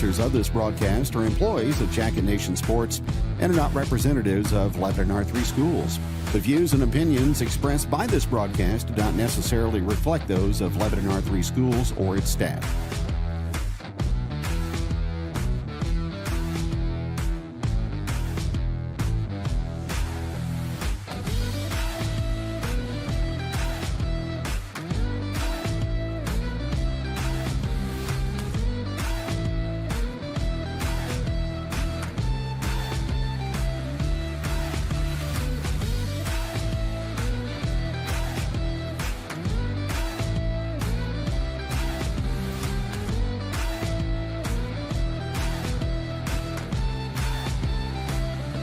announcers of this broadcast are employees of Jacket Nation Sports and are not representatives of Lebanon R3 schools. The views and opinions expressed by this broadcast do not necessarily reflect those of Lebanon R3 schools or its staff.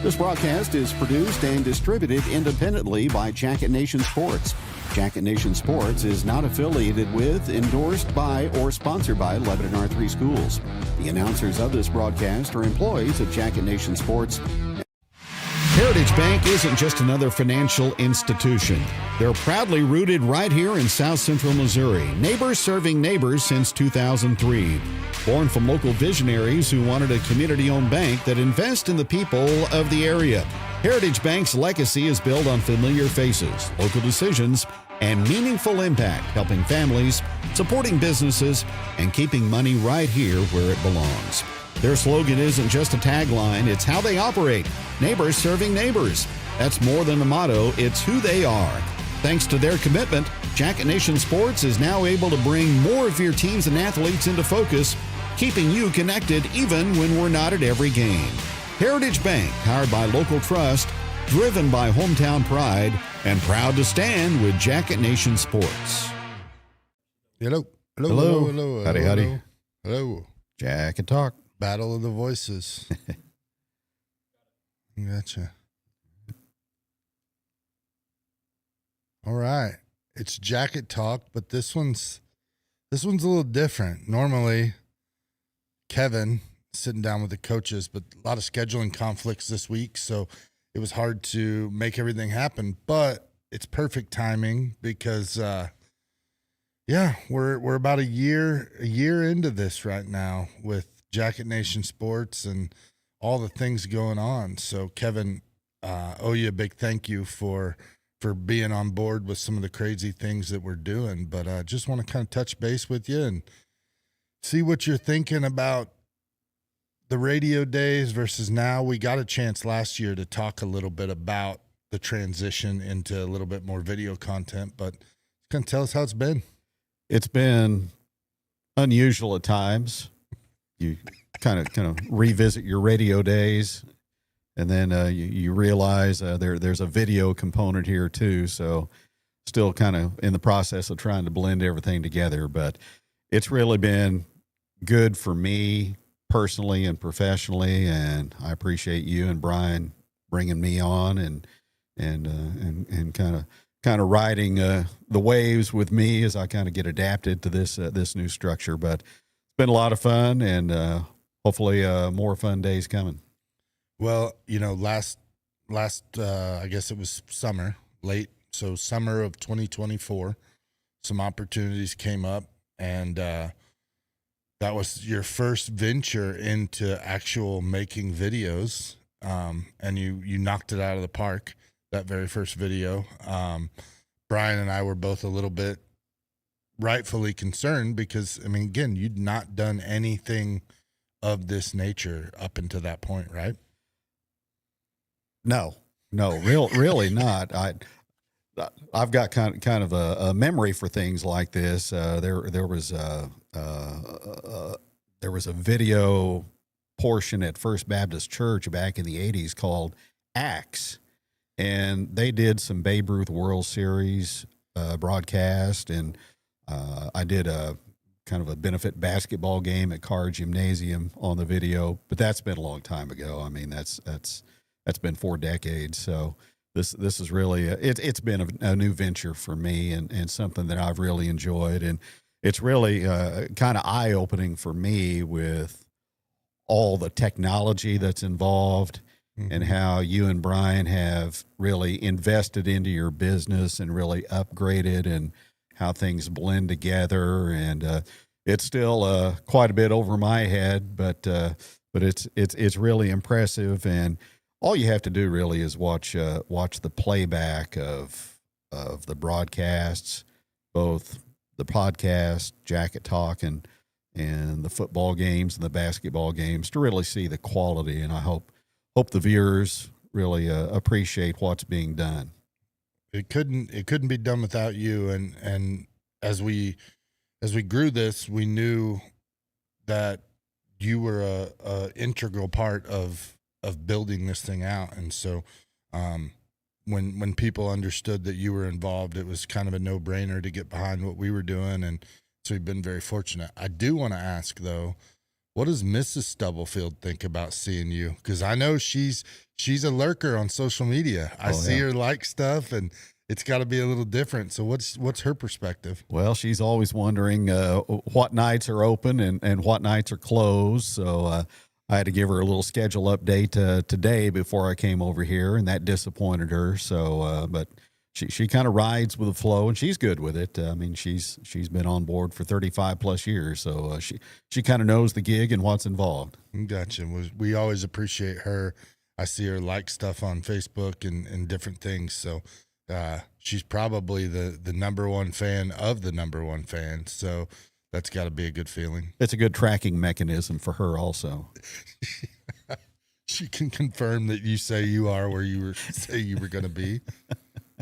This broadcast is produced and distributed independently by Jacket Nation Sports. Jacket Nation Sports is not affiliated with, endorsed by, or sponsored by Lebanon R3 schools. The announcers of this broadcast are employees of Jacket Nation Sports. Heritage Bank isn't just another financial institution. They're proudly rooted right here in South Central Missouri, neighbors serving neighbors since 2003. Born from local visionaries who wanted a community-owned bank that invests in the people of the area. Heritage Bank's legacy is built on familiar faces, local decisions, and meaningful impact, helping families, supporting businesses, and keeping money right here where it belongs. Their slogan isn't just a tagline, it's how they operate. Neighbors serving neighbors. That's more than a motto, it's who they are. Thanks to their commitment, Jacket Nation Sports is now able to bring more of your teams and athletes into focus, keeping you connected even when we're not at every game. Heritage Bank, powered by local trust, driven by hometown pride, and proud to stand with Jacket Nation Sports. Hello. Howdy. Hello. Jacket Talk. Battle of the Voices. Gotcha. All right. It's Jacket Talk, but this one's a little different. Normally, Kevin sitting down with the coaches, but a lot of scheduling conflicts this week, so it was hard to make everything happen. But it's perfect timing because, we're about a year into this right now with Jacket Nation Sports and all the things going on. So, Kevin, owe you a big thank you for being on board with some of the crazy things that we're doing. But I just want to kind of touch base with you and see what you're thinking about the radio days versus now. We got a chance last year to talk a little bit about the transition into a little bit more video content, but kind of tell us how it's been. It's been unusual at times. You kind of revisit your radio days, and then you realize there's a video component here too. So still kind of in the process of trying to blend everything together, but it's really been good for me personally and professionally. And I appreciate you and Brian bringing me on and kind of riding the waves with me as I kind of get adapted to this new structure. But it's been a lot of fun, and hopefully more fun days coming. Well, last I guess it was summer, summer of 2024, some opportunities came up, and that was your first venture into actual making videos, and you knocked it out of the park, that very first video. Brian and I were both a little bit rightfully concerned because, again, you'd not done anything of this nature up until that point, right? No, really not. I've got kind of a memory for things like this. There was a video portion at First Baptist Church back in the 80s called Acts, and they did some Babe Ruth World Series broadcast, and I did a kind of a benefit basketball game at Carr Gymnasium on the video, but that's been a long time ago. That's been 4 decades. So this is really it's been a new venture for me and something that I've really enjoyed, and it's really kind of eye opening for me with all the technology that's involved. Mm-hmm. And how you and Brian have really invested into your business and really upgraded, and how things blend together. And it's still quite a bit over my head, but it's really impressive. And all you have to do really is watch the playback of the broadcasts, both the podcast, Jacket Talk, and the football games and the basketball games, to really see the quality. And I hope the viewers really appreciate what's being done. It couldn't be done without you. And as we grew this, we knew that you were a integral part of building this thing out. And so when people understood that you were involved, it was kind of a no-brainer to get behind what we were doing. And so we've been very fortunate. I do want to ask, though, what does Mrs. Stubblefield think about seeing you? Because I know she's a lurker on social media. I see her like stuff, and it's got to be a little different. So what's her perspective? Well, she's always wondering what nights are open and what nights are closed. So I had to give her a little schedule update today before I came over here, and that disappointed her. So, but she kind of rides with the flow, and she's good with it. I mean, she's been on board for 35 plus years, so she kind of knows the gig and what's involved. Gotcha. We always appreciate her. I see her like stuff on Facebook and different things. So she's probably the number one fan of the number one fan. So that's got to be a good feeling. It's a good tracking mechanism for her also. She can confirm that you say you are where you were going to be.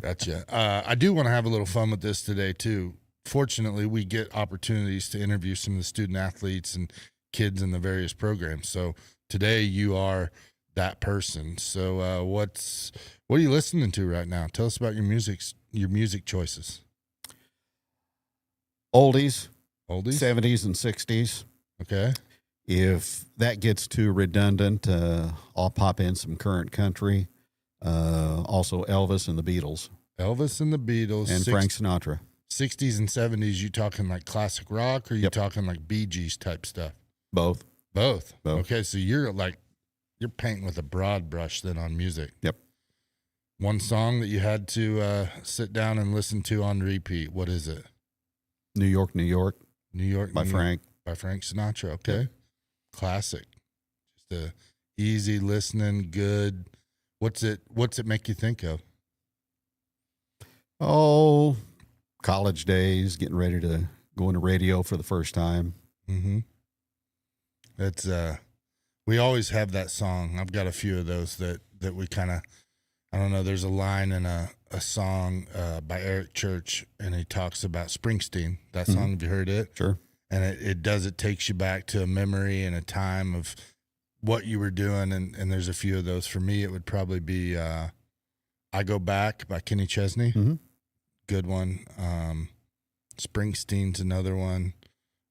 Gotcha. I do want to have a little fun with this today, too. Fortunately, we get opportunities to interview some of the student athletes and kids in the various programs. So today you are that person. So what are you listening to right now? Tell us about your music choices. Oldies, 70s and 60s. Okay. If that gets too redundant, I'll pop in some current country. Also Elvis and the Beatles. And Frank Sinatra. 60s and 70s, you talking like classic rock, or you talking like Bee Gees type stuff? Both. Okay, so you're painting with a broad brush then on music. Yep. One song that you had to sit down and listen to on repeat. What is it? New York, by Frank Sinatra. Okay. Yep. Classic. Just a easy listening, good. What's it make you think of? Oh, college days, getting ready to go into radio for the first time. Mm-hmm. That's we always have that song. I've got a few of those that we kind of, I don't know. There's a line in a song by Eric Church, and he talks about Springsteen. That song, have you heard it? Sure. And it takes you back to a memory and a time of what you were doing, and there's a few of those. For me, it would probably be I Go Back by Kenny Chesney. Mm-hmm. Good one. Springsteen's another one.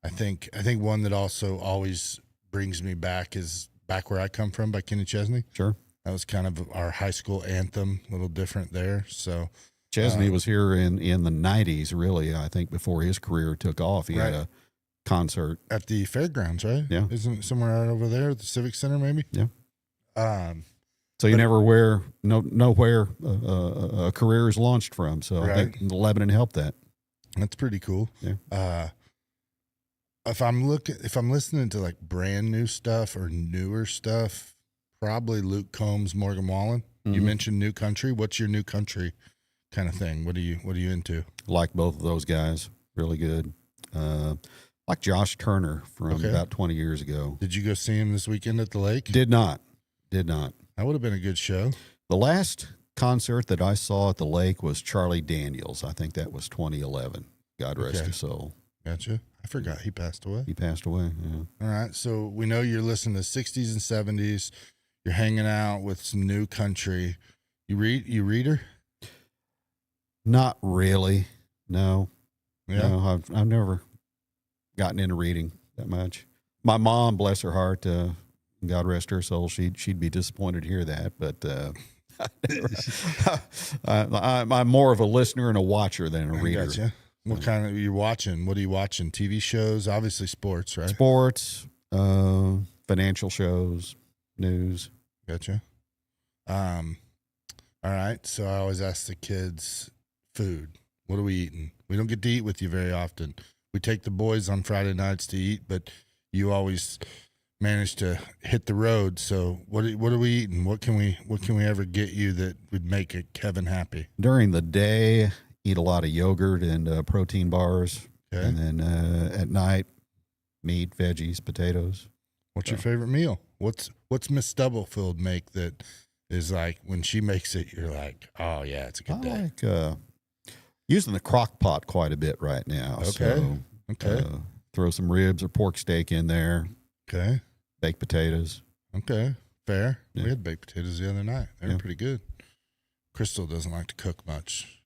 I think one that also always brings me back is Back Where I Come From by Kenny Chesney. Sure. That was kind of our high school anthem, a little different there. So Chesney was here in the 90s, really, I think, before his career took off. He had a concert at the fairgrounds, right? Yeah. Isn't it somewhere out over there at the Civic Center, maybe? Yeah. So you never know where a career is launched from. So I think Lebanon helped that. That's pretty cool. Yeah. If I'm listening to like brand new stuff or newer stuff, probably Luke Combs, Morgan Wallen. Mm-hmm. You mentioned new country. What's your new country kind of thing? What are you into? Like both of those guys, really good. Like Josh Turner from about 20 years ago. Did you go see him this weekend at the lake? Did not. That would have been a good show. The last concert that I saw at the lake was Charlie Daniels. I think that was 2011. God rest his soul. Gotcha. I forgot he passed away. He passed away, yeah. All right, so we know you're listening to 60s and 70s. You're hanging out with some new country. You reader? Not really, no. Yeah. No, I've never gotten into reading that much. My mom, bless her heart, God rest her soul, she'd be disappointed to hear that, but I'm more of a listener and a watcher than a reader. Gotcha. What kind of you're watching? What are you watching? TV shows? Obviously sports, right? Sports, financial shows, news. Gotcha. All right. So I always ask the kids, food. What are we eating? We don't get to eat with you very often. We take the boys on Friday nights to eat, but you always manage to hit the road. So what are we eating? What can we ever get you that would make Kevin happy? During the day, eat a lot of yogurt and protein bars. Okay. And then at night, meat, veggies, potatoes. What's your favorite meal? What's Miss Stubblefield make that is like when she makes it, you're like, oh yeah, it's a good day. I like using the crock pot quite a bit right now. Okay. So, throw some ribs or pork steak in there. Okay. Baked potatoes. Okay. Fair. Yeah. We had baked potatoes the other night. They were pretty good. Crystal doesn't like to cook much.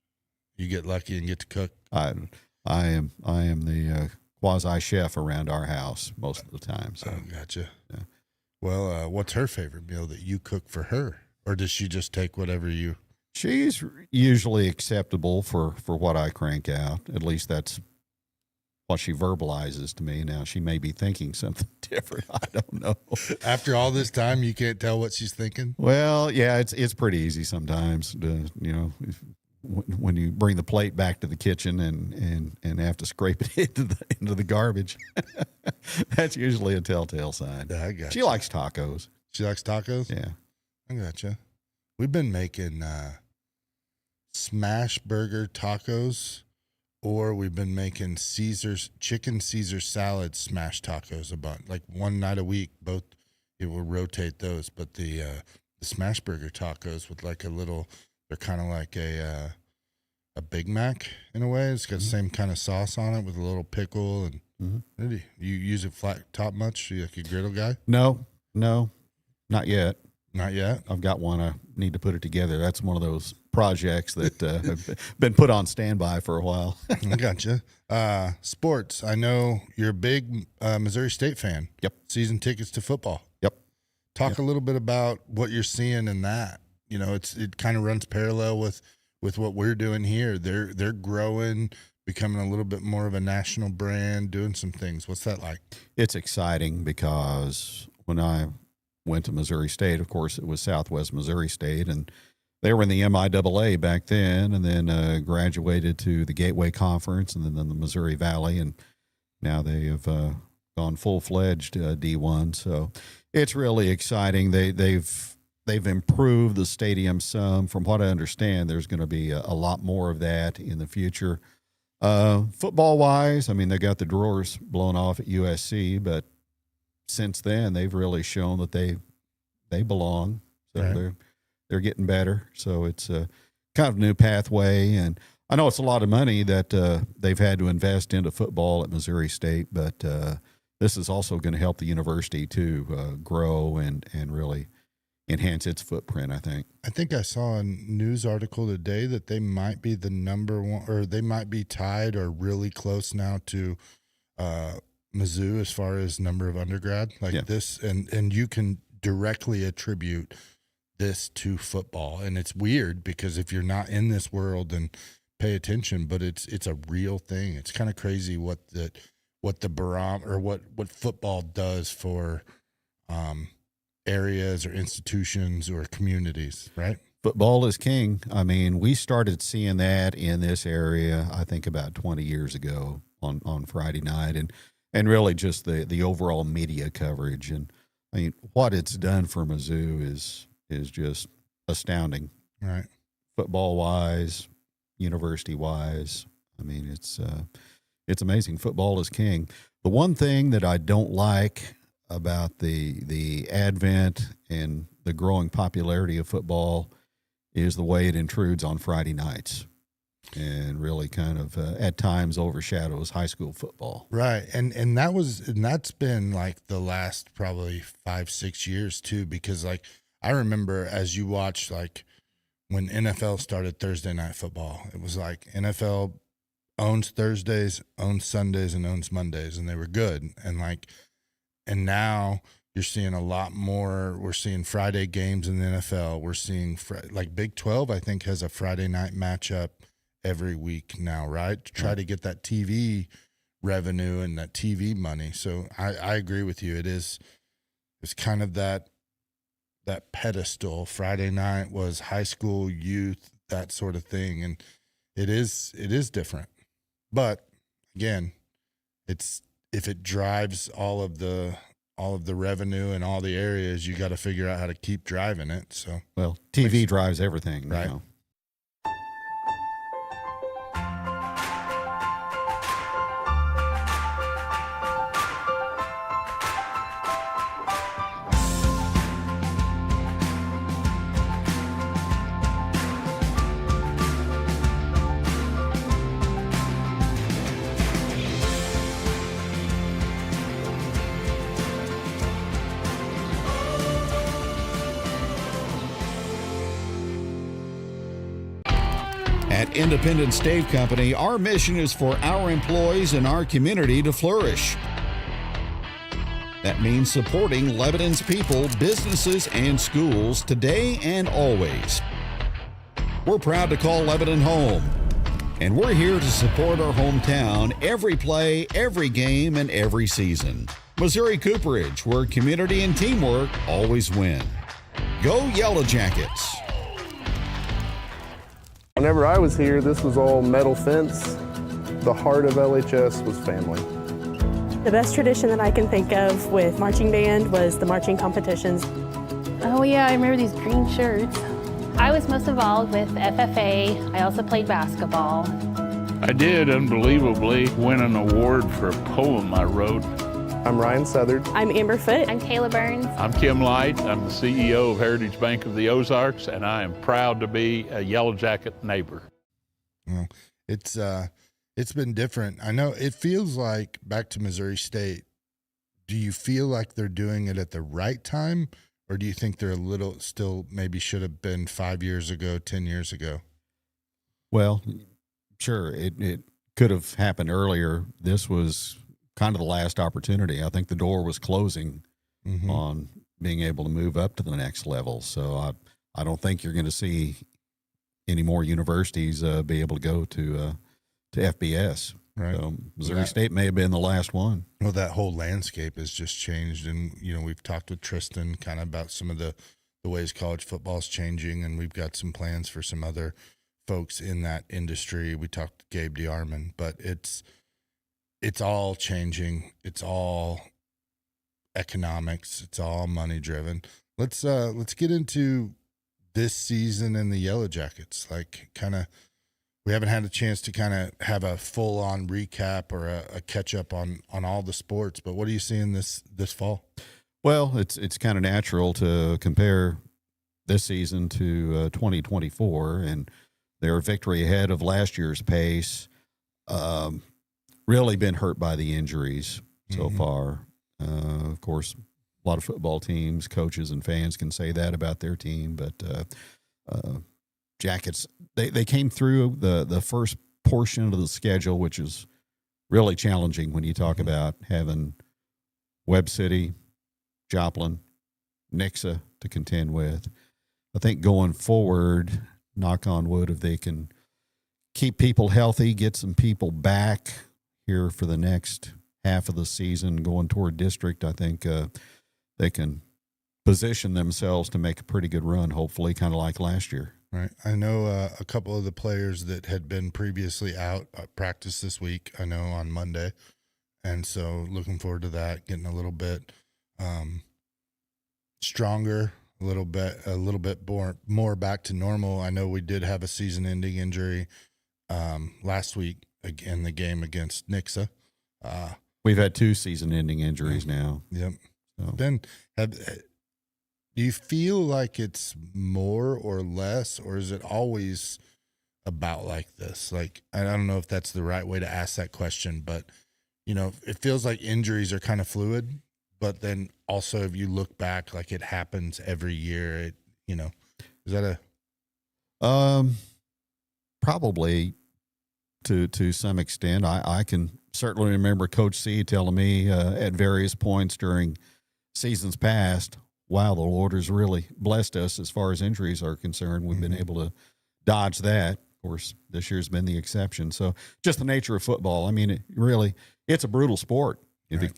You get lucky and get to cook. I am the quasi chef around our house most of the time. So Gotcha. Yeah. Well, what's her favorite meal that you cook for her, or does she just take whatever you? she's usually acceptable for what I crank out. At least that's what she verbalizes to me. Now she may be thinking something different. I don't know. After all this time, you can't tell what she's thinking. Well, yeah, it's pretty easy sometimes to, when you bring the plate back to the kitchen and have to scrape it into the garbage. That's usually a telltale sign. I got She likes tacos. She likes tacos? Yeah. I gotcha. We've been making smash burger tacos, or we've been making chicken Caesar salad smash tacos a bunch. Like one night a week, both. It will rotate those, but the smash burger tacos with like they're kind of like a Big Mac in a way. It's got the same kind of sauce on it with a little pickle. And really, you use it flat top much? You like a griddle guy? No, not yet. Not yet. I've got one. I need to put it together. That's one of those projects that have been put on standby for a while. I gotcha. Sports. I know you're a big Missouri State fan. Yep. Season tickets to football. Yep. Talk a little bit about what you're seeing in that. It kind of runs parallel with what we're doing here. They're growing, becoming a little bit more of a national brand, doing some things. What's that like? It's exciting because when I went to Missouri State, of course, it was Southwest Missouri State, and they were in the MIAA back then, and then graduated to the Gateway Conference, and then the Missouri Valley, and now they have gone full-fledged D1. So it's really exciting. They've improved the stadium some. From what I understand, there's going to be a lot more of that in the future. Football-wise, I mean, they got the drawers blown off at USC, but since then they've really shown that they belong. So right. They're getting better. So it's a kind of new pathway, and I know it's a lot of money that they've had to invest into football at Missouri State, but this is also going to help the university to grow and really enhance its footprint, I think. I think I saw a news article today that they might be the number one, or they might be tied or really close now to Mizzou as far as number of undergrad this, and you can directly attribute this to football. And it's weird because if you're not in this world and pay attention, but it's a real thing. It's kind of crazy what the barometer or what football does for areas or institutions or communities, right? Football is king. I mean, we started seeing that in this area, I think about 20 years ago on Friday night, and really just the overall media coverage. And I mean, what it's done for Mizzou is just astounding. Right. Football wise, university wise. I mean, it's amazing. Football is king. The one thing that I don't like about the advent and the growing popularity of football is the way it intrudes on Friday nights and really kind of at times overshadows high school football. Right. And that's been like the last probably 5-6 years too, because like I remember as you watch, like when NFL started Thursday night football, it was like NFL owns Thursdays, owns Sundays, and owns Mondays, and they were good. And now you're seeing a lot more. We're seeing Friday games in the NFL. We're seeing like Big 12, I think, has a Friday night matchup every week now, right? To try to get that TV revenue and that TV money. So I agree with you. It's kind of that pedestal. Friday night was high school, youth, that sort of thing. And it is different. But again, if it drives all of the revenue in all the areas, you got to figure out how to keep driving it. So, well, TV drives everything, right? Now. At Independent Stave Company, our mission is for our employees and our community to flourish. That means supporting Lebanon's people, businesses, and schools today and always. We're proud to call Lebanon home, and we're here to support our hometown every play, every game, and every season. Missouri Cooperage, where community and teamwork always win. Go Yellowjackets! Whenever I was here, this was all metal fence. The heart of LHS was family. The best tradition that I can think of with marching band was the marching competitions. Oh yeah, I remember these green shirts. I was most involved with FFA. I also played basketball. I did unbelievably win an award for a poem I wrote. I'm Ryan Southard. I'm Amber Foote. I'm Kayla Burns. I'm Kim Light. I'm the CEO of Heritage Bank of the Ozarks, and I am proud to be a Yellowjacket neighbor. Well, it's been different. I know it feels like, back to Missouri State, do you feel like they're doing it at the right time, or do you think they're a little still maybe should have been 5 years ago, 10 years ago? Well, sure, it could have happened earlier. This was kind of the last opportunity. I think the door was closing on being able to move up to the next level. So I don't think you're going to see any more universities be able to go to FBS. Right. So Missouri State may have been the last one. Well, that whole landscape has just changed, and we've talked with Tristan kind of about some of the ways college football is changing, and we've got some plans for some other folks in that industry. We talked to Gabe DeArmond, but it's all changing. It's all economics. It's all money driven. Let's get into this season in the Yellowjackets. Like, kind of, we haven't had a chance to kind of have a full on recap or a catch up on all the sports. But what are you seeing this fall? Well, it's kind of natural to compare this season to 2024, and their victory ahead of last year's pace. Really been hurt by the injuries so far. Of course, a lot of football teams, coaches, and fans can say that about their team, but Jackets, they came through the first portion of the schedule, which is really challenging when you talk about having Webb City, Joplin, Nixa to contend with. I think going forward, knock on wood, if they can keep people healthy, get some people back here for the next half of the season going toward district, I think they can position themselves to make a pretty good run, hopefully, kind of like last year. Right. I know a couple of the players that had been previously out practice this week, I know, on Monday. And so looking forward to that, getting a little bit stronger, a little bit more back to normal. I know we did have a season-ending injury last week in the game against Nixa. We've had 2 season-ending injuries now. Yep. So. Then, do you feel like it's more or less, or is it always about like this? Like, I don't know if that's the right way to ask that question, but it feels like injuries are kind of fluid. But then also, if you look back, like it happens every year. Is that a probably to some extent. I can certainly remember Coach C telling me at various points during seasons past, wow, the Lord has really blessed us as far as injuries are concerned. We've been able to dodge that. Of course, this year's been the exception. So just the nature of football. I mean, it's a brutal sport. If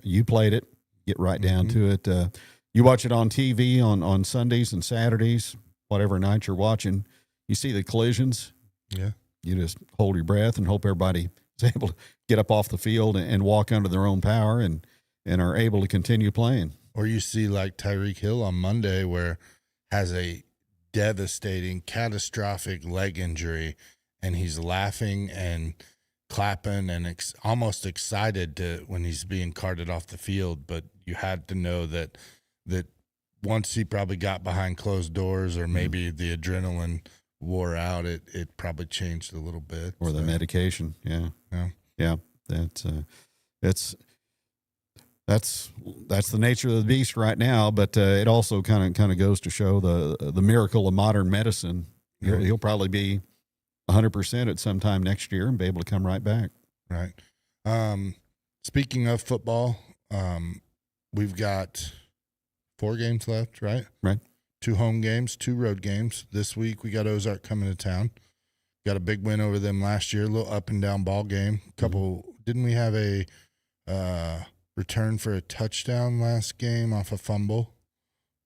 you played it, get right down to it. You watch it on TV on Sundays and Saturdays, whatever night you're watching, you see the collisions. Yeah. You just hold your breath and hope everybody is able to get up off the field and walk under their own power and are able to continue playing. Or you see like Tyreek Hill on Monday, where has a devastating, catastrophic leg injury, and he's laughing and clapping and almost excited when he's being carted off the field. But you had to know that once he probably got behind closed doors, or maybe the adrenaline wore out, it probably changed a little bit. Or the medication, yeah. That's the nature of the beast right now. But it also kind of goes to show the miracle of modern medicine. He'll probably be 100% at some time next year and be able to come right back. Right. Speaking of football, we've got 4 games left, right? Right. 2 home games, 2 road games. This week we got Ozark coming to town. Got a big win over them last year, a little up and down ball game. Didn't we have a return for a touchdown last game off a fumble?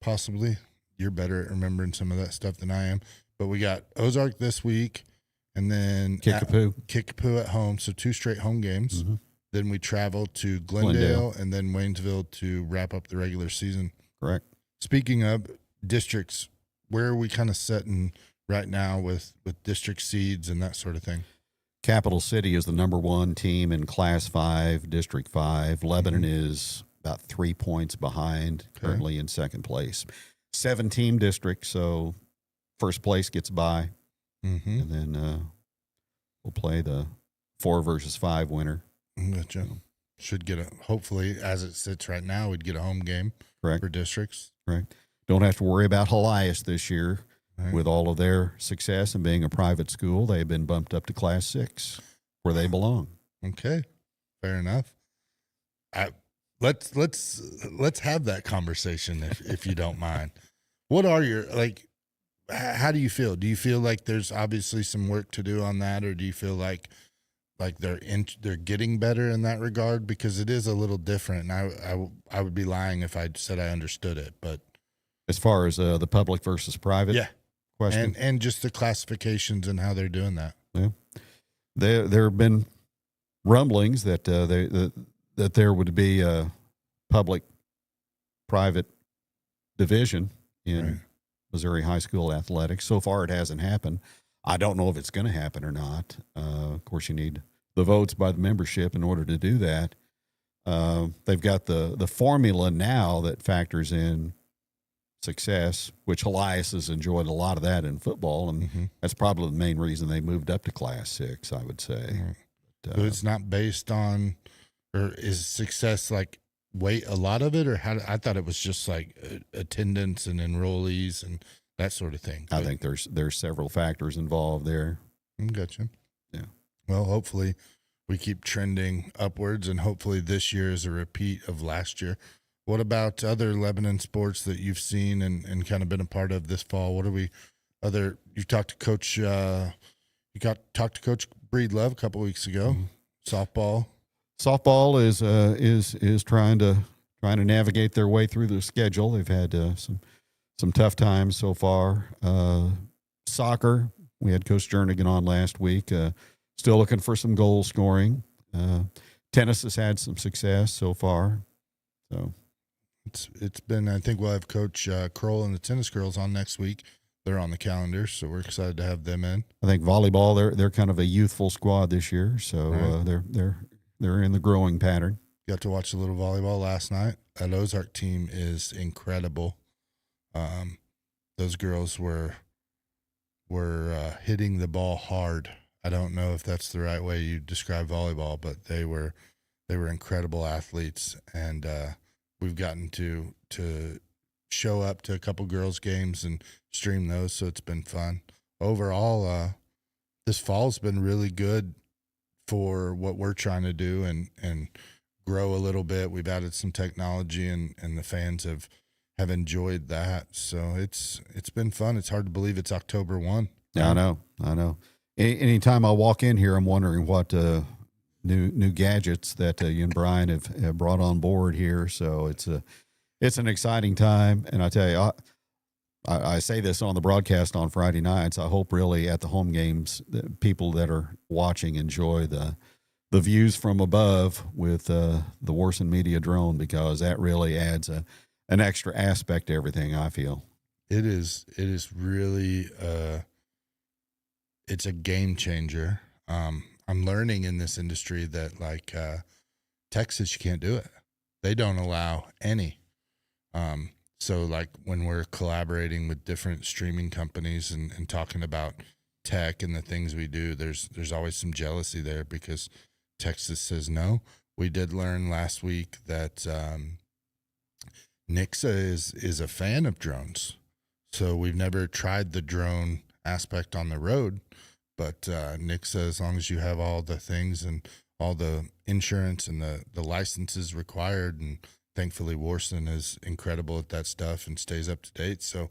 Possibly. You're better at remembering some of that stuff than I am. But we got Ozark this week, and then Kickapoo at home. So 2 straight home games. Mm-hmm. Then we travel to Glendale and then Waynesville to wrap up the regular season. Correct. Speaking of districts, where are we kind of sitting right now with district seeds and that sort of thing? Capital City is the number 1 team in Class 5, District 5. Lebanon is about 3 points behind, currently in second place. 7-team district, so first place gets by. Mm-hmm. And then we'll play the 4 versus 5 winner. Gotcha. Should get hopefully, as it sits right now, we'd get a home game. Correct. For districts. Right. Don't have to worry about Helias this year. Right. With all of their success and being a private school, they've been bumped up to Class 6, where they belong. Okay, fair enough. Let's have that conversation if you don't mind. What are your how do you feel? Do you feel like there's obviously some work to do on that, or do you feel like they're getting better in that regard? Because it is a little different, and I would be lying if I said I understood it. But as far as the public versus private, question, and just the classifications and how they're doing that. Yeah, there have been rumblings that that there would be a public-private division in Missouri high school athletics. So far, it hasn't happened. I don't know if it's going to happen or not. Of course, you need the votes by the membership in order to do that. They've got the formula now that factors in success, which Helias has enjoyed a lot of that in football, and that's probably the main reason they moved up to Class 6, I would say. But it's not based on, or is success weight a lot of it, or how? I thought it was just attendance and enrollees and that sort of thing. I think there's several factors involved there. Gotcha. Yeah. Well, hopefully we keep trending upwards, and hopefully this year is a repeat of last year. What about other Lebanon sports that you've seen and kind of been a part of this fall? What are you talked to Coach, talked to Coach Breedlove a couple weeks ago. Softball. Softball is trying to navigate their way through the schedule. They've had some tough times so far. Soccer, we had Coach Jernigan on last week. Still looking for some goal scoring. Tennis has had some success so far. So it's been. I think we'll have Coach Kroll and the tennis girls on next week. They're on the calendar, so we're excited to have them in. I think volleyball, they're kind of a youthful squad this year, so they're in the growing pattern. Got to watch a little volleyball last night. That Ozark team is incredible. Those girls were hitting the ball hard. I don't know if that's the right way you describe volleyball, but they were incredible athletes, and we've gotten to show up to a couple girls' games and stream those, so it's been fun. Overall, this fall's been really good for what we're trying to do and grow a little bit. We've added some technology, and the fans have enjoyed that. So it's been fun. It's hard to believe it's October 1. Yeah, I know. Anytime I walk in here, I'm wondering what new gadgets that you and Brian have brought on board here. So it's an exciting time. And I tell you, I say this on the broadcast on Friday nights. I hope really at the home games that people that are watching enjoy the the views from above with the Warson Media drone, because that really adds an extra aspect to everything, I feel. It is really it's a game changer. I'm learning in this industry that, like, Texas, you can't do it. They don't allow any. So, like, when we're collaborating with different streaming companies and talking about tech and the things we do, there's always some jealousy there because Texas says no. We did learn last week that Nixa is a fan of drones. So we've never tried the drone aspect on the road, but Nixa, as long as you have all the things and all the insurance and the licenses required, and thankfully Warson is incredible at that stuff and stays up to date. So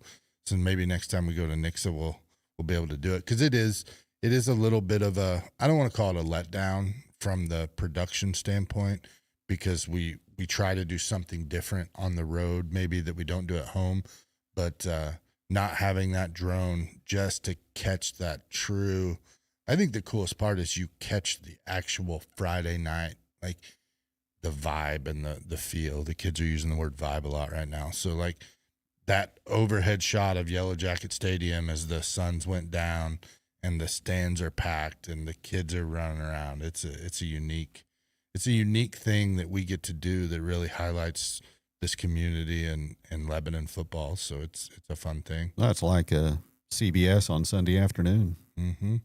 maybe next time we go to Nixa, we'll be able to do it, because it is a little bit of a, I don't want to call it a letdown from the production standpoint, because we try to do something different on the road, maybe that we don't do at home, but not having that drone just to catch that true. I think the coolest part is you catch the actual Friday night, like the vibe and the feel. The kids are using the word vibe a lot right now. So, like, that overhead shot of Yellowjacket Stadium as the suns went down and the stands are packed and the kids are running around. It's a unique thing that we get to do that really highlights this community and Lebanon football. So it's a fun thing. That's like CBS on Sunday afternoon. Mm-hmm.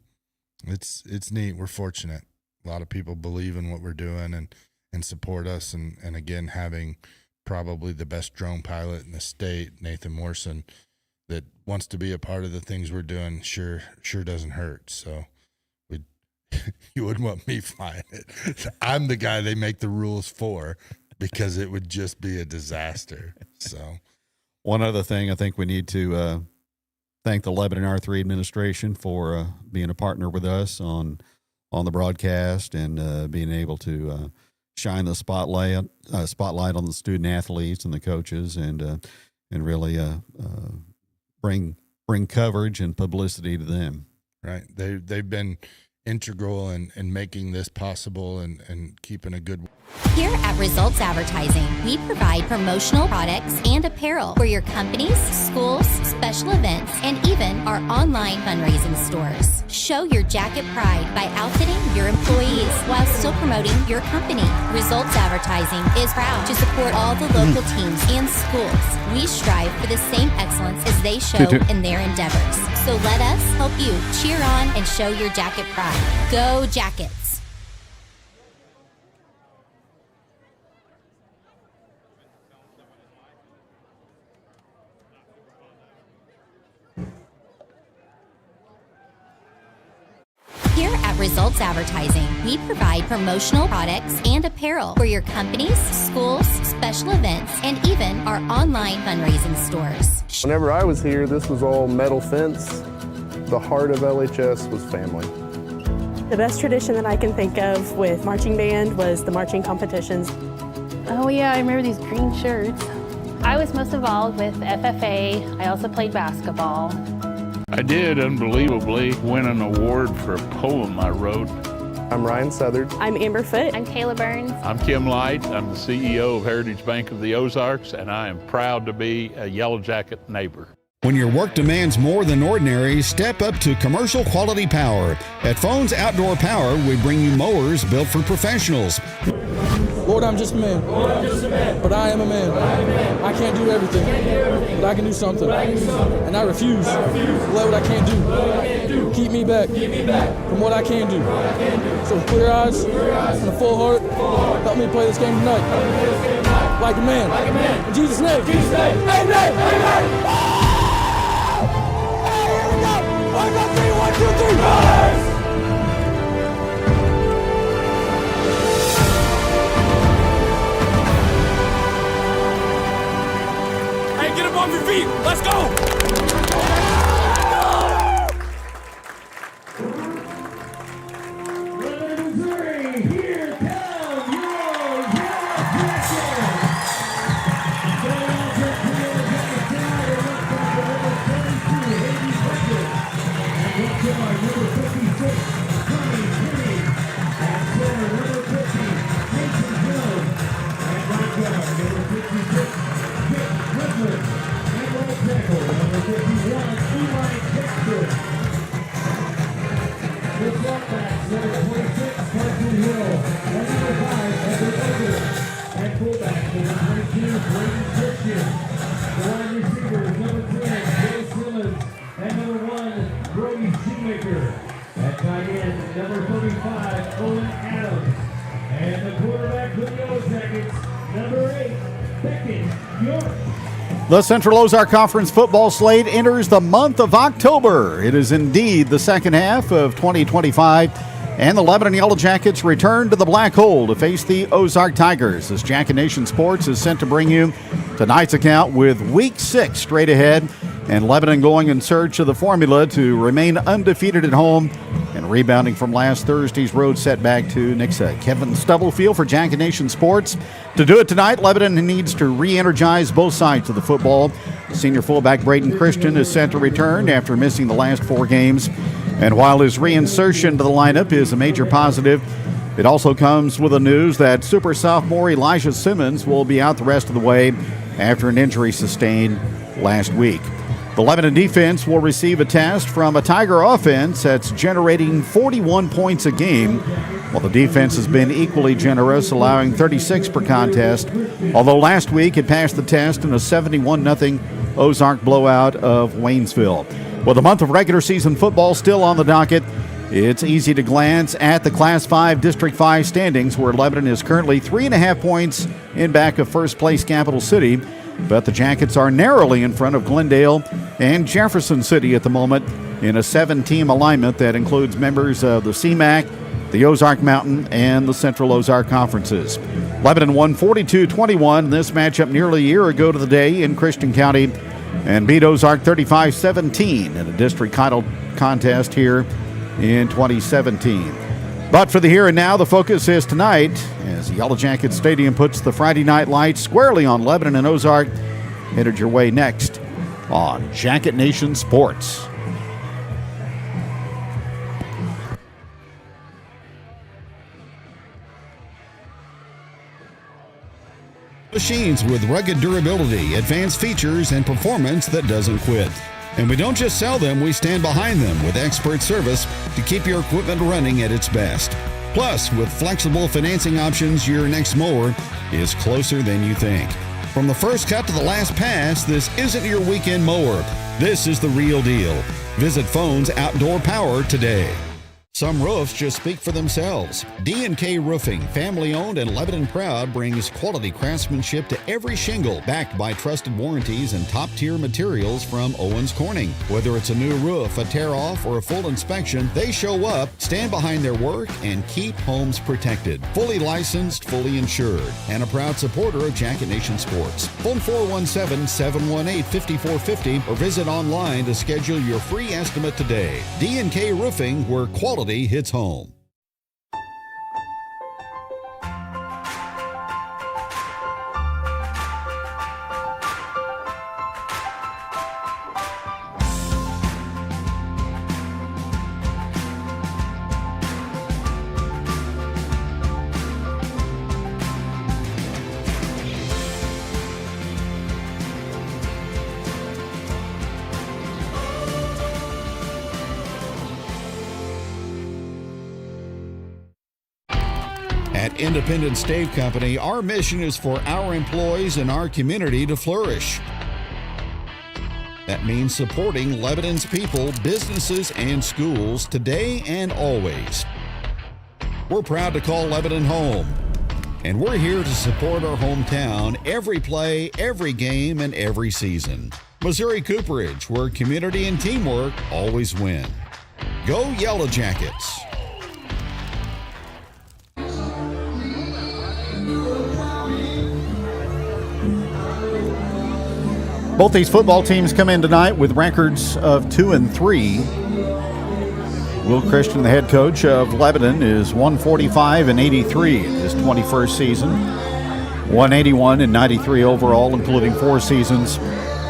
It's neat. We're fortunate. A lot of people believe in what we're doing and support us. And again, having probably the best drone pilot in the state, Nathan Morrison, that wants to be a part of the things we're doing, sure doesn't hurt. So you wouldn't want me flying it. I'm the guy they make the rules for, because it would just be a disaster. So one other thing, I think we need to thank the Lebanon R3 administration for being a partner with us on the broadcast and being able to shine the spotlight on the student athletes and the coaches, and really bring coverage and publicity to them. Right. They've been integral in making this possible and keeping a good. Here at Results Advertising, we provide promotional products and apparel for your companies, schools, special events, and even our online fundraising stores. Show your jacket pride by outfitting your employees while still promoting your company. Results Advertising is proud to support all the local teams and schools. We strive for the same excellence as they show in their endeavors. So let us help you cheer on and show your jacket pride. Go Jackets! Here at Results Advertising, we provide promotional products and apparel for your companies, schools, special events, and even our online fundraising stores. Whenever I was here, this was all metal fence. The heart of LHS was family. The best tradition that I can think of with marching band was the marching competitions. Oh yeah, I remember these green shirts. I was most involved with FFA. I also played basketball. I did unbelievably win an award for a poem I wrote. I'm Ryan Southard. I'm Amber Foote. I'm Kayla Burns. I'm Kim Light. I'm the CEO of Heritage Bank of the Ozarks, and I am proud to be a Yellowjacket neighbor. When your work demands more than ordinary, step up to commercial quality power. At Phones Outdoor Power, we bring you mowers built for professionals. Lord, I'm just a man. But I am a man. I can't do everything. But I can do something. And I refuse to let what I can't do keep me back from what I can do. So with clear eyes and a full heart, help me play this game tonight. Like a man. In Jesus' name. Amen. 1, 2, 3. Hey, get up off your feet. Let's go. Here come Yellowjackets. The Central Ozark Conference football slate enters the month of October. It is indeed the second half of 2025, and the Lebanon Yellowjackets return to the Black Hole to face the Ozark Tigers, as Jacket Nation Sports is sent to bring you tonight's account with Week 6 straight ahead, and Lebanon going in search of the formula to remain undefeated at home and rebounding from last Thursday's road setback to Nixa. Kevin Stubblefield for Jacket Nation Sports. To do it tonight, Lebanon needs to re-energize both sides of the football. Senior fullback Braden Christian is set to return after missing the last 4 games. And while his reinsertion to the lineup is a major positive, it also comes with the news that super sophomore Elijah Simmons will be out the rest of the way after an injury sustained last week. The Lebanon defense will receive a test from a Tiger offense that's generating 41 points a game, while the defense has been equally generous, allowing 36 per contest, although last week it passed the test in a 71-0 Ozark blowout of Waynesville. With the month of regular season football still on the docket, it's easy to glance at the Class 5 District 5 standings, where Lebanon is currently 3.5 points in back of first place Capital City, but the Jackets are narrowly in front of Glendale and Jefferson City at the moment in a 7-team alignment that includes members of the CMAC, the Ozark Mountain, and the Central Ozark Conferences. Lebanon won 42-21 in this matchup nearly a year ago to the day in Christian County and beat Ozark 35-17 in a district title contest here in 2017. But for the here and now, the focus is tonight as the Yellowjacket Stadium puts the Friday night lights squarely on Lebanon and Ozark. Headed your way next on Jacket Nation Sports. Machines with rugged durability, advanced features, and performance that doesn't quit. And we don't just sell them, we stand behind them with expert service to keep your equipment running at its best. Plus, with flexible financing options, your next mower is closer than you think. From the first cut to the last pass, this isn't your weekend mower. This is the real deal. Visit Phones Outdoor Power today. Some roofs just speak for themselves. D&K Roofing, family-owned and Lebanon proud, brings quality craftsmanship to every shingle, backed by trusted warranties and top-tier materials from Owens Corning. Whether it's a new roof, a tear-off, or a full inspection, they show up, stand behind their work, and keep homes protected. Fully licensed, fully insured, and a proud supporter of Jacket Nation Sports. Phone 417-718-5450 or visit online to schedule your free estimate today. D&K Roofing, where quality hits home. At Independent Stave Company, our mission is for our employees and our community to flourish. That means supporting Lebanon's people, businesses, and schools today and always. We're proud to call Lebanon home, and we're here to support our hometown every play, every game, and every season. Missouri Cooperage, where community and teamwork always win. Go Yellowjackets! Both these football teams come in tonight with records of 2-3. Will Christian, the head coach of Lebanon, is 145-83 in his 21st season. 181-93 overall, including 4 seasons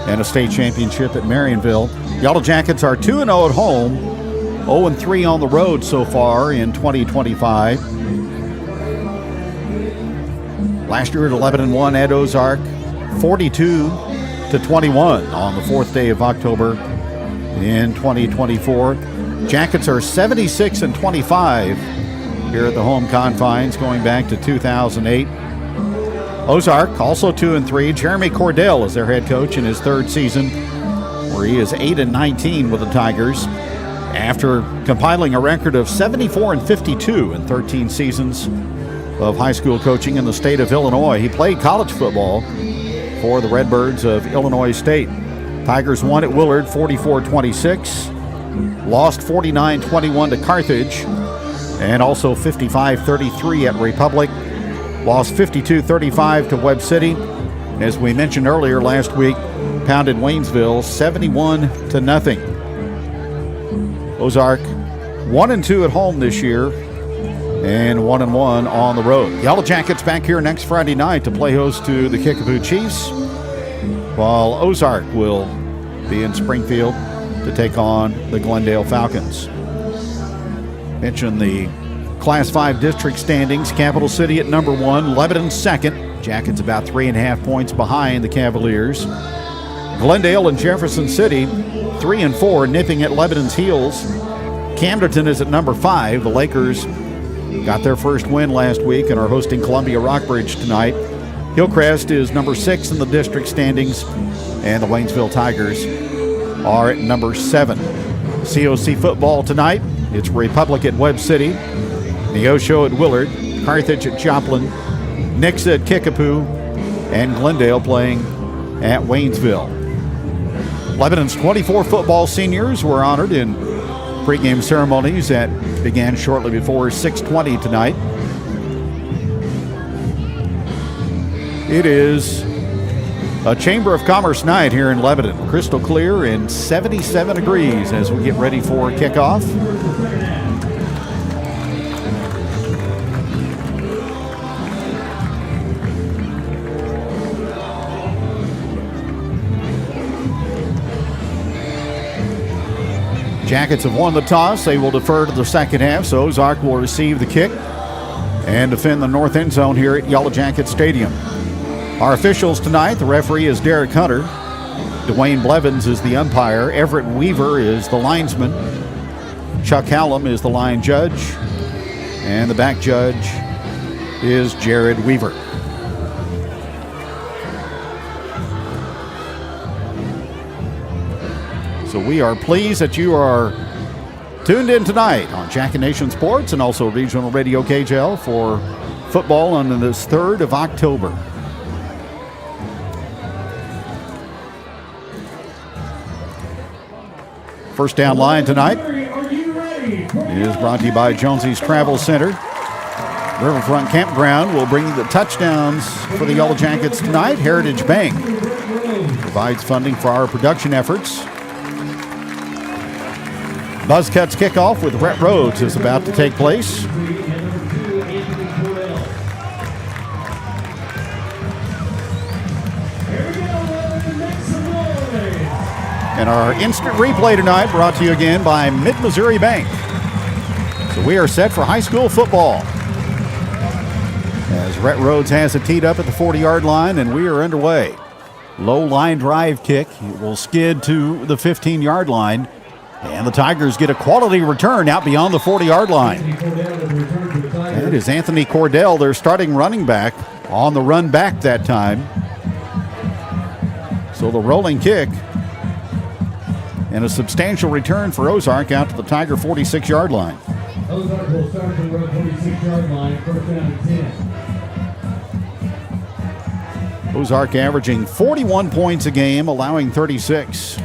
and a state championship at Marionville. Yellowjackets are 2-0 at home, 0-3 on the road so far in 2025. Last year, Lebanon won at Ozark 42-21 on the 4th day of October in 2024. Jackets are 76-25 here at the home confines going back to 2008. Ozark also 2-3. Jeremy Cordell is their head coach in his 3rd season, where he is 8-19 with the Tigers after compiling a record of 74-52 in 13 seasons of high school coaching in the state of Illinois. He played college football for the Redbirds of Illinois State. Tigers won at Willard 44-26, lost 49-21 to Carthage, and also 55-33 at Republic, lost 52-35 to Webb City. As we mentioned earlier last week, pounded Waynesville 71-0. Ozark 1-2 at home this year and 1-1 on the road. Yellowjackets back here next Friday night to play host to the Kickapoo Chiefs, while Ozark will be in Springfield to take on the Glendale Falcons. Mention the Class 5 district standings. Capital City at number 1, Lebanon second. Jackets about 3.5 points behind the Cavaliers. Glendale and Jefferson City 3 and 4, nipping at Lebanon's heels. Camdenton is at number 5. The Lakers got their first win last week and are hosting Columbia Rockbridge tonight. Hillcrest is number 6 in the district standings, and the Waynesville Tigers are at number 7. COC football tonight. It's Republic at Webb City, Neosho at Willard, Carthage at Joplin, Nixa at Kickapoo, and Glendale playing at Waynesville. Lebanon's 24 football seniors were honored in pregame ceremonies that began shortly before 6:20 tonight. It is a Chamber of Commerce night here in Lebanon. Crystal clear and 77 degrees as we get ready for kickoff. Jackets have won the toss. They will defer to the second half, so Ozark will receive the kick and defend the north end zone here at Yellowjacket Stadium. Our officials tonight, the referee is Derek Hunter. Dwayne Blevins is the umpire. Everett Weaver is the linesman. Chuck Hallam is the line judge. And the back judge is Jared Weaver. So we are pleased that you are tuned in tonight on Jacket Nation Sports and also Regional Radio KJL for football on this 3rd of October. First down line tonight is brought to you by Jonesy's Travel Center. Riverfront Campground will bring you the touchdowns for the Yellowjackets tonight. Heritage Bank provides funding for our production efforts. Buzzcuts kickoff with Rhett Rhodes is about to take place. And our instant replay tonight brought to you again by Mid-Missouri Bank. So we are set for high school football. As Rhett Rhodes has it teed up at the 40-yard line, and we are underway. Low line drive kick. It will skid to the 15-yard line. And the Tigers get a quality return out beyond the 40-yard line. And it is Anthony Cordell, their starting running back, on the run back that time. So the rolling kick and a substantial return for Ozark out to the Tiger 46-yard line. Ozark will start from the 46-yard line, first down and 10. Ozark averaging 41 points a game, allowing 36.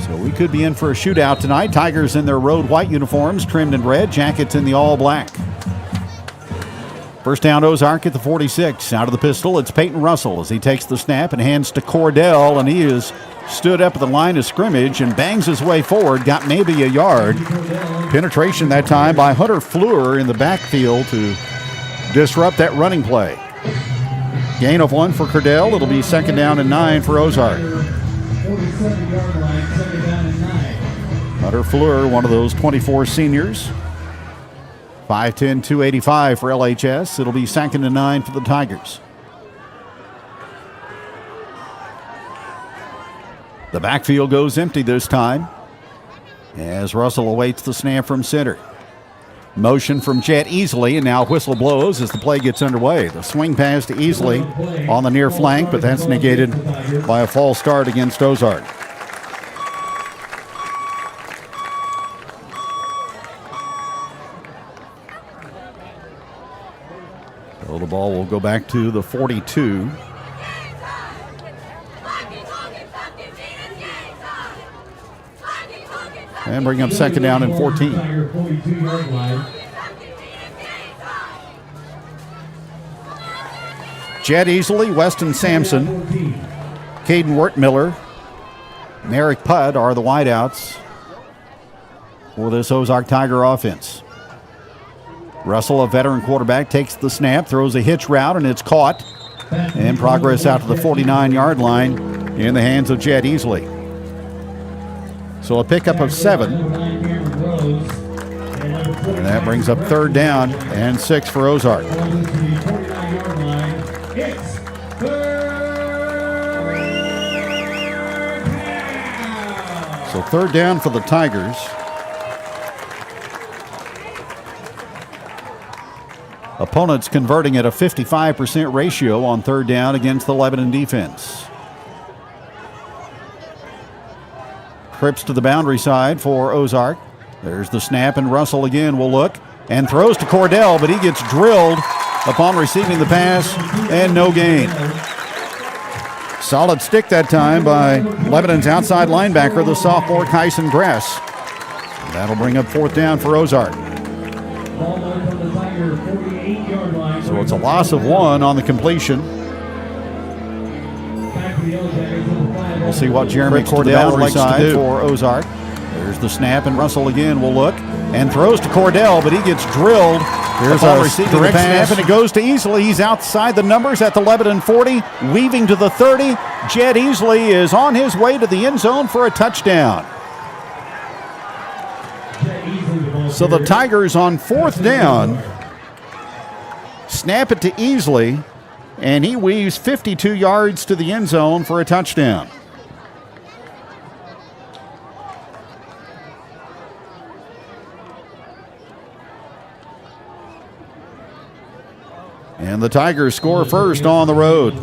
So we could be in for a shootout tonight. Tigers in their road white uniforms, trimmed in red, Jackets in the all black. First down, Ozark at the 46. Out of the pistol, it's Peyton Russell as he takes the snap and hands to Cordell, and he is stood up at the line of scrimmage and bangs his way forward, got maybe a yard. Penetration that time by Hunter Fleur in the backfield to disrupt that running play. Gain of 1 for Cordell. It'll be second down and 9 for Ozark. 47-yard line, second down and 9. Hunter Fleur, one of those 24 seniors. 5'10", 285 for LHS. It'll be second and 9 for the Tigers. The backfield goes empty this time as Russell awaits the snap from center. Motion from Jet Easley, and now whistle blows as the play gets underway. The swing pass to Easley on the near flank, but that's negated by a false start against Ozark. So the ball will go back to the 42. And bring up second down and 14. Tiger 42-yard line. Jed Easley, Weston Sampson, Caden Wertmiller, Merrick Pudd are the wideouts for this Ozark Tiger offense. Russell, a veteran quarterback, takes the snap, throws a hitch route, and it's caught. And progress out to the 49-yard line in the hands of Jed Easley. So a pickup of 7. And that brings up third down and 6 for Ozark. So third down for the Tigers. Opponents converting at a 55% ratio on third down against the Lebanon defense. Trips to the boundary side for Ozark. There's the snap, and Russell again will look and throws to Cordell, but he gets drilled upon receiving the pass and no gain. Solid stick that time by Lebanon's outside linebacker, the sophomore Kyson Gress. That'll bring up fourth down for Ozark. So it's a loss of 1 on the completion. We'll see what Jeremy Cordell likes to do for Ozark. There's the snap, and Russell again will look and throws to Cordell, but he gets drilled. Here's a receiving the pass, and it goes to Easley. He's outside the numbers at the Lebanon 40, weaving to the 30. Jed Easley is on his way to the end zone for a touchdown. So the Tigers on fourth down snap it to Easley, and he weaves 52 yards to the end zone for a touchdown. And the Tigers score first on the road.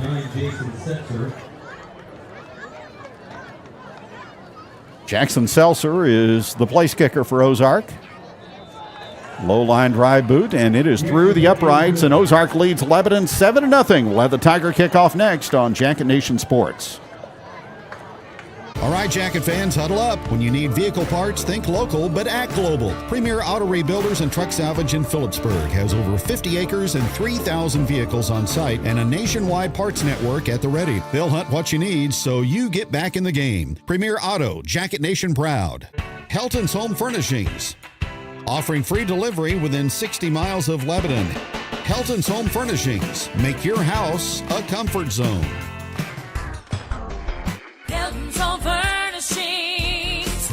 Jackson Seltzer is the place kicker for Ozark. Low line drive boot, and it is through the uprights, and Ozark leads Lebanon 7-0. We'll have the Tiger kickoff next on Jacket Nation Sports. All right, Jacket fans, huddle up. When you need vehicle parts, think local, but act global. Premier Auto Rebuilders and Truck Salvage in Phillipsburg has over 50 acres and 3,000 vehicles on site and a nationwide parts network at the ready. They'll hunt what you need so you get back in the game. Premier Auto, Jacket Nation proud. Helton's Home Furnishings, offering free delivery within 60 miles of Lebanon. Helton's Home Furnishings, make your house a comfort zone. Helton's Home Furnishings.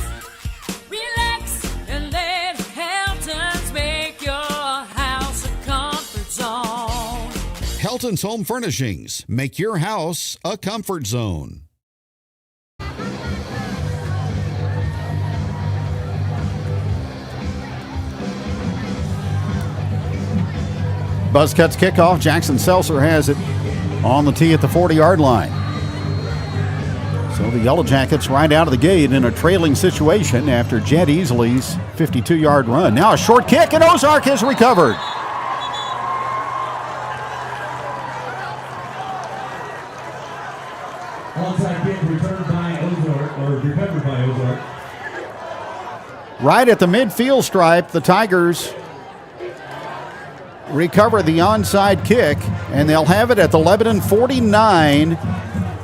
Relax and let Helton's make your house a comfort zone. Helton's Home Furnishings, make your house a comfort zone. Buzzcuts kickoff. Jackson Seltzer has it on the tee at the 40-yard line. So the Yellowjackets right out of the gate in a trailing situation after Jed Easley's 52-yard run. Now a short kick, and Ozark has recovered. Onside kick returned by Ozark, or recovered by Ozark. Right at the midfield stripe, the Tigers recover the onside kick, and they'll have it at the Lebanon 49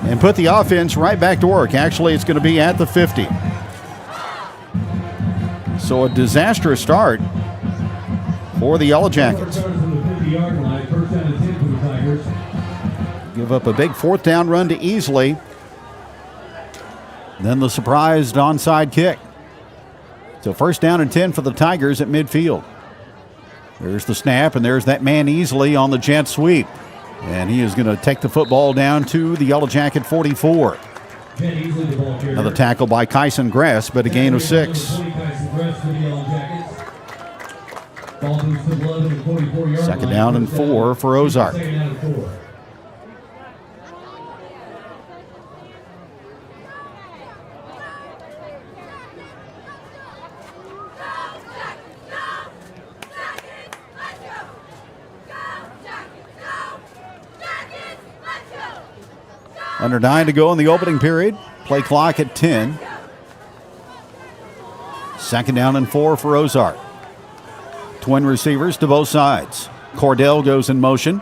and put the offense right back to work. Actually, it's going to be at the 50. So a disastrous start for the Yellowjackets. Give up a big fourth down run to Easley. Then the surprised onside kick. So first down and 10 for the Tigers at midfield. There's the snap, and there's that man Easley on the jet sweep. And he is going to take the football down to the Yellowjacket 44. Another tackle by Kyson Gress, but a gain of 6. Second down and 4 for Ozark. Under 9 to go in the opening period. Play clock at 10. Second down and 4 for Ozark. Twin receivers to both sides. Cordell goes in motion.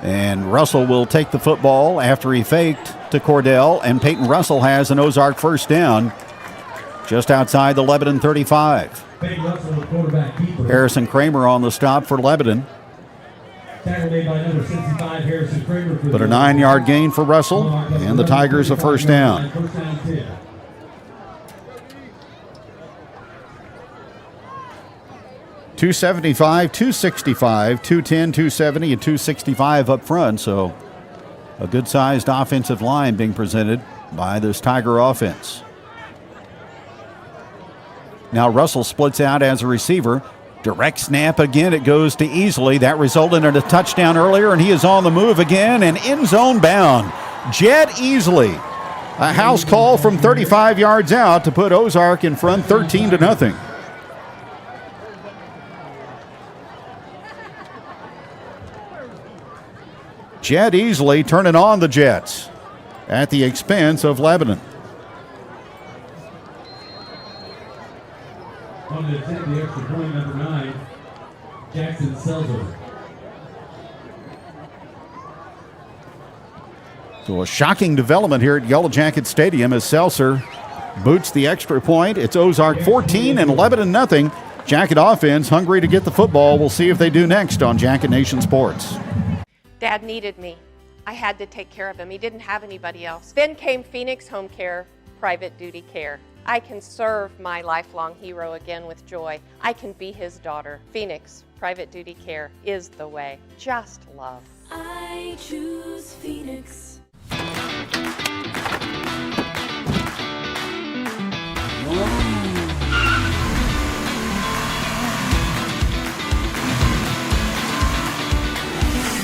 And Russell will take the football after he faked to Cordell. And Peyton Russell has an Ozark first down just outside the Lebanon 35. Harrison Kramer on the stop for Lebanon. Tackle made by number 65, Harrison Kramer. But a 9-yard gain for Russell, and the Tigers a first down. First down 10. .275, 265, 210, 270, and 265 up front. So a good-sized offensive line being presented by this Tiger offense. Now Russell splits out as a receiver. Direct snap again. It goes to Easley. That resulted in a touchdown earlier, and he is on the move again and end zone bound. Jed Easley. A house call from 35 yards out to put Ozark in front 13-0. Jed Easley turning on the Jets at the expense of Lebanon. On the attempt, the extra point, number 9, Jackson Selzer. So a shocking development here at Yellowjacket Stadium as Seltzer boots the extra point. It's Ozark 14 and Lebanon nothing. Jacket offense hungry to get the football. We'll see if they do next on Jacket Nation Sports. Dad needed me. I had to take care of him. He didn't have anybody else. Then came Phoenix Home Care, Private Duty Care. I can serve my lifelong hero again with joy. I can be his daughter. Phoenix Private Duty Care is the way. Just love. I choose Phoenix.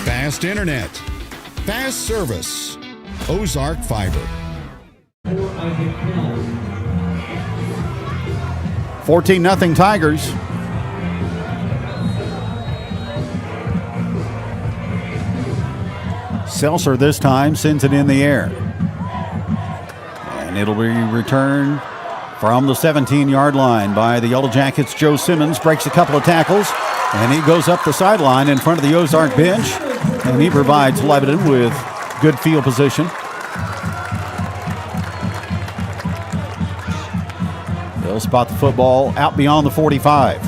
Fast internet, fast service, Ozark Fiber. 14-0 Tigers. Seltzer this time sends it in the air. And it'll be returned from the 17-yard line by the Yellowjackets. Joe Simmons breaks a couple of tackles, and he goes up the sideline in front of the Ozark bench, and he provides Lebanon with good field position. They'll spot the football out beyond the 45.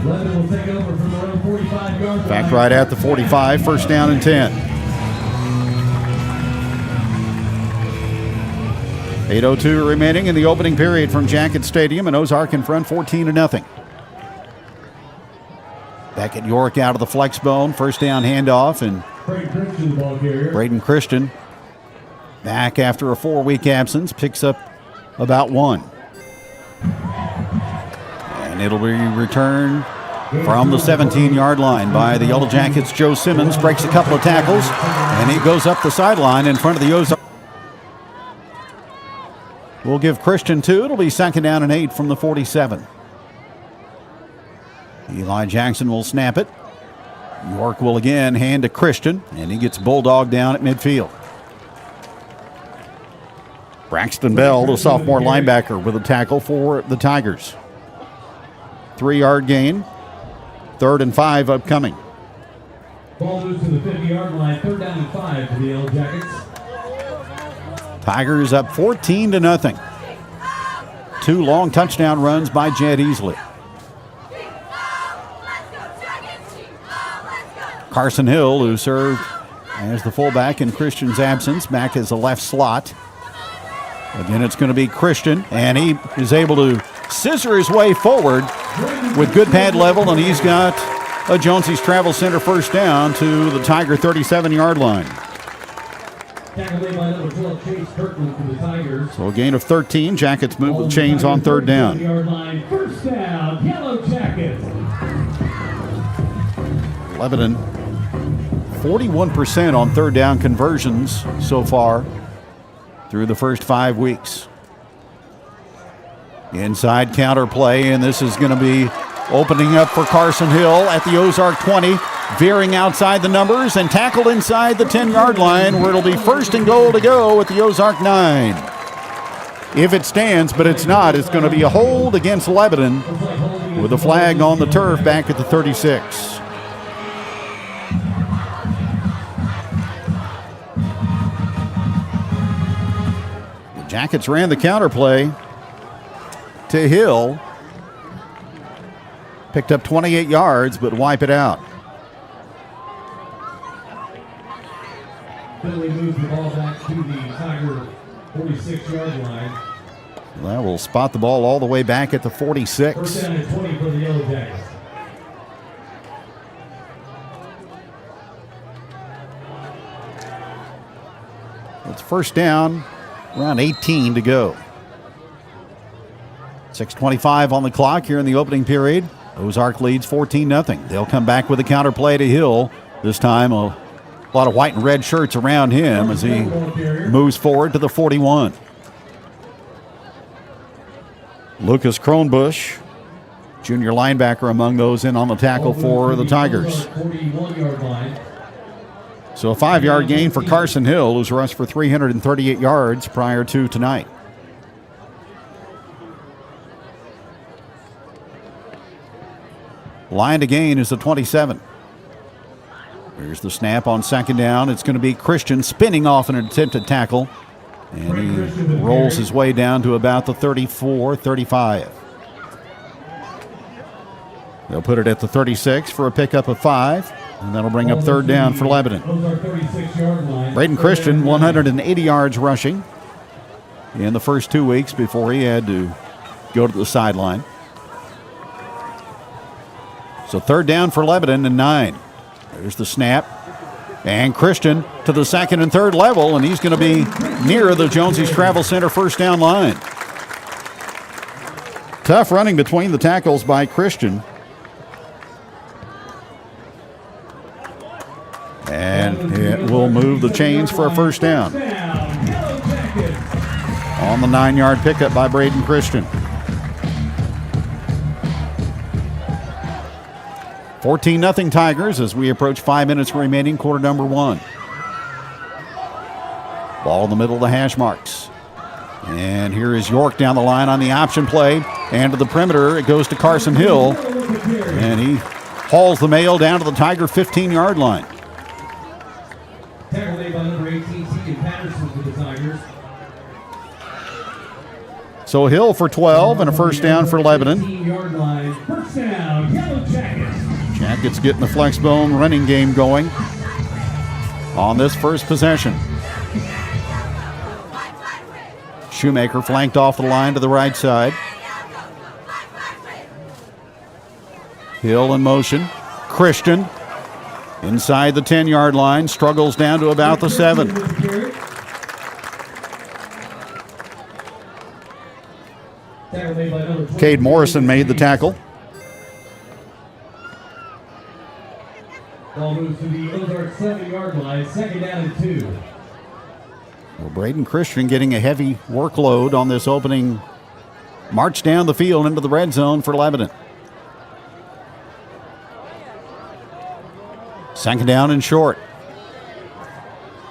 Lebanon will take over from around 45 yards. Back right at the 45, first down and 10. 8:02 remaining in the opening period from Jacket Stadium, and Ozark in front 14-0. Back at York out of the flex bone, first down handoff, and Braden Christian back after a 4-week absence, picks up about 1. And it'll be returned from the 17-yard line by the Yellowjackets. Joe Simmons breaks a couple of tackles, and he goes up the sideline in front of the Ozark. We'll give Christian 2. It'll be second down and 8 from the 47. Eli Jackson will snap it. York will again hand to Christian, and he gets bulldogged down at midfield. Braxton Bell, the sophomore linebacker, with a tackle for the Tigers. 3-yard gain. 3rd and 5 upcoming. Ball moves to the 50-yard line. 3rd down and 5 for the Yellowjackets. Tigers up 14-0. 2 long touchdown runs by Jed Easley. Carson Hill, who served as the fullback in Christian's absence, back as a left slot. Again, it's going to be Christian, and he is able to scissor his way forward with good pad level, and he's got a Jonesy's Travel Center first down to the Tiger 37-yard line. Tackle made by number 12, Chase Kirkland for the Tigers. So a gain of 13. Jackets move the chains on 3rd down. First down, Yellowjackets. Lebanon, 41% on 3rd down conversions so far through the first 5 weeks. Inside counter play, and this is going to be opening up for Carson Hill at the Ozark 20. veering outside the numbers and tackled inside the 10-yard line, where it'll be first and goal to go at the Ozark 9. If it stands, but it's not, it's going to be a hold against Lebanon with a flag on the turf back at the 36. The Jackets ran the counterplay to Hill. Picked up 28 yards, but wipe it out. Finley moves the ball back to the Tiger 46-yard line. That will spot the ball all the way back at the 46. First down and 20 for the Yellowjackets. It's first down, around 18 to go. 6:25 on the clock here in the opening period. Ozark leads 14-0. They'll come back with a counterplay to Hill. This time a lot of white and red shirts around him as he moves forward to the 41. Lucas Kronbusch, junior linebacker, among those in on the tackle for the Tigers. So a 5-yard gain for Carson Hill, who's rushed for 338 yards prior to tonight. Line to gain is the 27. Here's the snap on second down. It's going to be Christian spinning off an attempted tackle. And he rolls his way down to about the 34, 35. They'll put it at the 36 for a pickup of 5. And that'll bring up third down for Lebanon. Braden Christian, 180 yards rushing in the first 2 weeks before he had to go to the sideline. So third down for Lebanon and 9. There's the snap. And Christian to the second and third level, and he's going to be near the Jonesy's Travel Center first down line. Tough running between the tackles by Christian. And it will move the chains for a first down. On the 9-yard pickup by Braden Christian. 14-0 Tigers as we approach 5 minutes remaining, quarter number 1. Ball in the middle of the hash marks. And here is York down the line on the option play. And to the perimeter, it goes to Carson Hill. And he hauls the mail down to the Tiger 15-yard line. Tackle made by number 18, Tegan Patterson for the Tigers. So Hill for 12 and a first down for Lebanon. 15-yard line. First down, Yellowjackets. Jackets getting the flex bone running game going on this first possession. Shoemaker flanked off the line to the right side. Hill in motion. Christian inside the 10-yard line, struggles down to about the 7. Cade Morrison made the tackle. Ball moves to the Ozark 7-yard line, second down and 2. Well, Braden Christian getting a heavy workload on this opening march down the field into the red zone for Lebanon. Second down and short.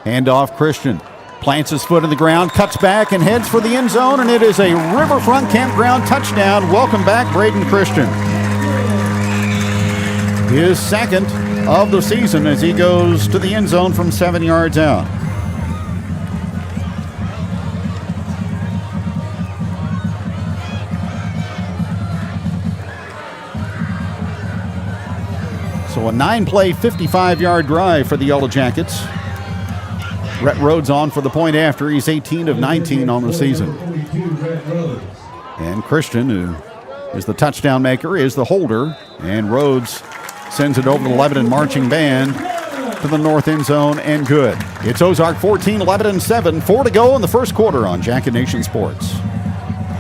Handoff Christian. Plants his foot in the ground, cuts back and heads for the end zone, and it is a Riverfront Campground touchdown. Welcome back, Braden Christian. His second of the season as he goes to the end zone from 7 yards out. So a 9-play, 55-yard drive for the Yellowjackets. Rhett Rhodes on for the point after. He's 18 of 19 on the season. And Christian, who is the touchdown maker, is the holder. And Rhodes sends it over the Lebanon marching band to the north end zone, and good. It's Ozark 14, Lebanon 7. 4 to go in the first quarter on Jacket Nation Sports.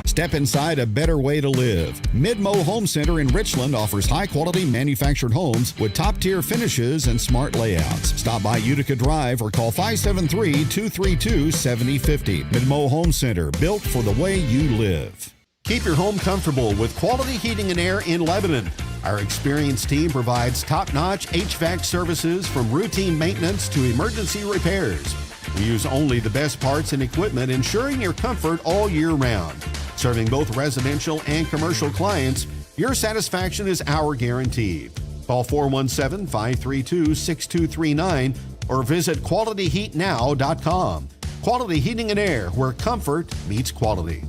Step inside a better way to live. Midmo Home Center in Richland offers high-quality manufactured homes with top-tier finishes and smart layouts. Stop by Utica Drive or call 573-232-7050. Midmo Home Center, built for the way you live. Keep your home comfortable with quality heating and air in Lebanon. Our experienced team provides top-notch HVAC services from routine maintenance to emergency repairs. We use only the best parts and equipment, ensuring your comfort all year round. Serving both residential and commercial clients, your satisfaction is our guarantee. Call 417-532-6239 or visit qualityheatnow.com. Quality Heating and Air, where comfort meets quality.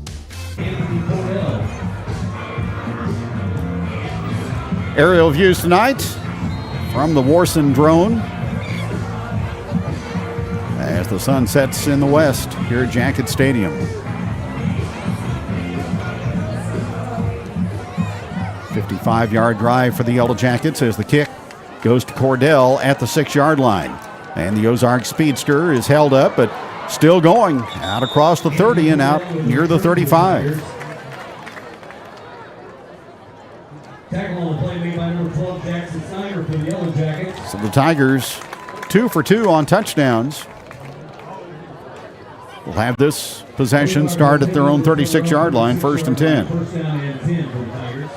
Aerial views tonight from the Warson drone as the sun sets in the west here at Jacket Stadium. 55-yard drive for the Yellowjackets as the kick goes to Cordell at the 6-yard line. And the Ozark Speedster is held up, but still going out across the 30 and out near the 35. Tackle on the play made by number 12, Jackson Snyder for the Yellowjackets. So the Tigers 2 for 2 on touchdowns. Will have this possession start at their own 36-yard line, 1st and 10. First down and 10 for the Tigers.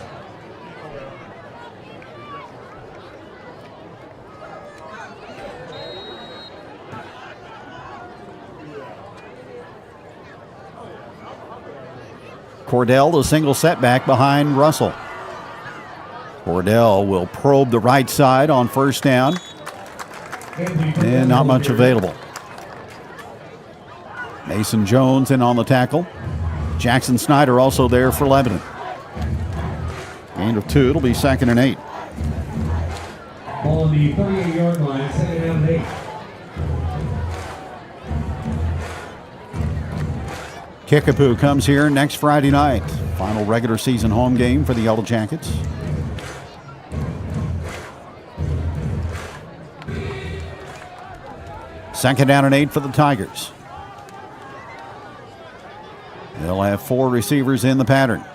Cordell, the single setback behind Russell. Cordell will probe the right side on 1st down. And not much available. Mason Jones in on the tackle. Jackson Snyder also there for Lebanon. Gain of 2. It'll be 2nd and 8. Ball on the 38-yard line, 2nd down and 8. Kickapoo comes here next Friday night. Final regular season home game for the Yellowjackets. Second down and 8 for the Tigers. They'll have 4 receivers in the pattern.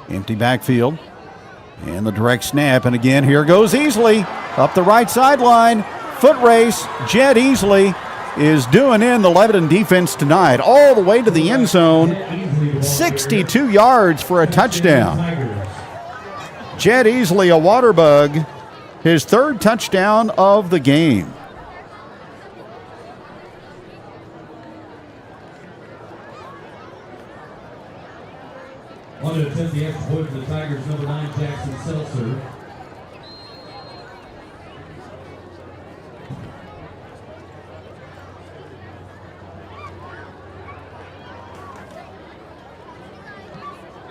Empty backfield. And the direct snap. And again, here goes Easley up the right sideline. Foot race. Jed Easley is doing in the Lebanon defense tonight, all the way to the end zone. 62 yards for a touchdown. Jed Easley, a water bug, his 3rd touchdown of the game. On to attempt the extra point for the Tigers, number 9, Jackson Seltzer.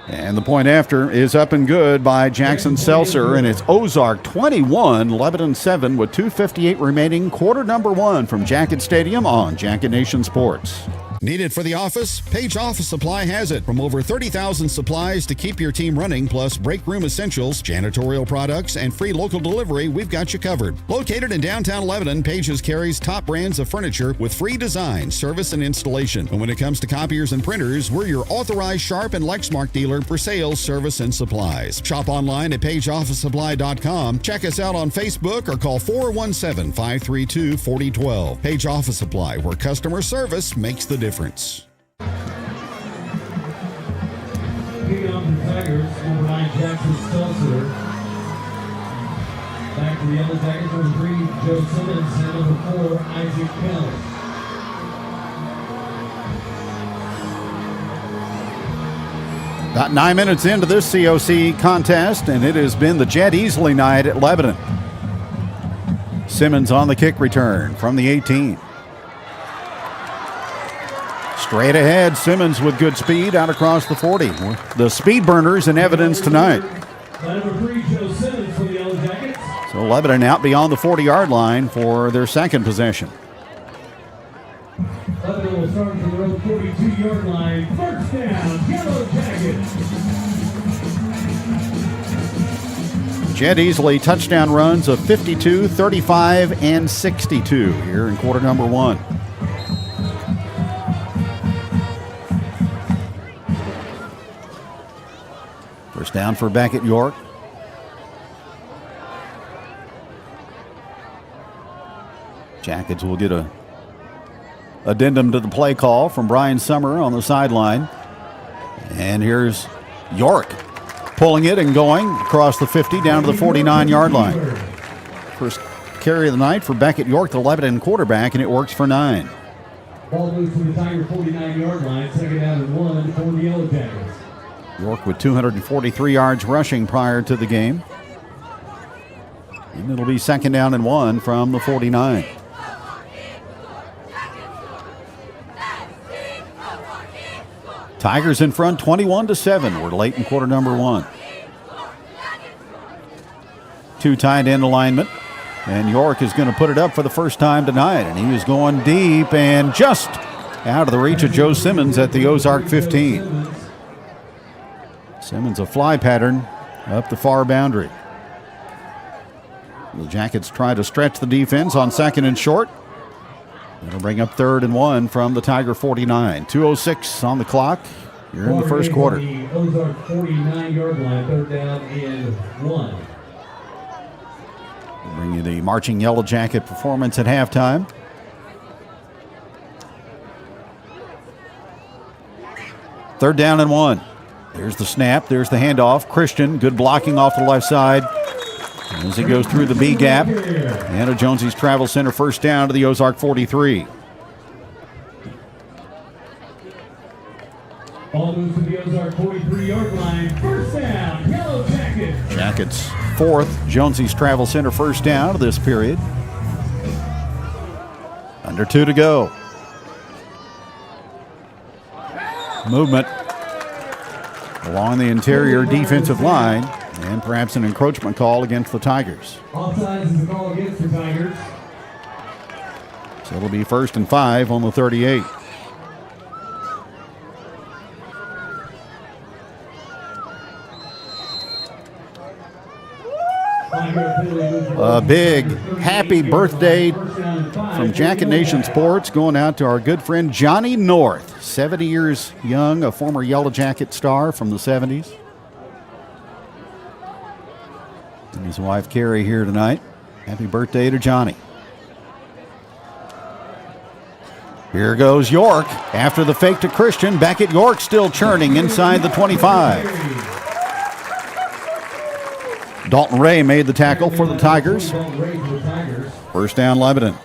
And the point after is up and good by Jackson Seltzer, and it's Ozark 21, Lebanon 7 with 2:58 remaining, quarter number 1 from Jacket Stadium on Jacket Nation Sports. Need it for the office? Page Office Supply has it. From over 30,000 supplies to keep your team running, plus break room essentials, janitorial products, and free local delivery, we've got you covered. Located in downtown Lebanon, Pages carries top brands of furniture with free design, service, and installation. And when it comes to copiers and printers, we're your authorized Sharp and Lexmark dealer for sales, service, and supplies. Shop online at pageofficesupply.com. Check us out on Facebook or call 417-532-4012. Page Office Supply, where customer service makes the difference. Kicking off the Tigers, number 9, Jackson Seltzer. Back to the Yellowjackets, number 3, Joe Simmons, and number 4, Isaac Kelly. About 9 minutes into this COC contest, and it has been the Jed Easley night at Lebanon. Simmons on the kick return from the 18. Straight ahead, Simmons with good speed out across the 40. The speed burners in evidence tonight. Number 3, Joe Simmons for the Yellowjackets. So Lebanon out beyond the 40-yard line for their 2nd possession. Lebanon will start from their own 42-yard line. 1st down, Yellowjackets. Jed Easley touchdown runs of 52, 35, and 62 here in quarter number 1. First down for Beckett York. Jackets will get a addendum to the play call from Brian Summer on the sideline. And here's York Pulling it and going across the 50 down to the 49-yard line. First carry of the night for Beckett York, the Lebanon quarterback, and it works for 9. Ball moves to the Tiger 49-yard line, 2nd down and 1 for the Yellowjackets. York with 243 yards rushing prior to the game. And it'll be 2nd down and 1 from the 49. Tigers in front 21-7. We're late in quarter number 1. 2 tight end alignment. And York is going to put it up for the first time tonight. And he was going deep and just out of the reach of Joe Simmons at the Ozark 15. Simmons a fly pattern up the far boundary. The Jackets try to stretch the defense on 2nd and short. It'll bring up 3rd and 1 from the Tiger 49. 2:06 on the clock. You're in the first quarter. The Ozark 49-yard line, 3rd down and 1. We'll bring you the marching Yellow Jacket performance at halftime. Third down and 1. There's the snap. There's the handoff. Christian, good blocking off the left side as he goes through the B gap. And a Jonesy's Travel Center first down to the Ozark 43. Ball moves to the Ozark 43-yard line. First down, Yellowjackets. Jackets 4th. Jonesy's Travel Center first down of this period. Under 2 to go. Movement along the interior defensive line, and perhaps an encroachment call against the Tigers. Offsides is the call against the Tigers. So it'll be 1st and 5 on the 38. A big happy birthday from Jacket Nation Sports going out to our good friend Johnny North, 70 years young, a former Yellow Jacket star from the 70s. And his wife Carrie here tonight. Happy birthday to Johnny. Here goes York after the fake to Christian. Beckett York still churning inside the 25. Dalton Ray made the tackle for the Tigers. First down, Lebanon.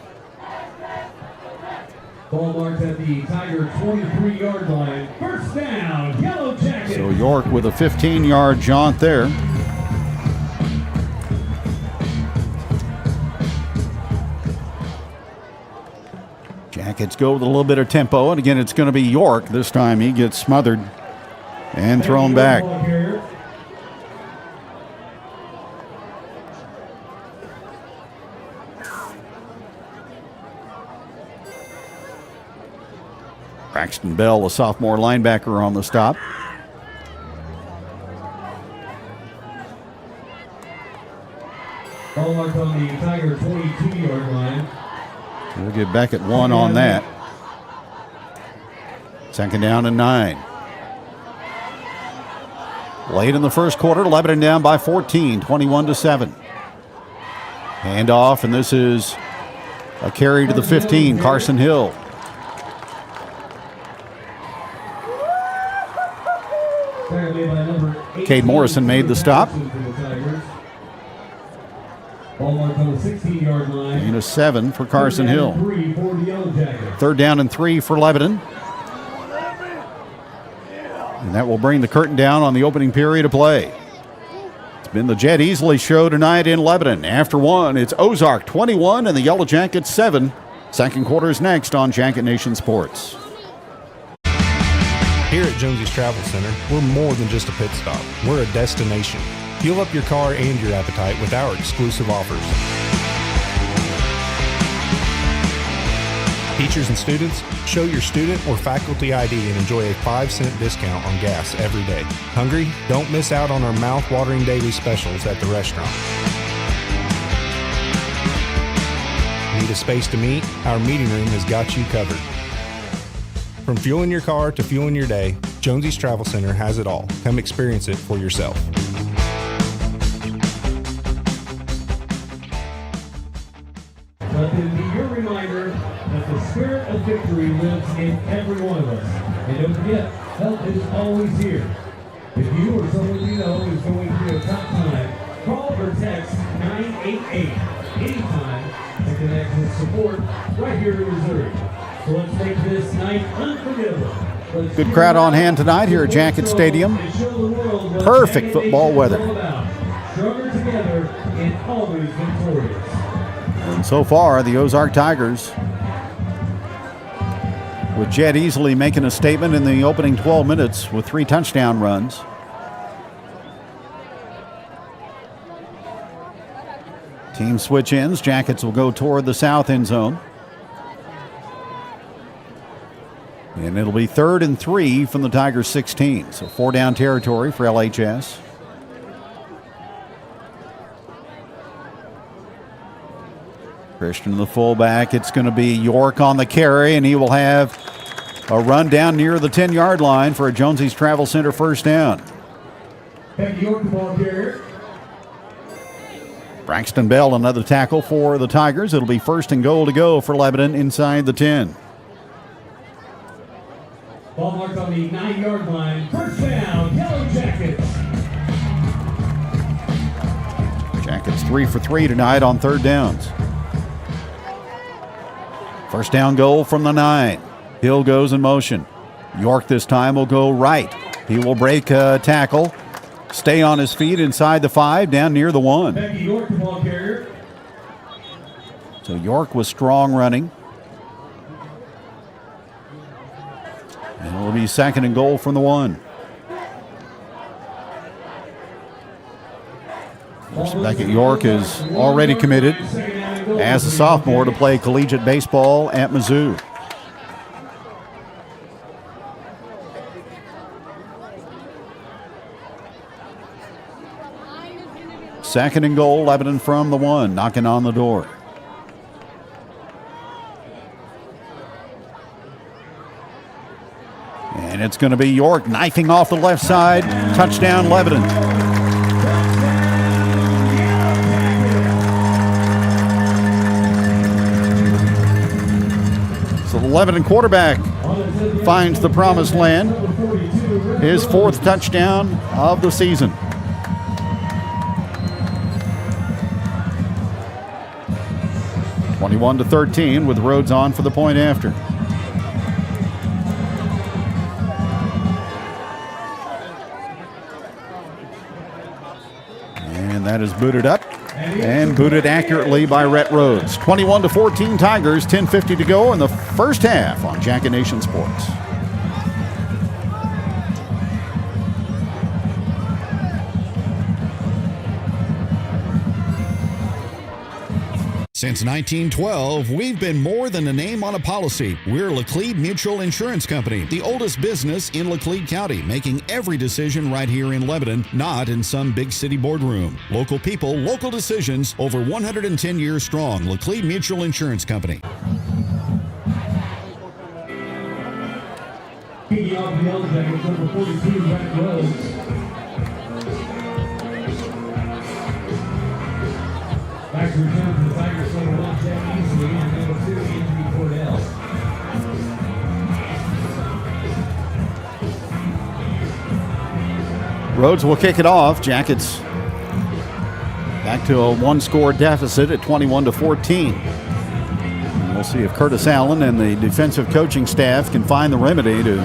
Ball marked at the Tiger 23-yard line. First down, Yellowjackets. So York with a 15-yard jaunt there. Jackets go with a little bit of tempo, and again it's going to be York. This time he gets smothered and thrown back. Braxton Bell, a sophomore linebacker, on the stop. Ball marked on the Tiger 22-yard line. We'll get Beckett 1 on that. 2nd down and 9. Late in the first quarter, Lebanon down by 14, 21-7. Handoff, and this is a carry to the 15, Carson Hill. Cade Morrison made the stop. Ball marked on the 16-yard line. Gain of 7 for Carson Hill. 3rd down and 3 for Lebanon. And that will bring the curtain down on the opening period of play. It's been the Jet Easley Show tonight in Lebanon. After 1, it's Ozark 21 and the Yellowjackets 7. Second quarter is next on Jacket Nation Sports. Here at Jonesy's Travel Center, we're more than just a pit stop. We're a destination. Fuel up your car and your appetite with our exclusive offers. Teachers and students, show your student or faculty ID and enjoy a 5-cent discount on gas every day. Hungry? Don't miss out on our mouth-watering daily specials at the restaurant. Need a space to meet? Our meeting room has got you covered. From fueling your car to fueling your day, Jonesy's Travel Center has it all. Come experience it for yourself. Let it be your reminder that the spirit of victory lives in every one of us. And don't forget, help is always here. If you or someone you know is going through a tough time, call or text 988 anytime to connect with support right here in Missouri. So let's make this night unforgettable. Good crowd on hand tonight here at Jacket Stadium. Perfect football weather. Stronger together and always victorious. And so far, the Ozark Tigers, with Jed Easley making a statement in the opening 12 minutes with 3 touchdown runs. Team switch ends. Jackets will go toward the south end zone. And it'll be 3rd and 3 from the Tigers' 16. So 4 down territory for LHS. Christian, the fullback. It's going to be York on the carry, and he will have a run down near the 10-yard line for a Jonesy's Travel Center first down. York, the ball carrier. Braxton Bell, another tackle for the Tigers. It'll be 1st and goal to go for Lebanon inside the 10. Ball marked on the 9-yard line. First down, Yellowjackets. Jackets 3 for 3 tonight on 3rd downs. First down goal from the 9. Hill goes in motion. York this time will go right. He will break a tackle, stay on his feet inside the 5, down near the 1. York, the ball carrier. So York was strong running. And it'll be 2nd and goal from the 1. Beckett York is already committed as a sophomore to play collegiate baseball at Mizzou. Second and goal, Lebanon from the 1, knocking on the door. And it's going to be York knifing off the left side. Touchdown, Lebanon. So the Lebanon quarterback finds the promised land. His 4th touchdown of the season. (21-13) with Rhodes on for the point after. And that is booted up and booted accurately by Rhett Rhodes. 21-14 Tigers, 10:50 to go in the first half on Jacket Nation Sports. Since 1912, we've been more than a name on a policy. We're Laclede Mutual Insurance Company, the oldest business in Laclede County, making every decision right here in Lebanon, not in some big city boardroom. Local people, local decisions, over 110 years strong. Laclede Mutual Insurance Company. Kicking off the Yellowjackets, number 42, Rhett Rhodes. Back to return to the Tigers, number 1, Jeff Easley, and number 2, Anthony Cordell. Rhodes will kick it off. Jackets back to a 1-score deficit at 21-14. And we'll see if Curtis Allen and the defensive coaching staff can find the remedy to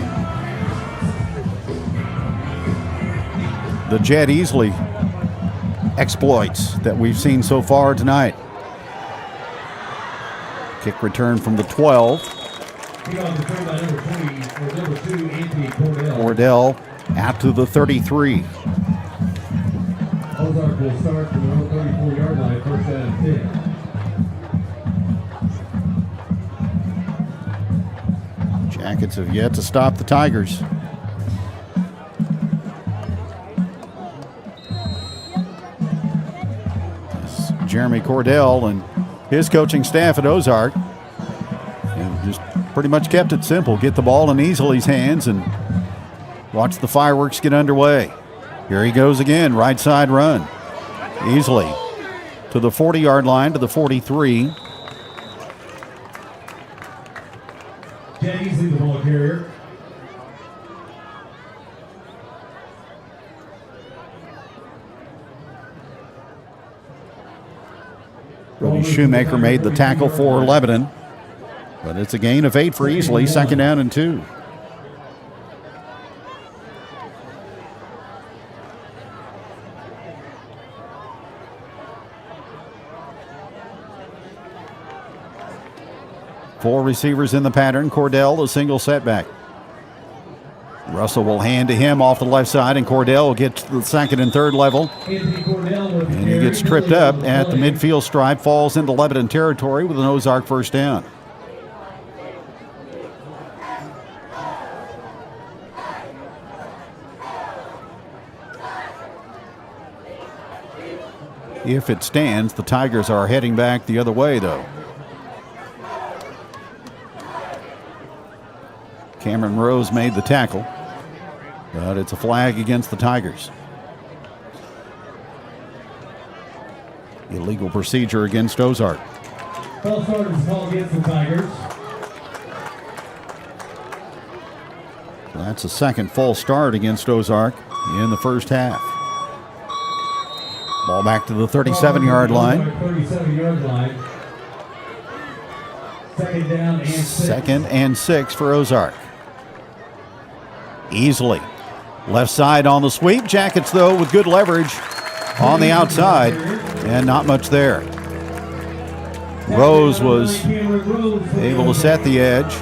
the Jed Easley exploits that we've seen so far tonight. Kick return from the 12. Cordell out to the 33. Ozark will start from the 34-yard line, first down and 10. Jackets have yet to stop the Tigers. Jeremy Cordell and his coaching staff at Ozark have just pretty much kept it simple. Get the ball in Easley's hands and watch the fireworks get underway. Here he goes again, right side run. Easley to the 40-yard line, to the 43. Jed Easley, the ball carrier. Cody Shoemaker made the tackle for Lebanon. But it's a gain of 8 for Easley, 2nd down and 2. Four receivers in the pattern. Cordell, the single setback. Russell will hand to him off the left side, and Cordell will get to the 2nd and 3rd level. And he gets tripped up at the midfield stripe, falls into Lebanon territory with an Ozark 1st down. If it stands, the Tigers are heading back the other way, though. Cameron Rose made the tackle, but it's a flag against the Tigers. Illegal procedure against Ozark. False start is called against the Tigers. That's a second false start against Ozark in the first half. Ball back to the 37-yard line. 37-yard line. 2nd down and 6. 2nd and 6 for Ozark. Easily. Left side on the sweep. Jackets, though, with good leverage on the outside, and not much there. Rose was able to set the edge,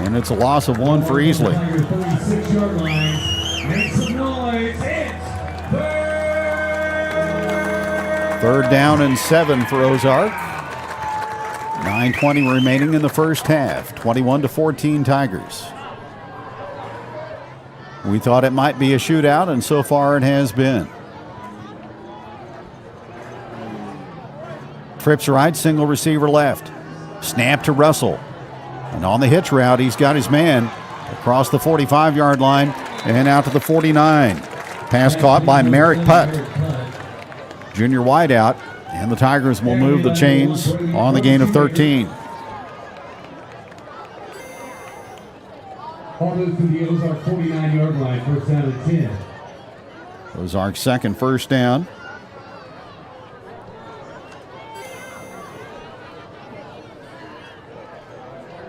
and it's a loss of 1 for Easley. 36-yard line. Make some noise. It's 3rd down and 7 for Ozark. 9:20 remaining in the first half. 21-14 Tigers. We thought it might be a shootout, and so far it has been. Trips right, single receiver left. Snap to Russell. And on the hitch route, he's got his man across the 45-yard line and out to the 49. Pass caught by Merrick Putt. Junior wideout, and the Tigers will move the chains on the gain of 13. All those to the Ozark 49-yard line, 1st down and 10. Ozark's 2nd first down.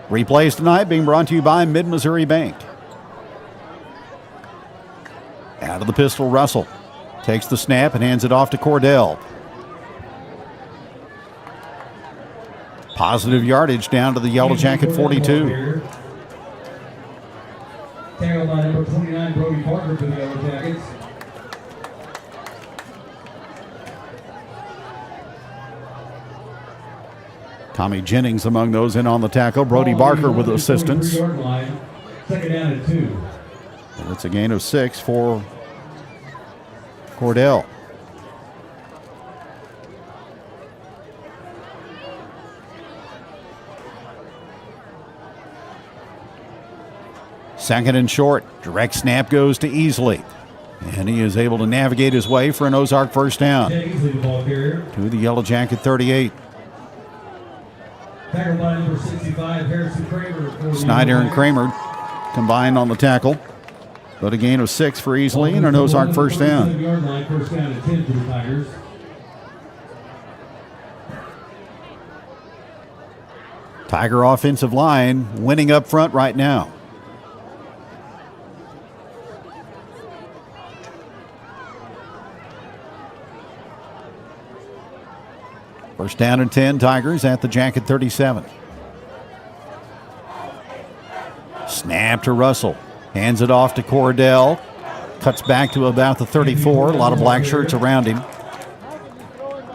Replays tonight being brought to you by Mid-Missouri Bank. Out of the pistol, Russell takes the snap and hands it off to Cordell. Positive yardage down to the Yellowjacket 42. Tackled by number 29, Brody Parker for the Yellowjackets. Tommy Jennings among those in on the tackle. Brody Barker with assistance. 2nd down and 2. And it's a gain of 6 for Cordell. Second and short. Direct snap goes to Easley. And he is able to navigate his way for an Ozark 1st down. To the Yellowjacket 38. Tackled by number 65, Harrison Kramer. Snyder and Kramer combined on the tackle. But a gain of 6 for Easley and an Ozark 1st down. 1st down and 10 for the Tigers. Tiger offensive line winning up front right now. First down and 10, Tigers at the Jacket 37. Snap to Russell. Hands it off to Cordell. Cuts back to about the 34. A lot of black shirts around him.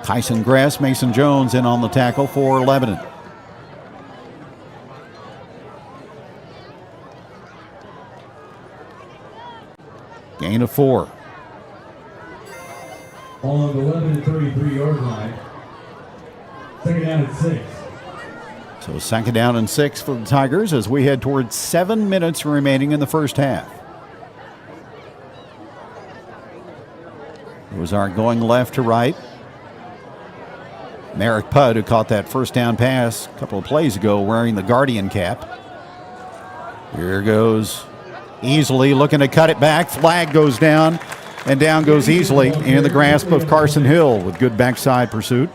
Tyson Gress, Mason Jones in on the tackle for Lebanon. Gain of 4. All on the Lebanon 33-yard line. 2nd down and 6. So 2nd down and 6 for the Tigers as we head towards 7 minutes remaining in the first half. Ozark going left to right. Merrick Putt, who caught that first down pass a couple of plays ago wearing the Guardian cap. Here goes Easley looking to cut it back. Flag goes down, and down goes Easley in the grasp of Carson Hill with good backside pursuit.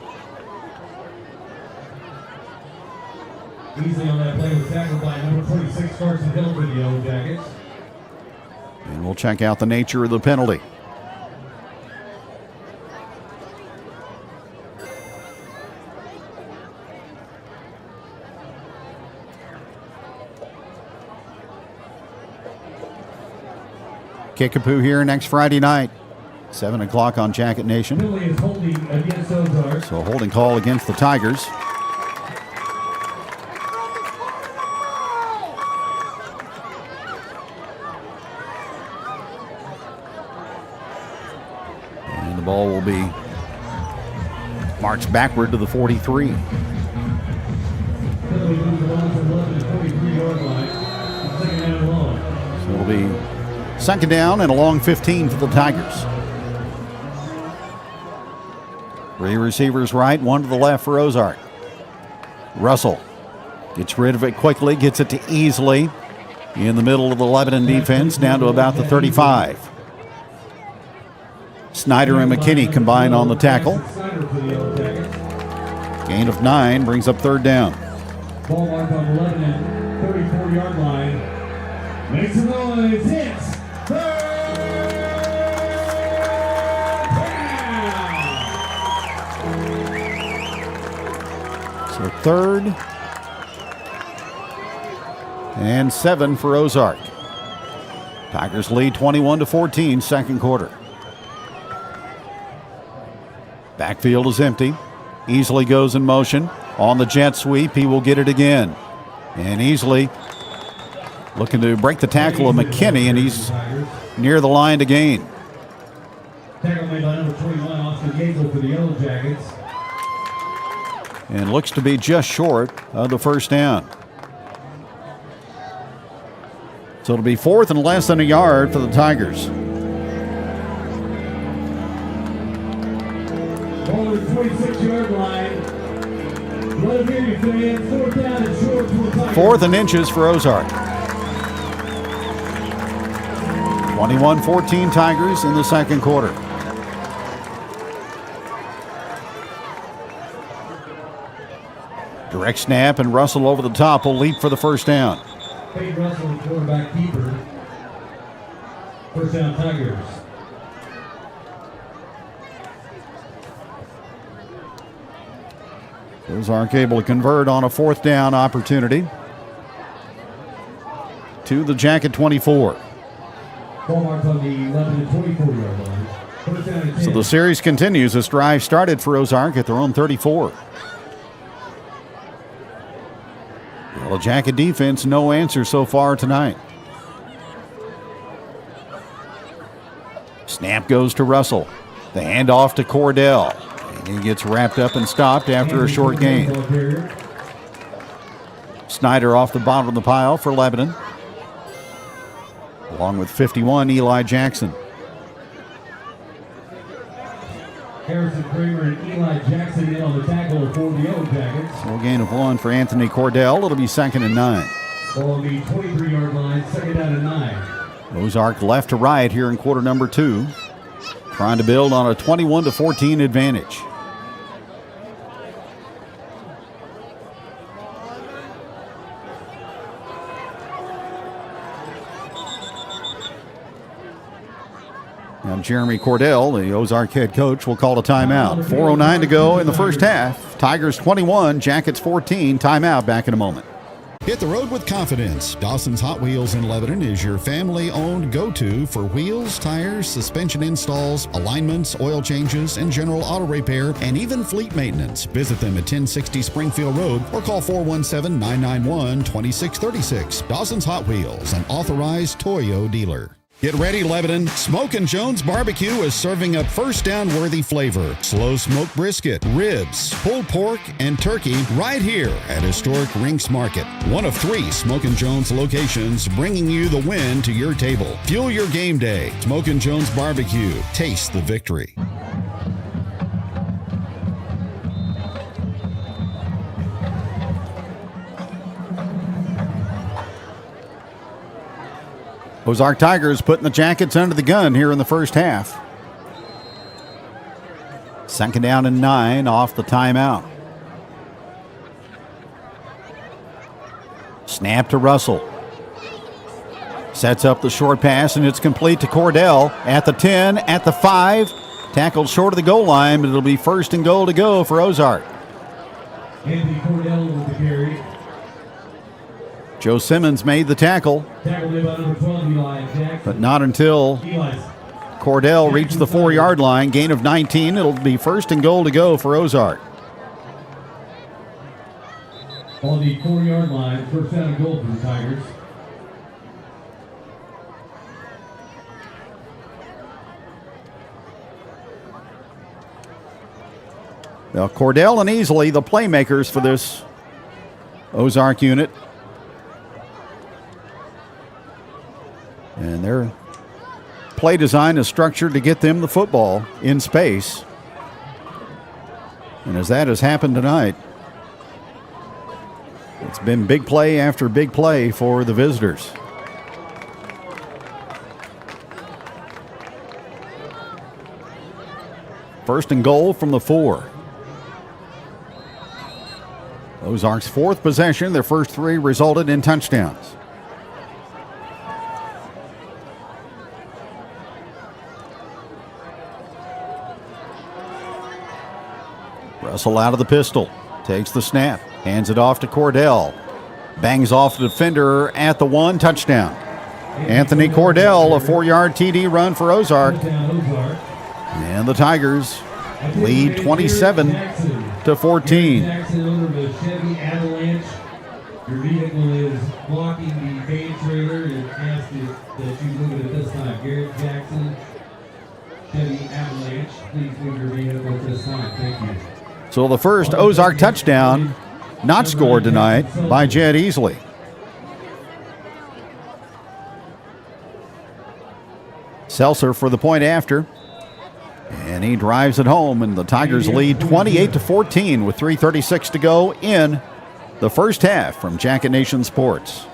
Easily on that play was tackled by number 26, Carson Hill for the Yellowjackets. And we'll check out the nature of the penalty. Kickapoo here next Friday night, 7 o'clock on Jacket Nation. Penalty is holding against Ozark. So a holding call against the Tigers. And the ball will be marched backward to the 43. Penalty moves the ball from 11 to 43-yard line. Second down and long. So it'll be second down and a long 15 for the Tigers. 3 receivers right, 1 to the left for Ozark. Russell gets rid of it quickly, gets it to Easley in the middle of the Lebanon defense, down to about the 35. Snyder and McKinney combine on the tackle. Gain of 9 brings up third down. Ball marked on the Lebanon 34-yard line. Makes a noise, hits. So third and 7 for Ozark. Tigers lead 21-14, second quarter. Backfield is empty. Easley goes in motion. On the jet sweep, he will get it again. And Easley looking to break the tackle of McKinney, and he's near the line to gain. Tackle made by number 21, Austin Gable for the Yellowjackets. And looks to be just short of the first down. So it'll be 4th and less than a yard for the Tigers. Ball on the 26-yard line. Let him hear you, fans. 4th down and short for the Tigers. 4th and inches for Ozark. 21-14 Tigers in the second quarter. Direct snap, and Russell over the top will leap for the first down. Fade Russell, the quarterback keeper. First down, Tigers. Ozark able to convert on a 4th down opportunity to the Jacket 24. Ball marked on the 11 to 24-yard line. First down and 10. So the series continues. This drive started for Ozark at their own 34. Yellowjacket defense, no answer so far tonight. Snap goes to Russell. The handoff to Cordell. And he gets wrapped up and stopped after a short gain. Snyder off the bottom of the pile for Lebanon, along with 51, Eli Jackson. Harrison Kramer and Eli Jackson in on the tackle for the Yellowjackets. So a gain of 1 for Anthony Cordell. It'll be 2nd and 9. Ball on the 23-yard line, second down and 9. Ozark left to right here in quarter number 2, trying to build on a 21-14 advantage. Now Jeremy Cordell, the Ozark head coach, will call a timeout. 4:09 to go in the first half. Tigers 21, Jackets 14. Timeout. Back in a moment. Hit the road with confidence. Dawson's Hot Wheels in Lebanon is your family-owned go-to for wheels, tires, suspension installs, alignments, oil changes, and general auto repair, and even fleet maintenance. Visit them at 1060 Springfield Road or call 417-991-2636. Dawson's Hot Wheels, an authorized Toyo dealer. Get ready, Lebanon. Smokin' Jones Barbecue is serving up first down-worthy flavor. Slow smoked brisket, ribs, pulled pork, and turkey right here at historic Rinks Market. One of 3 Smokin' Jones locations bringing you the win to your table. Fuel your game day. Smokin' Jones Barbecue. Taste the victory. Ozark Tigers putting the Jackets under the gun here in the first half. 2nd down and 9 off the timeout. Snap to Russell. Sets up the short pass, and it's complete to Cordell at the 10, at the 5. Tackled short of the goal line, but it'll be first and goal to go for Ozark. Anthony Cordell with the carry. Joe Simmons made the tackle, Tackled by number 12, Eli Jackson. but not until Cordell reached the 4-yard line. Gain of 19. It'll be first and goal to go for Ozark. On the 4-yard line, first down and goal for the Tigers. Now, Cordell and Easley, the playmakers for this Ozark unit. And their play design is structured to get them the football in space. And as that has happened tonight, it's been big play after big play for the visitors. First and goal from the 4. Ozark's 4th possession. Their first 3 resulted in touchdowns. Russell out of the pistol. Takes the snap. Hands it off to Cordell. Bangs off the defender at the 1. Touchdown. Anthony Cordell, a 4-yard TD run for Ozark. And the Tigers lead 27-14. Jackson, owner of the Chevy Avalanche. Your vehicle is blocking the van trailer and asked that you move it at this time. Garrett Jackson, Chevy Avalanche, please move your vehicle at this time. Thank you. So the first Ozark touchdown not scored tonight by Jed Easley. Seltzer for the point after. And he drives it home, and the Tigers lead 28-14 with 3:36 to go in the first half from Jacket Nation Sports.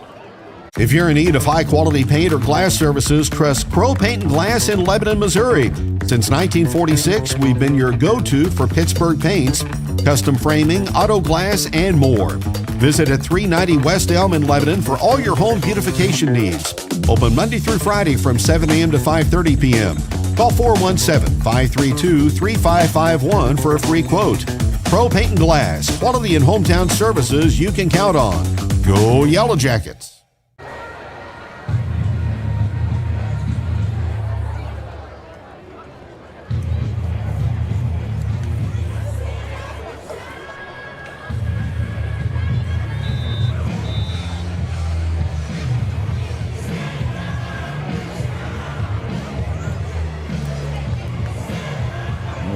If you're in need of high-quality paint or glass services, trust Pro Paint and Glass in Lebanon, Missouri. Since 1946, we've been your go-to for Pittsburgh paints, custom framing, auto glass, and more. Visit at 390 West Elm in Lebanon for all your home beautification needs. Open Monday through Friday from 7 a.m. to 5:30 p.m. Call 417-532-3551 for a free quote. Pro Paint and Glass, quality and hometown services you can count on. Go Yellowjackets!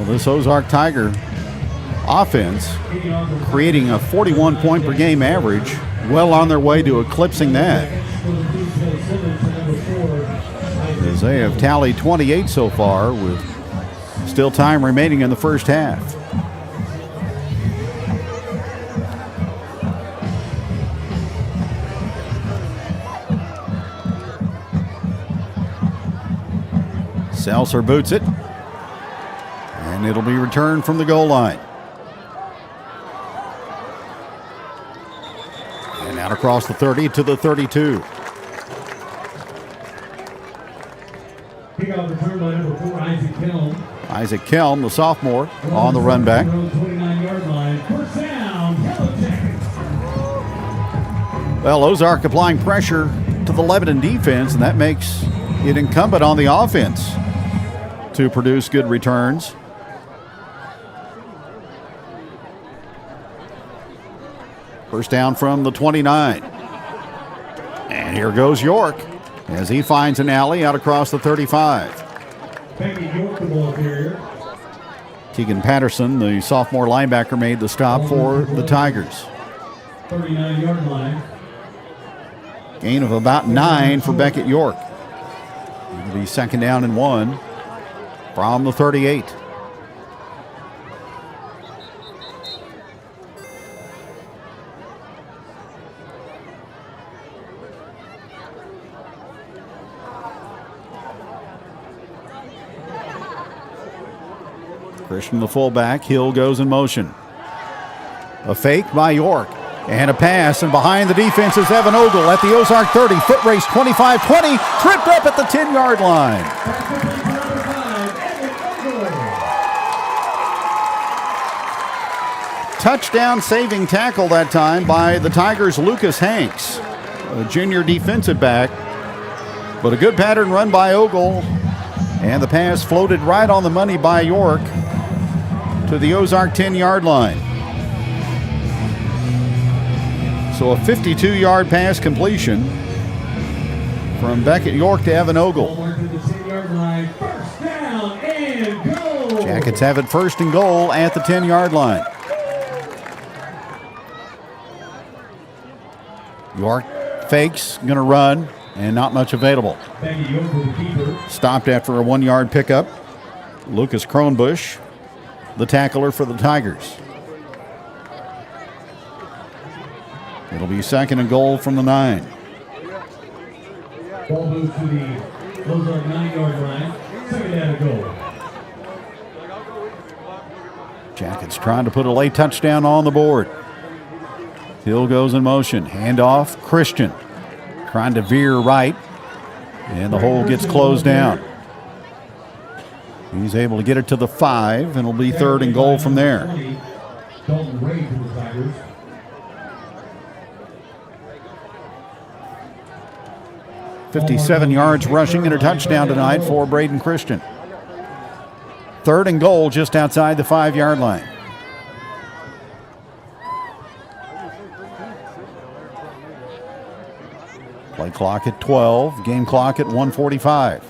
This Ozark Tiger offense creating a 41-point per game average, well on their way to eclipsing that, as they have tallied 28 so far with still time remaining in the first half. Seltzer boots it. And it'll be returned from the goal line. And out across the 30 to the 32. Kickoff return by number 4, Isaac Kelm. Isaac Kelm, the sophomore, on the run back. 29-yard line. First down, Yellowjackets. Well, Ozark applying pressure to the Lebanon defense, and that makes it incumbent on the offense to produce good returns. First down from the 29. And here goes York as he finds an alley out across the 35. York, the ball carrier. Keegan Patterson, the sophomore linebacker, made the stop for the Tigers. 39-yard line. Gain of about 9 for Beckett York. It'll be second down and 1 from the 38. Christian, the fullback. Hill goes in motion. A fake by York. And a pass, and behind the defense is Evan Ogle at the Ozark 30. Foot race 25-20, tripped up at the 10-yard line. Touchdown saving tackle that time by the Tigers' Lucas Hanks, a junior defensive back. But a good pattern run by Ogle, and the pass floated right on the money by York to the Ozark 10-yard line. So a 52-yard pass completion from Beckett York to Evan Ogle. Jackets have it 1st and goal at the 10-yard line. York fakes, going to run, and not much available. Stopped after a 1-yard pickup. Lucas Kronbusch, the tackler for the Tigers. It'll be 2nd and goal from the 9. Ball moves to the Ozark 9-yard line. 2nd and goal. Jackets trying to put a late touchdown on the board. Hill goes in motion. Handoff, Christian. Trying to veer right. And the hole gets closed down. He's able to get it to the 5, and it'll be 3rd and goal from there. Dalton Ray to the Tigers. .57 yards rushing and a touchdown tonight for Braden Christian. 3rd and goal just outside the 5-yard line. Play clock at 12, game clock at 1:45.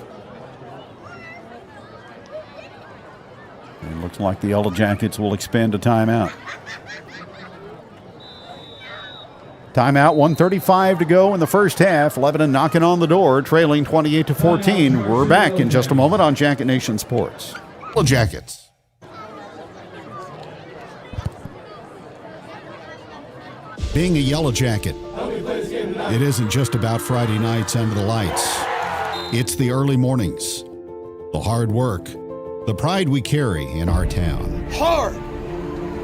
It looks like the Yellowjackets will expend a timeout. Timeout, 1:35 to go in the first half. Lebanon knocking on the door, trailing 28-14. We're back in just a moment on Jacket Nation Sports. Yellowjackets. Being a Yellow Jacket, it isn't just about Friday nights under the lights. It's the early mornings, the hard work, the pride we carry in our town. Hard!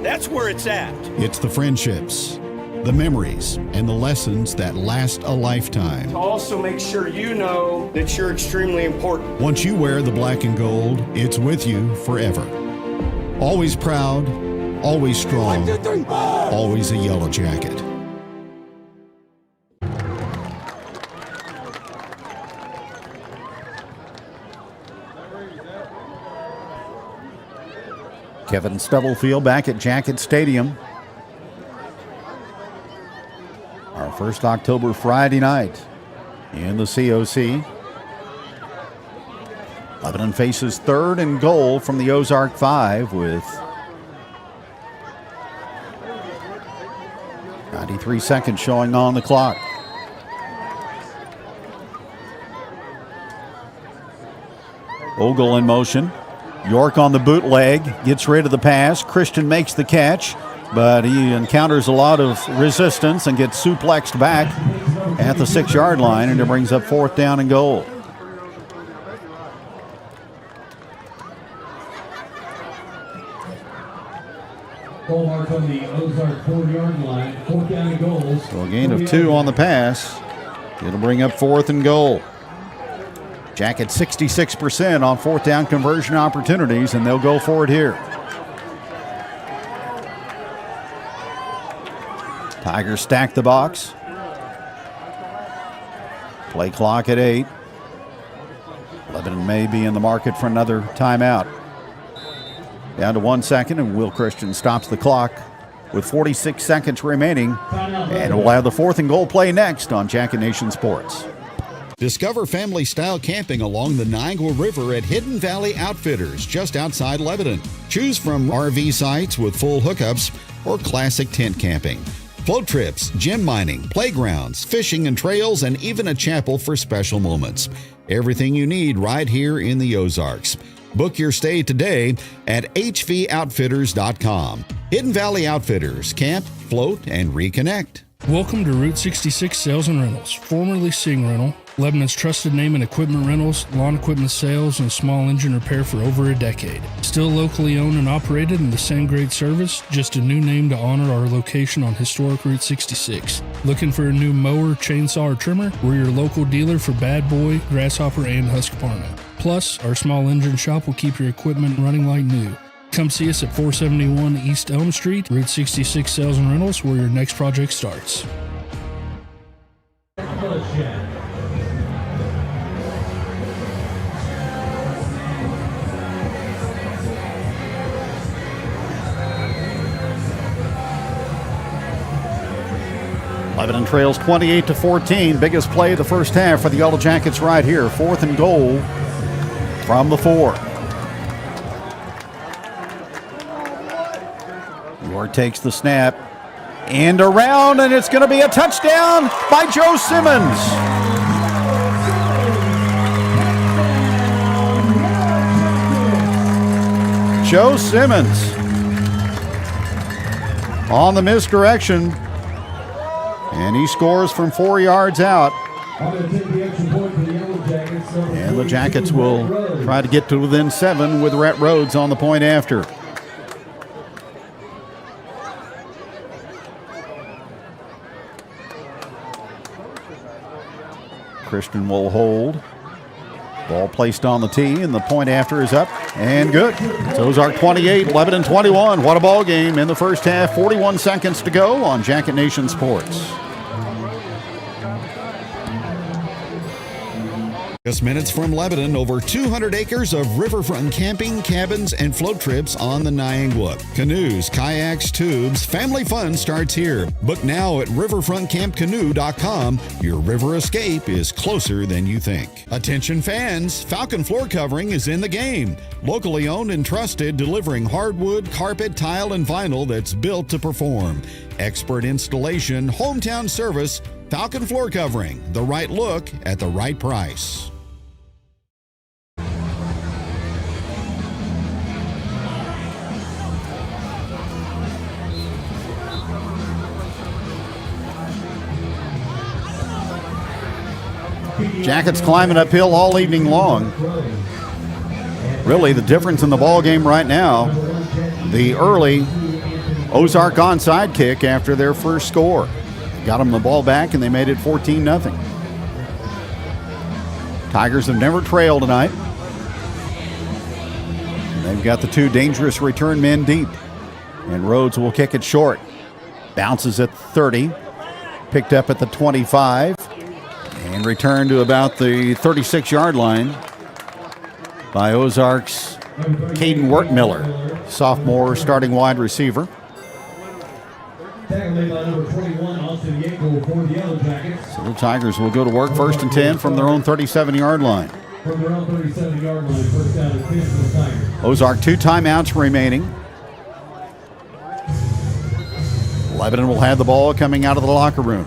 That's where it's at. It's the friendships, the memories, and the lessons that last a lifetime. To also make sure you know that you're extremely important. Once you wear the black and gold, it's with you forever. Always proud, always strong, 1, 2, 3, always a Yellow Jacket. Kevin Stubblefield back at Jacket Stadium. Our first October Friday night in the COC. Lebanon faces 3rd and goal from the Ozark 5 with 93 seconds showing on the clock. Ogle in motion. York on the bootleg, gets rid of the pass. Christian makes the catch, but he encounters a lot of resistance and gets suplexed back at the 6-yard line, and it brings up 4th down and goal. Goal mark on the Ozark 4-yard line. 4th down and goal. So a gain of 2 on the pass. It'll bring up 4th and goal. Jackets 66% on 4th down conversion opportunities, and they'll go for it here. Tigers stack the box. Play clock at 8. Lebanon may be in the market for another timeout. Down to 1 second, and Will Christian stops the clock with 46 seconds remaining. And we'll have the 4th and goal play next on Jacket Nation Sports. Discover family-style camping along the Niagara River at Hidden Valley Outfitters, just outside Lebanon. Choose from RV sites with full hookups or classic tent camping. Float trips, gem mining, playgrounds, fishing and trails, and even a chapel for special moments. Everything you need right here in the Ozarks. Book your stay today at hvoutfitters.com. Hidden Valley Outfitters. Camp, float, and reconnect. Welcome to Route 66 Sales and Rentals, formerly Sing Rental. Lebanon's trusted name in equipment rentals, lawn equipment sales, and small engine repair for over a decade. Still locally owned and operated and the same great service, just a new name to honor our location on historic Route 66. Looking for a new mower, chainsaw, or trimmer? We're your local dealer for Bad Boy, Grasshopper, and Husqvarna. Plus, our small engine shop will keep your equipment running like new. Come see us at 471 East Elm Street, Route 66 Sales and Rentals, where your next project starts. 11 trails 28-14. Biggest play of the first half for the Yellowjackets right here. 4th and goal from the 4. York takes the snap and around, and it's going to be a touchdown by Joe Simmons. Joe Simmons on the misdirection, and he scores from 4 yards out. And the Jackets will try to get to within 7 with Rhett Rhodes on the point after. Christian will hold. Ball placed on the tee, and the point after is up and good. It's Ozark 28, Lebanon 21. What a ball game in the first half. 41 seconds to go on Jacket Nation Sports. Just minutes from Lebanon, over 200 acres of riverfront camping, cabins, and float trips on the Niangua. Canoes, kayaks, tubes, family fun starts here. Book now at riverfrontcampcanoe.com. Your river escape is closer than you think. Attention fans, Falcon Floor Covering is in the game. Locally owned and trusted, delivering hardwood, carpet, tile, and vinyl that's built to perform. Expert installation, hometown service, Falcon Floor Covering, the right look at the right price. Jackets climbing uphill all evening long. Really, the difference in the ball game right now, the early Ozark onside kick after their first score. Got them the ball back, and they made it 14-0. Tigers have never trailed tonight. And they've got the 2 dangerous return men deep. And Rhodes will kick it short. Bounces at 30. Picked up at the 25. And returned to about the 36-yard line by Ozark's Caden Wertmiller, sophomore starting wide receiver. Tackle made by number 21, Austin Yankel for the Yellowjackets. So the Tigers will go to work 1st and 10 from their own 37-yard line. From their own 37-yard line, first down and 10 for the Tigers. Ozark 2 timeouts remaining. Lebanon will have the ball coming out of the locker room.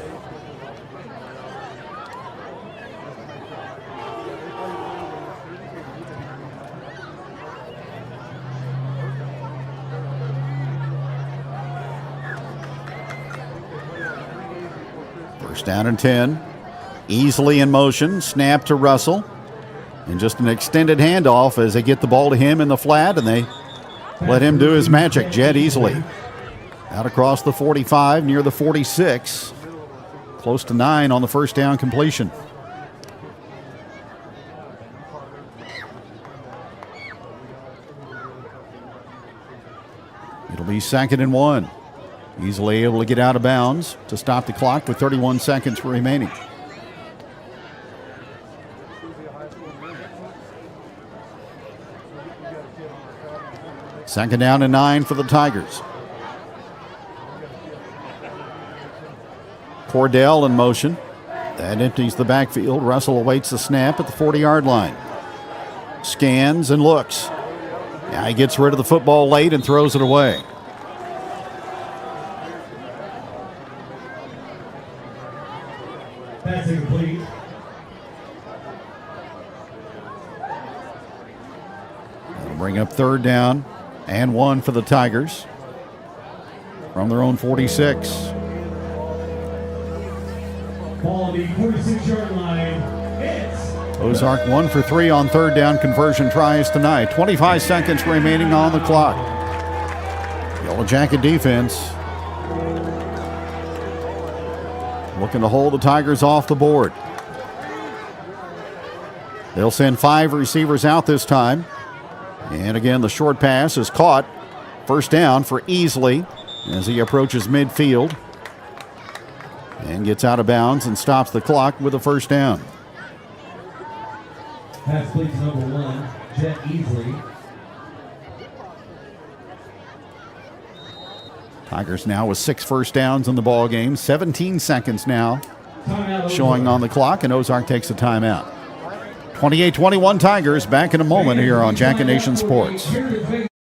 First down and 10. Easily in motion. Snap to Russell. And just an extended handoff as they get the ball to him in the flat, and they let him do his magic. Jet easily. Out across the 45, near the 46. Close to 9 on the first down completion. It'll be 2nd and 1. Easily able to get out of bounds to stop the clock with 31 seconds remaining. Second down and 9 for the Tigers. Cordell in motion. That empties the backfield. Russell awaits the snap at the 40-yard line. Scans and looks. Now he gets rid of the football late and throws it away. Passing complete. That'll bring up 3rd down and 1 for the Tigers from their own 46. Ball on the 46-yard line Ozark 1 for 3 on third down conversion tries tonight. 25 seconds remaining on the clock. Yellowjacket defense looking to hold the Tigers off the board. They'll send 5 receivers out this time. And again, the short pass is caught. First down for Easley as he approaches midfield and gets out of bounds and stops the clock with a first down. Pass play to number 1, Jet Easley. Tigers now with 6 first downs in the ball game. 17 seconds now showing on the clock, and Ozark takes a timeout. 28-21 Tigers, back in a moment here on Jacket Nation Sports.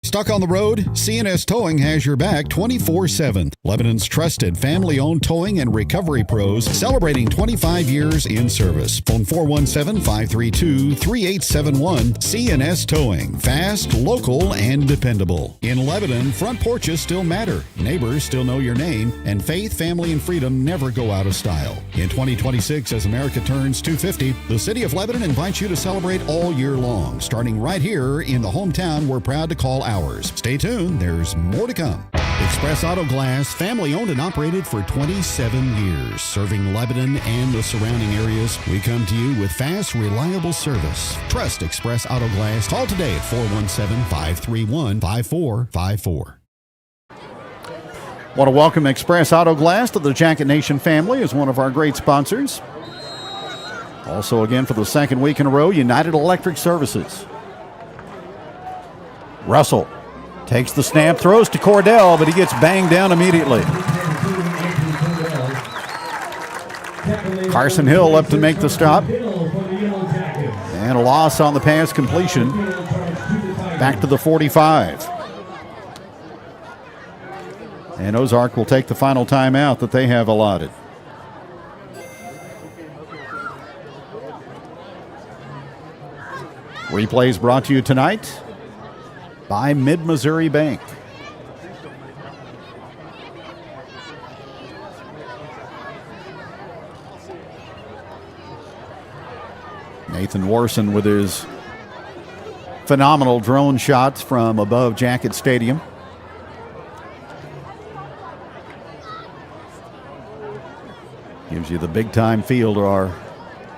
Stuck on the road? CNS Towing has your back 24/7. Lebanon's trusted family-owned towing and recovery pros celebrating 25 years in service. Phone 417-532-3871. CNS Towing. Fast, local, and dependable. In Lebanon, front porches still matter. Neighbors still know your name. And faith, family, and freedom never go out of style. In 2026, as America turns 250, the City of Lebanon invites you to celebrate all year long. Starting right here in the hometown we're proud to call ours. Stay tuned, there's more to come. Express Auto Glass, family owned and operated for 27 years. Serving Lebanon and the surrounding areas, we come to you with fast, reliable service. Trust Express Auto Glass. Call today at 417-531-5454. Want to welcome Express Auto Glass to the Jacket Nation family as one of our great sponsors. Also, again, for the second week in a row, United Electric Services. Russell takes the snap, throws to Cordell, but he gets banged down immediately. Carson Hill up to make the stop. And a loss on the pass completion. Back to the 45. And Ozark will take the final timeout that they have allotted. Replays brought to you tonight by Mid-Missouri Bank. Nathan Warson with his phenomenal drone shots from above Jacket Stadium. Gives you the big-time feel to our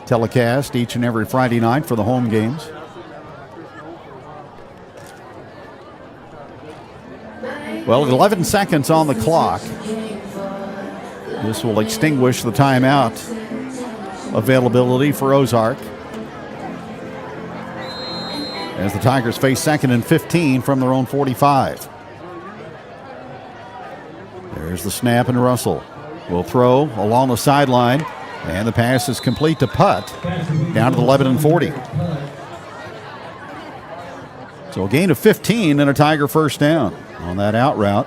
telecast each and every Friday night for the home games. Well, 11 seconds on the clock. This will extinguish the timeout availability for Ozark as the Tigers face 2nd and 15 from their own 45. There's the snap, and Russell will throw along the sideline, and the pass is complete to Putt down to the Lebanon 40. So a gain of 15 and a Tiger first down on that out route.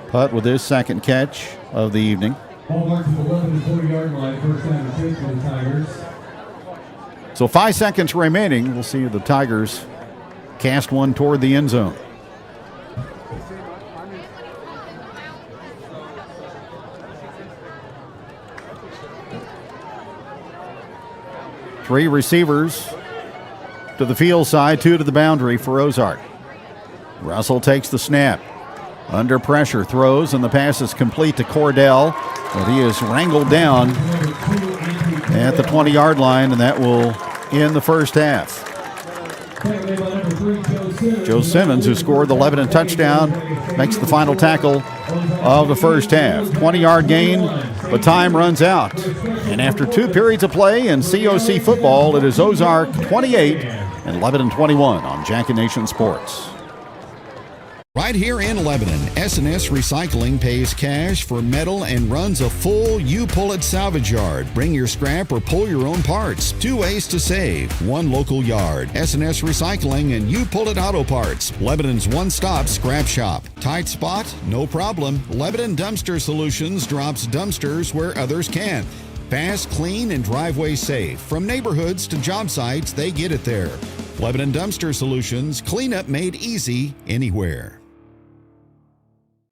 Putt with his second catch of the evening. Ball marked to the 11 and 40-yard line, first down and 6 for the Tigers. So 5 seconds remaining. We'll see the Tigers cast one toward the end zone. Three receivers to the field side, 2 to the boundary for Ozark. Russell takes the snap. Under pressure, throws, and the pass is complete to Cordell. But he is wrangled down at the 20-yard line, and that will end the first half. Joe Simmons, who scored the Lebanon touchdown, makes the final tackle of the first half. 20-yard gain, but time runs out. And after 2 periods of play in COC football, it is Ozark 28 and Lebanon 21 on Jacket Nation Sports. Right here in Lebanon, S&S Recycling pays cash for metal and runs a full you-pull-it salvage yard. Bring your scrap or pull your own parts. 2 ways to save. 1 local yard. S&S Recycling and you-pull-it auto parts. Lebanon's one-stop scrap shop. Tight spot? No problem. Lebanon Dumpster Solutions drops dumpsters where others can't. Fast, clean, and driveway safe. From neighborhoods to job sites, they get it there. Lebanon Dumpster Solutions, cleanup made easy anywhere.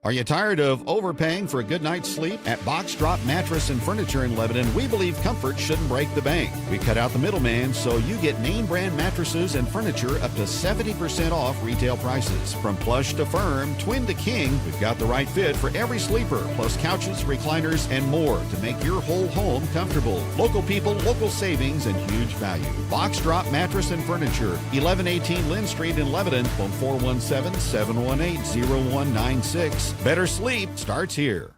Are you tired of overpaying for a good night's sleep? At Box Drop Mattress and Furniture in Lebanon, we believe comfort shouldn't break the bank. We cut out the middleman so you get name brand mattresses and furniture up to 70% off retail prices. From plush to firm, twin to king, we've got the right fit for every sleeper, plus couches, recliners, and more to make your whole home comfortable. Local people, local savings, and huge value. Box Drop Mattress and Furniture, 1118 Lynn Street in Lebanon, phone 417-718-0196. Better sleep starts here.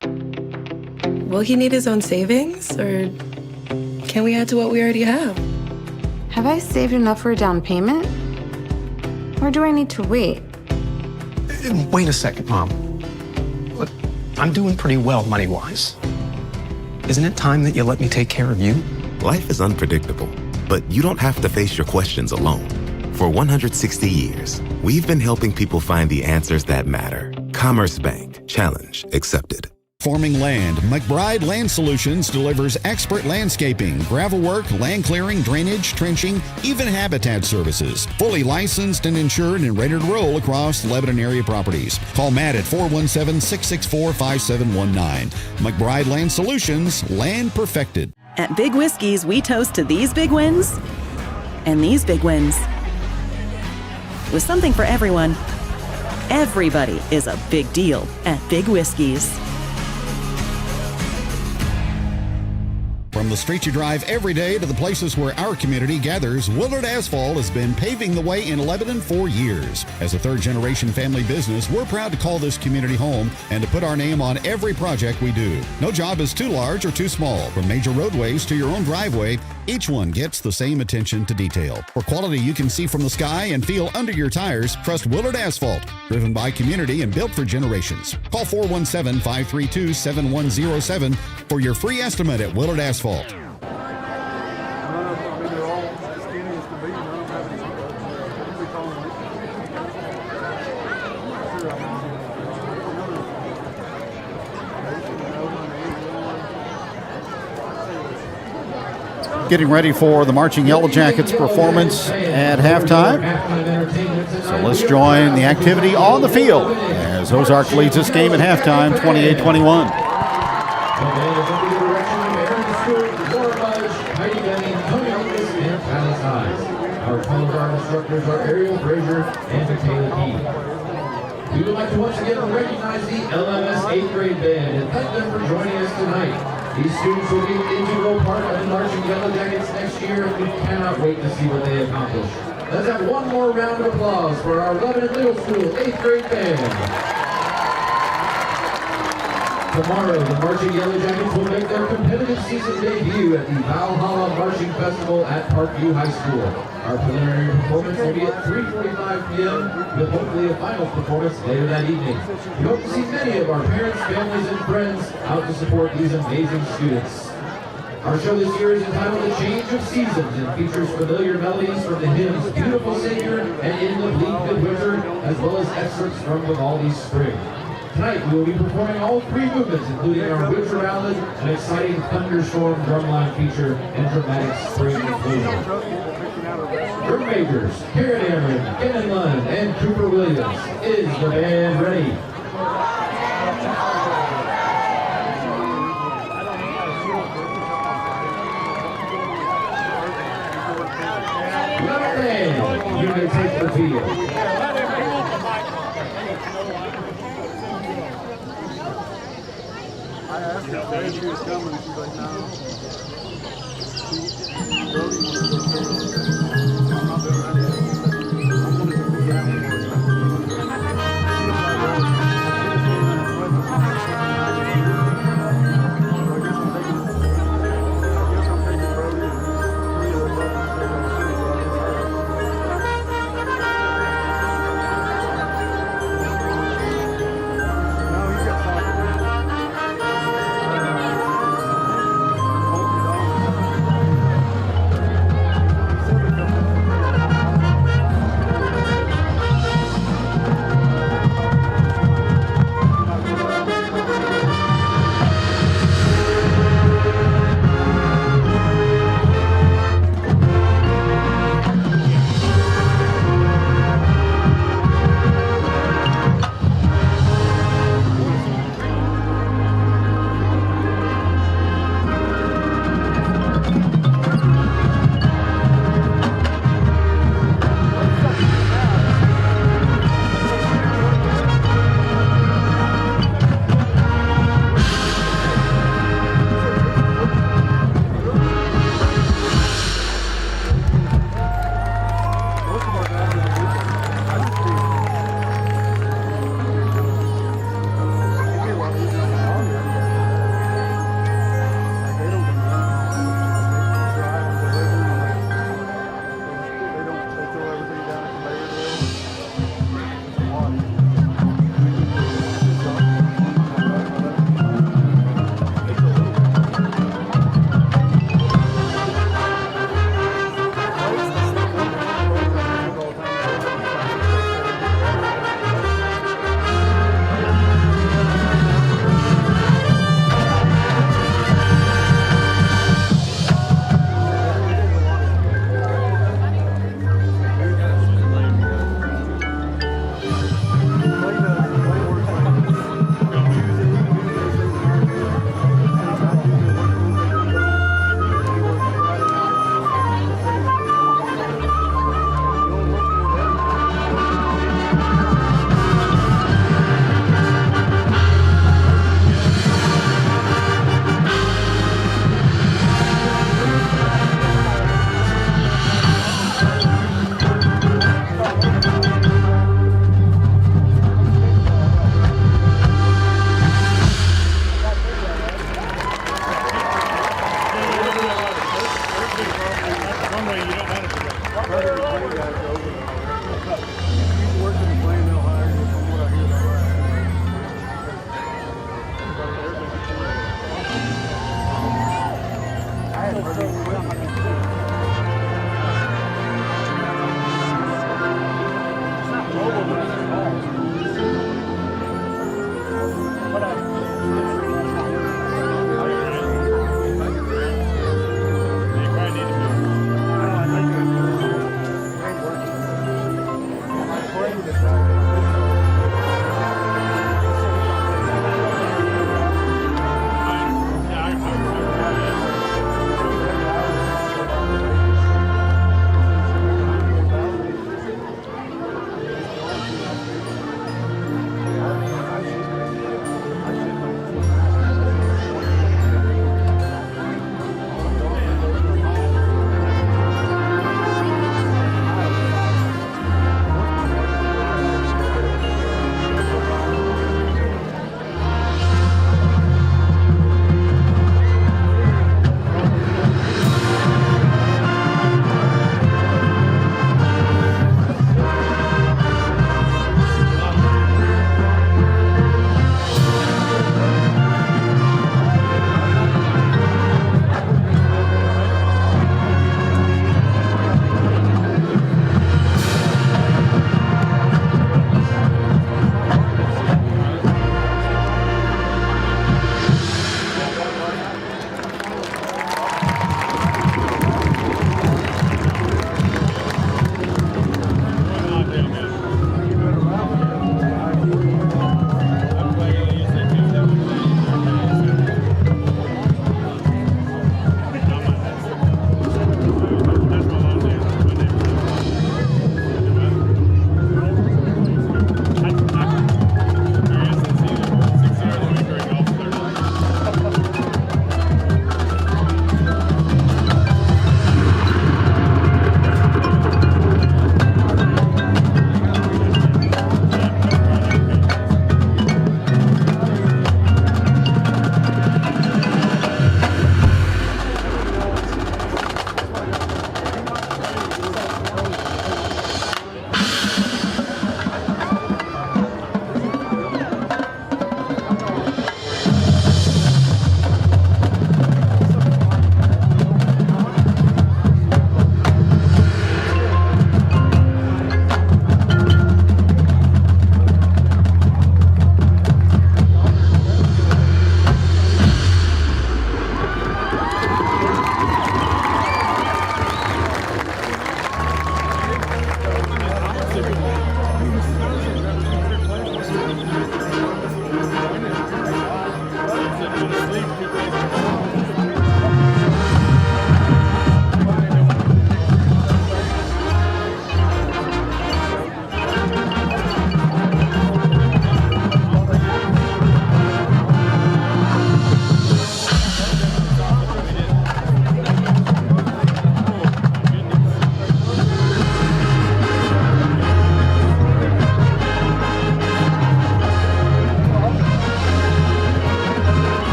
Will he need his own savings, or can we add to what we already have? Have I saved enough for a down payment? Or do I need to wait? Wait a second, Mom. Look, I'm doing pretty well money-wise. Isn't it time that you let me take care of you? Life is unpredictable, but you don't have to face your questions alone. For 160 years, we've been helping people find the answers that matter. Commerce Bank. Challenge accepted. Forming Land. McBride Land Solutions delivers expert landscaping, gravel work, land clearing, drainage, trenching, even habitat services. Fully licensed and insured and ready to roll across Lebanon area properties. Call Matt at 417-664-5719. McBride Land Solutions, land perfected. At Big Whiskeys, we toast to these big wins and these big wins. With something for everyone, everybody is a big deal at Big Whiskeys. From the streets you drive every day to the places where our community gathers, Willard Asphalt has been paving the way in Lebanon for years. As a third-generation family business, we're proud to call this community home and to put our name on every project we do. No job is too large or too small. From major roadways to your own driveway, each one gets the same attention to detail. For quality you can see from the sky and feel under your tires, trust Willard Asphalt. Driven by community and built for generations. Call 417-532-7107 for your free estimate at Willard Asphalt. Getting ready for the Marching Yellowjackets performance at halftime. So let's join the activity on the field as Ozark leads this game at halftime, 28-21. Our color guard instructors are Ariel Frazier and Michaela Key. We would like to once again recognize the LMS 8th grade band and thank them for joining us tonight. These students will be an integral part of the Marching Yellowjackets next year, and we cannot wait to see what they accomplish. Let's have one more round of applause for our Lebanon Middle School 8th grade band. Tomorrow, the Marching Yellowjackets will make their competitive season debut at the Valhalla Marching Festival at Parkview High School. Our preliminary performance will be at 3:45 p.m. with hopefully a final performance later that evening. We hope to see many of our parents, families, and friends out to support these amazing students. Our show this year is entitled The Change of Seasons and features familiar melodies from the hymns Beautiful Savior and In the Bleak Midwinter, as well as excerpts from Vivaldi's Spring. Tonight, we will be performing all three movements, including our winter ballad, an exciting thunderstorm drumline feature, and dramatic spring inclusion. Drum majors, Karen Aaron, Kenan Lund, and Cooper Williams. Is the band ready? Lebanon Band, you may take the field. I asked her if she was coming, and she's like, no. I'm not doing that yet. I'm going to be out here.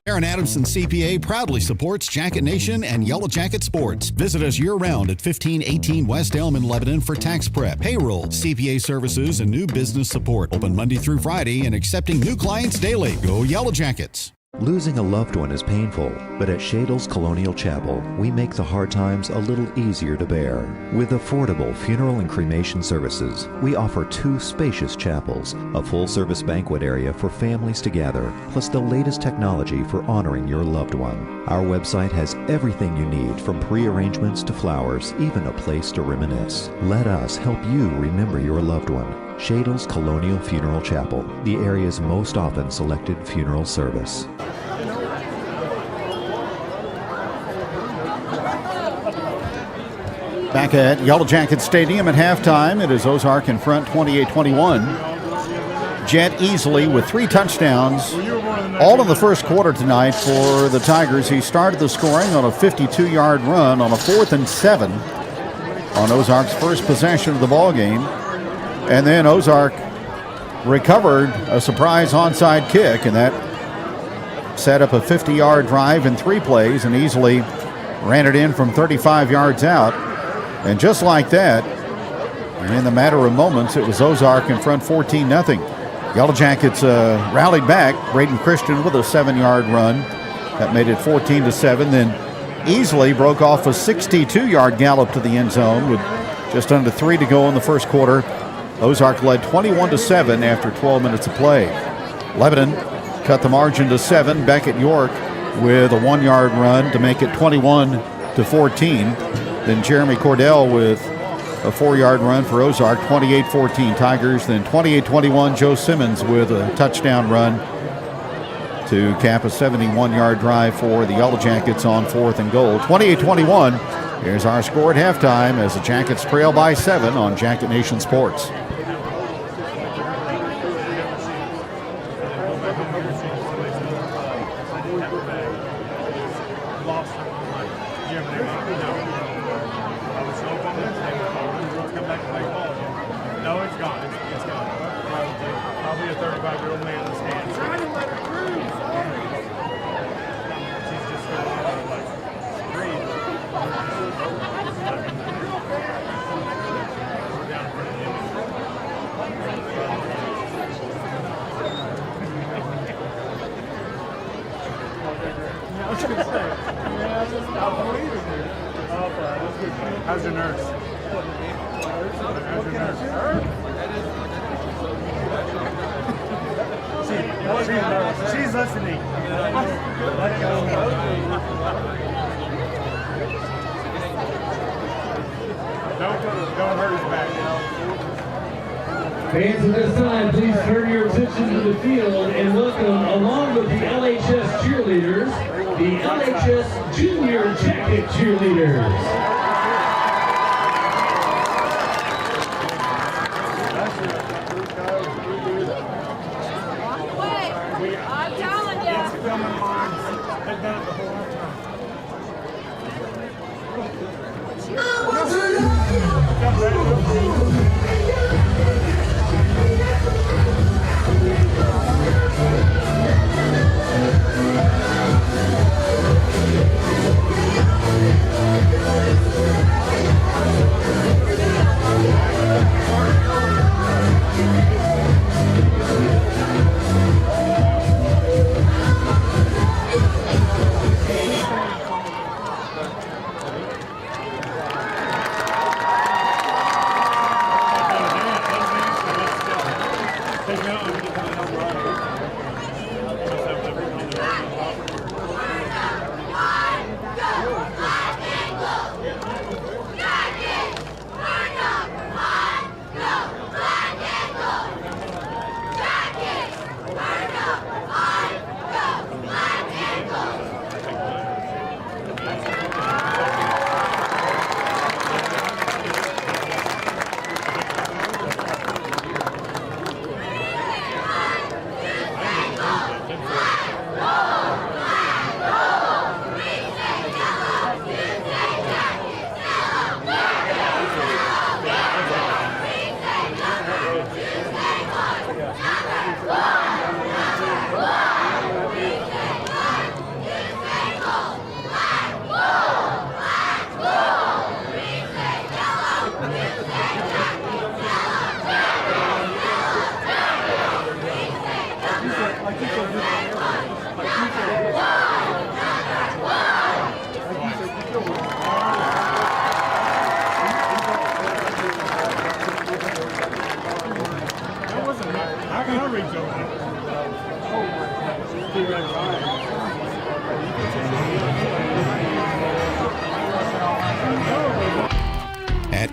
Aaron Adamson CPA proudly supports Jacket Nation and Yellowjacket Sports. Visit us year-round at 1518 West Elm in Lebanon for tax prep, payroll, CPA services, and new business support. Open Monday through Friday and accepting new clients daily. Go Yellowjackets! Losing a loved one is painful, but at Shadle's Colonial Chapel, we make the hard times a little easier to bear. With affordable funeral and cremation services, we offer 2 spacious chapels, a full-service banquet area for families to gather, plus the latest technology for honoring your loved one. Our website has everything you need, from pre-arrangements to flowers, even a place to reminisce. Let us help you remember your loved one. Shadle's Colonial Funeral Chapel, the area's most often selected funeral service. Back at Yellowjacket Stadium at halftime, it is Ozark in front 28-21. Jet easily with 3 touchdowns, all in the first quarter tonight for the Tigers. He started the scoring on a 52-yard run on a 4th and 7 on Ozark's first possession of the ball game. And then Ozark recovered a surprise onside kick, and that set up a 50-yard drive in 3 plays and easily ran it in from 35 yards out. And just like that, and in the matter of moments, it was Ozark in front 14-0. Yellowjackets rallied back. Braden Christian with a 7-yard run. That made it 14-7. Then easily broke off a 62-yard gallop to the end zone with just under 3 to go in the first quarter. Ozark led 21-7 after 12 minutes of play. Lebanon cut the margin to 7. Beckett York with a 1-yard run to make it 21-14. Then Jeremy Cordell with a 4-yard run for Ozark, 28-14 Tigers. Then 28-21, Joe Simmons with a touchdown run to cap a 71-yard drive for the Yellowjackets on 4th and goal. 28-21. Here's our score at halftime as the Jackets trail by 7 on Jacket Nation Sports. How's your nurse? She's listening. Don't hurt his back. Fans at this time, please turn your attention to the field and welcome, along with the LHS cheerleaders, the LHS Junior Jacket cheerleaders. I'm telling you. They've done it the whole time.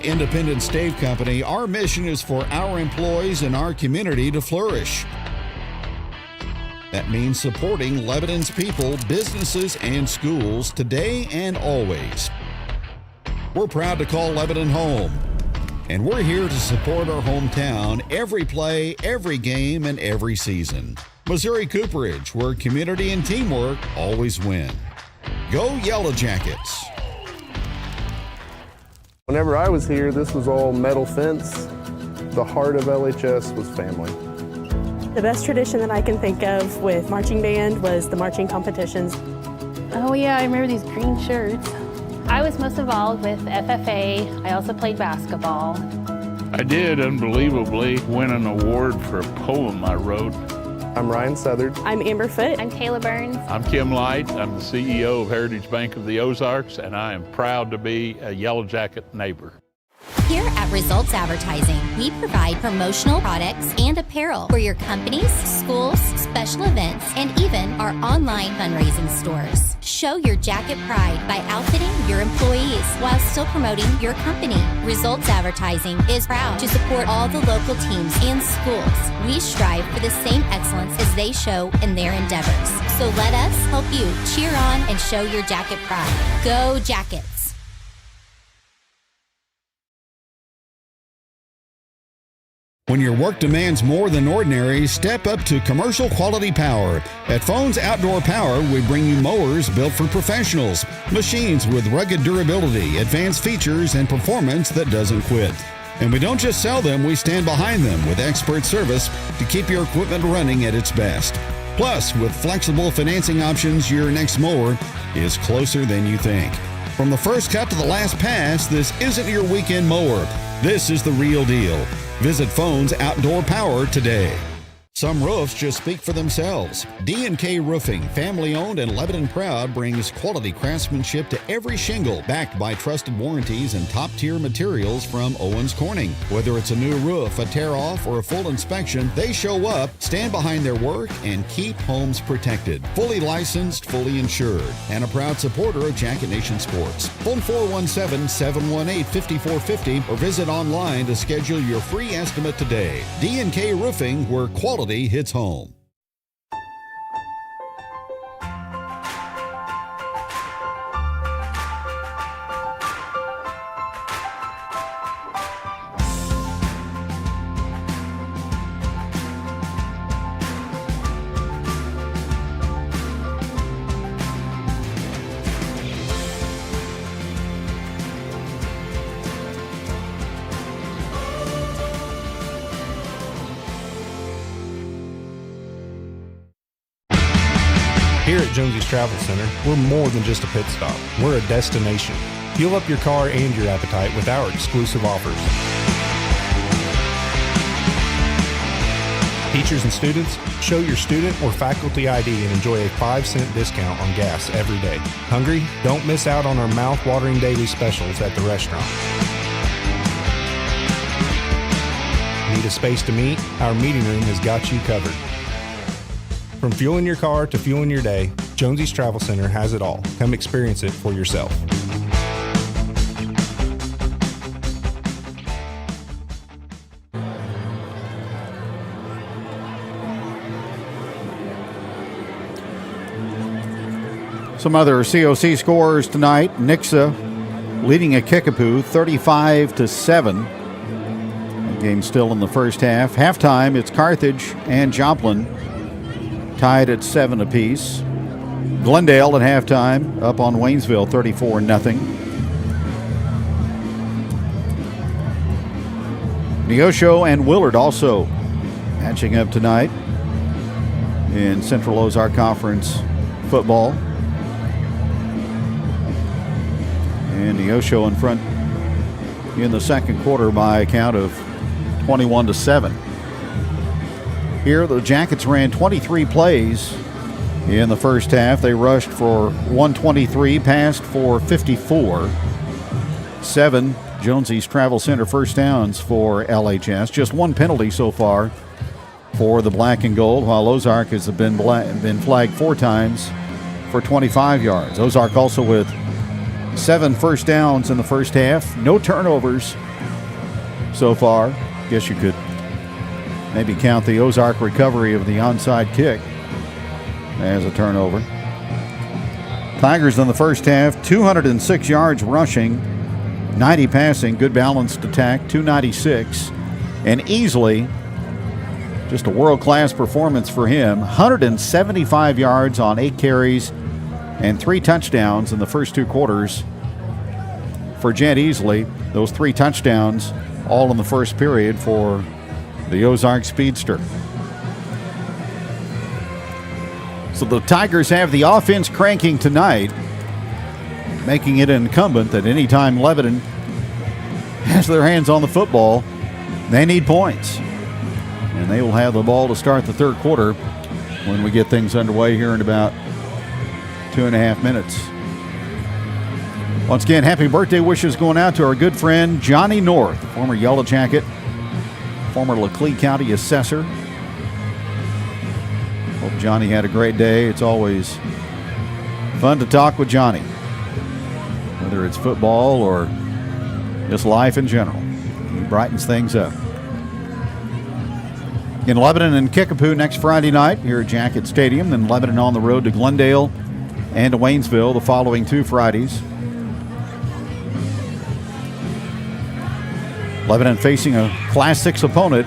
At Independent Stave Company, our mission is for our employees and our community to flourish. That means supporting Lebanon's people, businesses, and schools today and always. We're proud to call Lebanon home, and we're here to support our hometown every play, every game, and every season. Missouri Cooperage, where community and teamwork always win. Go Yellowjackets! Whenever I was here, this was all metal fence. The heart of LHS was family. The best tradition that I can think of with marching band was the marching competitions. Oh yeah, I remember these green shirts. I was most involved with FFA. I also played basketball. I did unbelievably win an award for a poem I wrote. I'm Ryan Southard. I'm Amber Foote. I'm Kayla Burns. I'm Kim Light. I'm the CEO of Heritage Bank of the Ozarks, and I am proud to be a Yellowjacket neighbor. Here at Results Advertising, we provide promotional products and apparel for your companies, schools, special events, and even our online fundraising stores. Show your jacket pride by outfitting your employees while still promoting your company. Results Advertising is proud to support all the local teams and schools. We strive for the same excellence as they show in their endeavors. So let us help you cheer on and show your jacket pride. Go Jackets! When your work demands more than ordinary, step up to commercial quality power. At Phones Outdoor Power, we bring you mowers built for professionals, machines with rugged durability, advanced features, and performance that doesn't quit. And we don't just sell them, we stand behind them with expert service to keep your equipment running at its best. Plus, with flexible financing options, your next mower is closer than you think. From the first cut to the last pass, this isn't your weekend mower. This is the real deal. Visit Phones Outdoor Power today. Some roofs just speak for themselves. D&K Roofing, family-owned and Lebanon proud, brings quality craftsmanship to every shingle, backed by trusted warranties and top-tier materials from Owens Corning. Whether it's a new roof, a tear-off, or a full inspection, they show up, stand behind their work, and keep homes protected. Fully licensed, fully insured, and a proud supporter of Jacket Nation Sports. Phone 417-718-5450 or visit online to schedule your free estimate today. D&K Roofing, where quality hits home. Here at Jonesy's Travel Center, we're more than just a pit stop. We're a destination. Fuel up your car and your appetite with our exclusive offers. Teachers and students, show your student or faculty ID and enjoy a 5-cent discount on gas every day. Hungry? Don't miss out on our mouth-watering daily specials at the restaurant. Need a space to meet? Our meeting room has got you covered. From fueling your car to fueling your day, Jonesy's Travel Center has it all. Come experience it for yourself. Some other COC scores tonight. Nixa leading at Kickapoo 35-7. The game still in the first half. Halftime, it's Carthage and Joplin tied at 7 apiece. Glendale at halftime up on Waynesville 34-0. Neosho and Willard also matching up tonight in Central Ozark Conference football. And Neosho in front in the second quarter by a count of 21-7. Here, the Jackets ran 23 plays in the first half. They rushed for 123, passed for 54. 7 Jonesy's Travel Center first downs for LHS. Just one penalty so far for the black and gold, while Ozark has been flagged 4 times for 25 yards. Ozark also with 7 first downs in the first half. No turnovers so far. Guess you could maybe count the Ozark recovery of the onside kick as a turnover. Tigers in the first half, 206 yards rushing, 90 passing, good balanced attack, 296. And easily, just a world-class performance for him, 175 yards on 8 carries and 3 touchdowns in the first 2 quarters for Jed Easley. Those 3 touchdowns all in the first period for the Ozark speedster. So the Tigers have the offense cranking tonight, making it incumbent that anytime Lebanon has their hands on the football, they need points. And they will have the ball to start the third quarter when we get things underway here in about 2.5 minutes. Once again, happy birthday wishes going out to our good friend Johnny North, former Yellowjacket, former Laclede County assessor. Hope Johnny had a great day. It's always fun to talk with Johnny, whether it's football or just life in general. He brightens things up. In Lebanon and Kickapoo next Friday night here at Jacket Stadium, then Lebanon on the road to Glendale and to Waynesville the following 2 Fridays. Lebanon facing a Class 6 opponent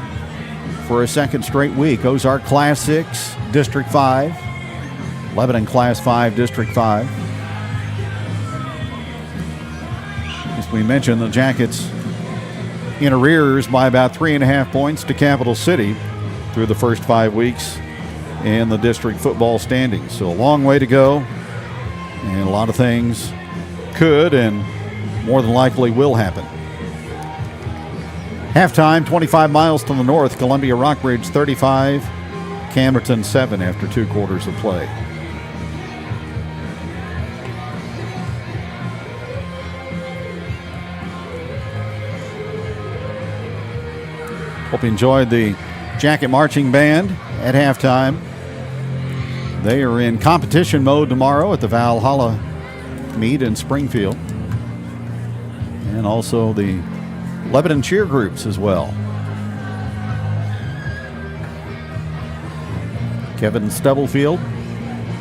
for a second straight week. Ozark Class 6, District 5. Lebanon Class 5, District 5. As we mentioned, the Jackets in arrears by about 3.5 points to Capital City through the first 5 weeks in the district football standings. So a long way to go, and a lot of things could and more than likely will happen. Halftime, 25 miles to the north, Columbia Rockbridge 35, Camerton 7 after 2 quarters of play. Hope you enjoyed the Jacket Marching Band at halftime. They are in competition mode tomorrow at the Valhalla meet in Springfield. And also the Lebanon cheer groups as well. Kevin Stubblefield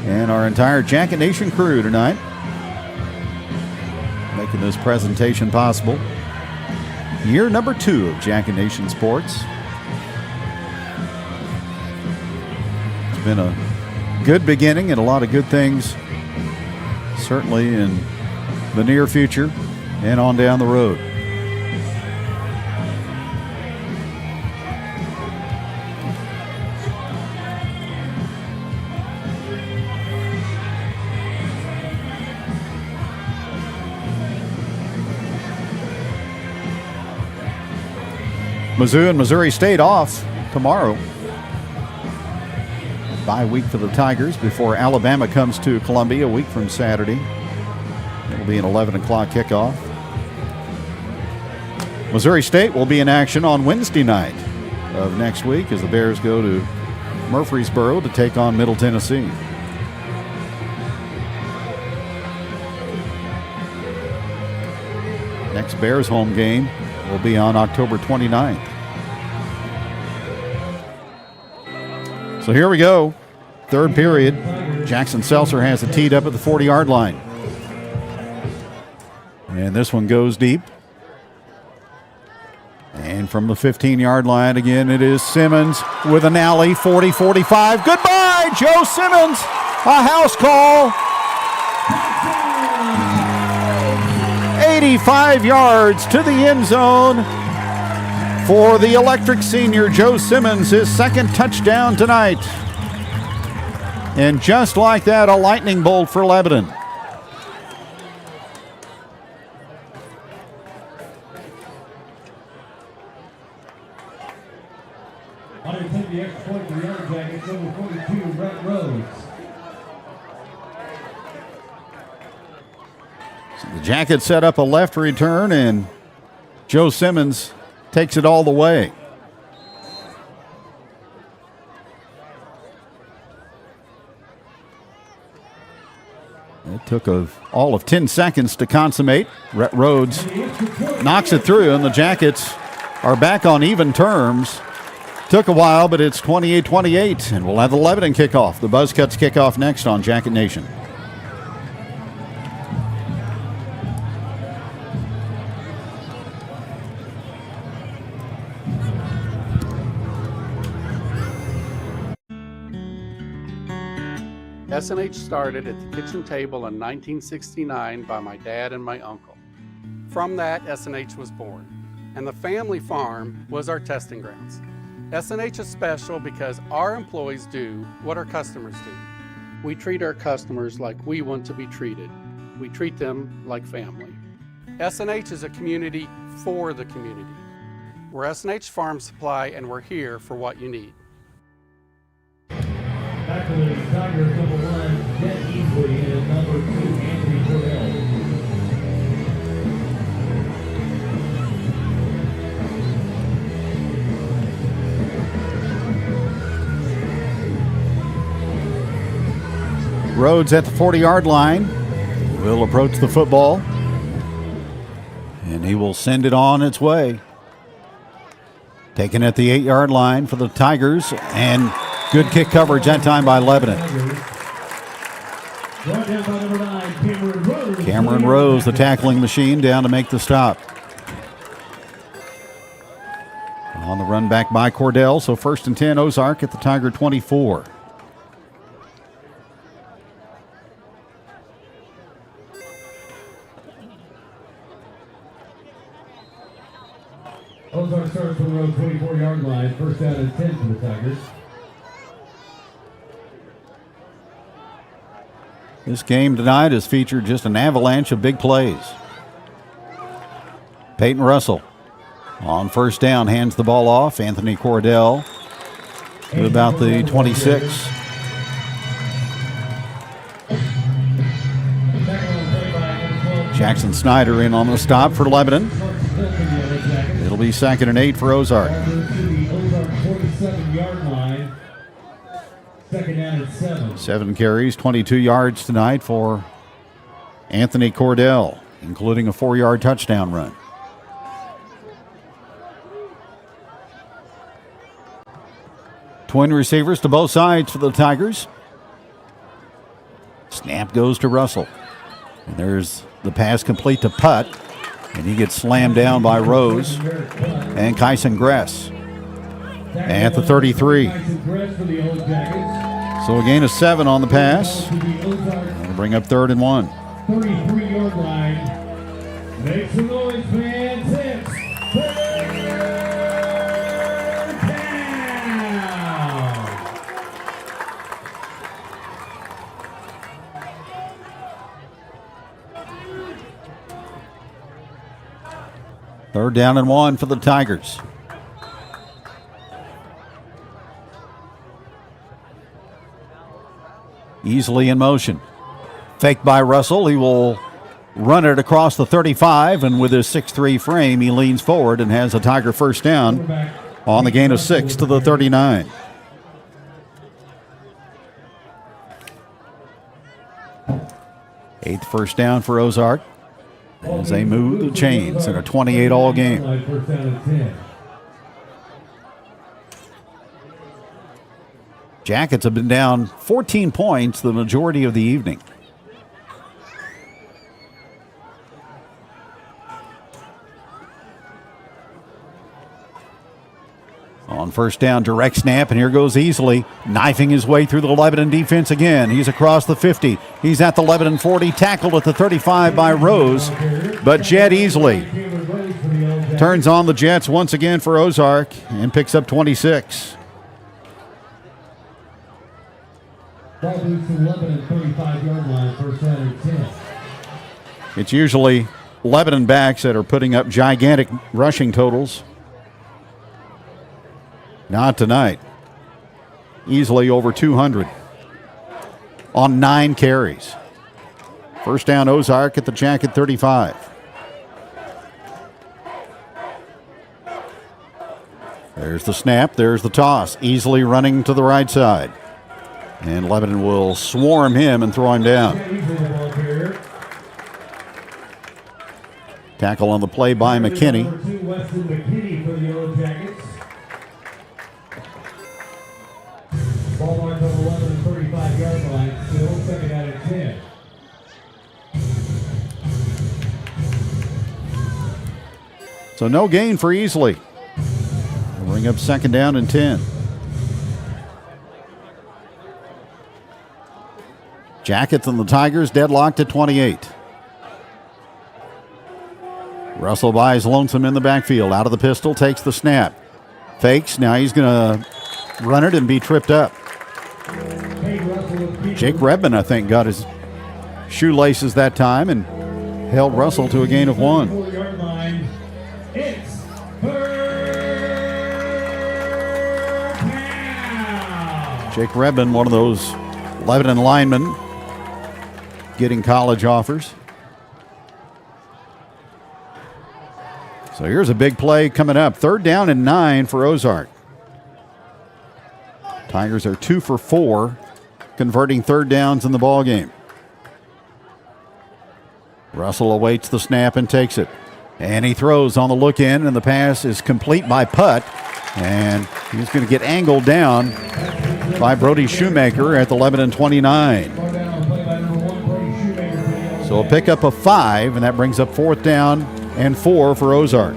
and our entire Jacket Nation crew tonight making this presentation possible. Year number 2 of Jacket Nation Sports. It's been a good beginning and a lot of good things, certainly in the near future and on down the road. Mizzou and Missouri State off tomorrow. Bye week for the Tigers before Alabama comes to Columbia a week from Saturday. It'll be an 11 o'clock kickoff. Missouri State will be in action on Wednesday night of next week as the Bears go to Murfreesboro to take on Middle Tennessee. Next Bears home game will be on October 29th. So here we go. Third period. Jackson Seltzer has it teed up at the 40-yard line. And this one goes deep. And from the 15-yard line again, it is Simmons with an alley, 40-45. Goodbye, Joe Simmons. A house call. 85 yards to the end zone for the electric senior Joe Simmons, his second touchdown tonight. And just like that, a lightning bolt for Lebanon. On to take the extra point for the Yellowjackets, number 42, Brett Rhodes. So the Jackets set up a left return, and Joe Simmons takes it all the way. It took all of 10 seconds to consummate. Rhett Rhodes knocks it through, and the Jackets are back on even terms. Took a while, but it's 28-28, and we'll have the Lebanon kickoff. The Buzzcuts kickoff next on Jacket Nation. SNH started at the kitchen table in 1969 by my dad and my uncle. From that, SNH was born, and the family farm was our testing grounds. SNH is special because our employees do what our customers do. We treat our customers like we want to be treated. We treat them like family. SNH is a community for the community. We're SNH Farm Supply, and we're here for what you need. Back to the Tigers, number 1, Jet Easley, and number 2, Anthony Cordell. Rhodes at the 40-yard line will approach the football, and he will send it on its way. Taken at the 8-yard line for the Tigers, and good kick coverage that time by Lebanon. Cameron Rose, the tackling machine, down to make the stop. On the run back by Cordell, so 1st and 10, Ozark at the Tiger 24. Ozark starts from the road 24-yard line, 1st down and 10 for the Tigers. This game tonight has featured just an avalanche of big plays. Peyton Russell on 1st down hands the ball off. Anthony Cordell to about the 26. Jackson Snyder in on the stop for Lebanon. It'll be 2nd and 8 for Ozark. 47-yard line. 2nd down and 7. 7 carries, 22 yards tonight for Anthony Cordell, including a 4-yard touchdown run. Twin receivers to both sides for the Tigers. Snap goes to Russell. And there's the pass complete to Putt. And he gets slammed down by Rose and Kyson Gress at the 33. So a gain of 7 on the pass. That'll bring up 3rd and 1. 33-yard line. Make some noise, fans. It's 3rd down. 3rd down and 1 for the Tigers. Easily in motion. Fake by Russell. He will run it across the 35, and with his 6'3 frame, he leans forward and has a Tiger 1st down on the gain of 6 to the 39. Eighth 1st down for Ozark as they move the chains in a 28-all game. 1st down and 10. Jackets have been down 14 points the majority of the evening. On 1st down, direct snap, and here goes Easley, knifing his way through the Lebanon defense again. He's across the 50. He's at the Lebanon 40, tackled at the 35 by Rose, but Jet Easley turns on the Jets once again for Ozark and picks up 26. Ball moves to Lebanon, 35-yard line, 1st down and 10. It's usually Lebanon backs that are putting up gigantic rushing totals. Not tonight. Easily over 200 on 9 carries. 1st down, Ozark at the Jacket 35. There's the snap. There's the toss. Easily running to the right side. And Lebanon will swarm him and throw him down. Tackle on the play by McKinney. So no gain for Easley. We'll bring up second down and 10. Jackets and the Tigers deadlocked at 28. Russell buys lonesome in the backfield. Out of the pistol, takes the snap. Fakes. Now he's going to run it and be tripped up. Jake Redmond, I think, got his shoelaces that time and held Russell to a gain of 1. Jake Redmond, one of those Lebanon linemen getting college offers. So here's a big play coming up. 3rd down and 9 for Ozark. Tigers are 2 for 4, converting 3rd downs in the ball game. Russell awaits the snap and takes it. And he throws on the look in, and the pass is complete by Putt. And he's going to get angled down by Brody Shoemaker at the Lebanon 29. So a pickup of 5, and that brings up 4th down and 4 for Ozark.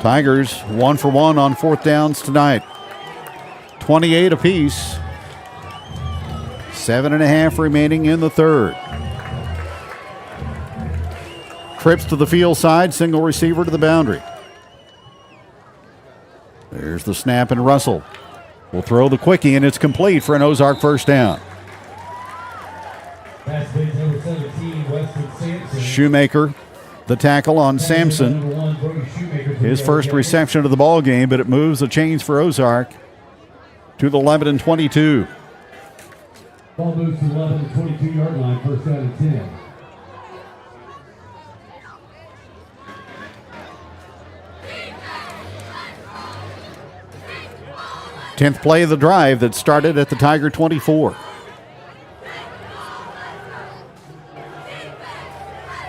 Tigers 1 for 1 on 4th downs tonight. 28 apiece. 7.5 remaining in the 3rd. Trips to the field side, single receiver to the boundary. There's the snap, and Russell will throw the quickie, and it's complete for an Ozark 1st down. Shoemaker, the tackle on Sampson. His first reception of the ball game, but it moves the chains for Ozark to the Lebanon 22. Ball moves to the Lebanon 22-yard line, 1st down and 10. Tenth play of the drive that started at the Tiger 24.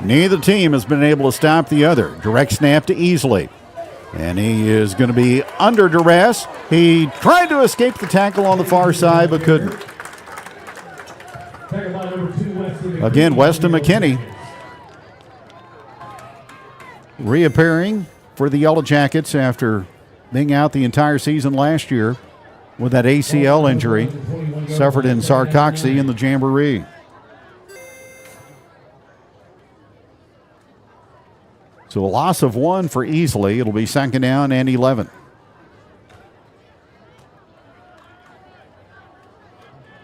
Neither team has been able to stop the other. Direct snap to Easley. And he is going to be under duress. He tried to escape the tackle on the far side, but couldn't. Again, Weston McKinney reappearing for the Yellowjackets after being out the entire season last year with that ACL injury suffered in Sarcoxy in the Jamboree. So a loss of 1 for Easley. It'll be 2nd down and 11.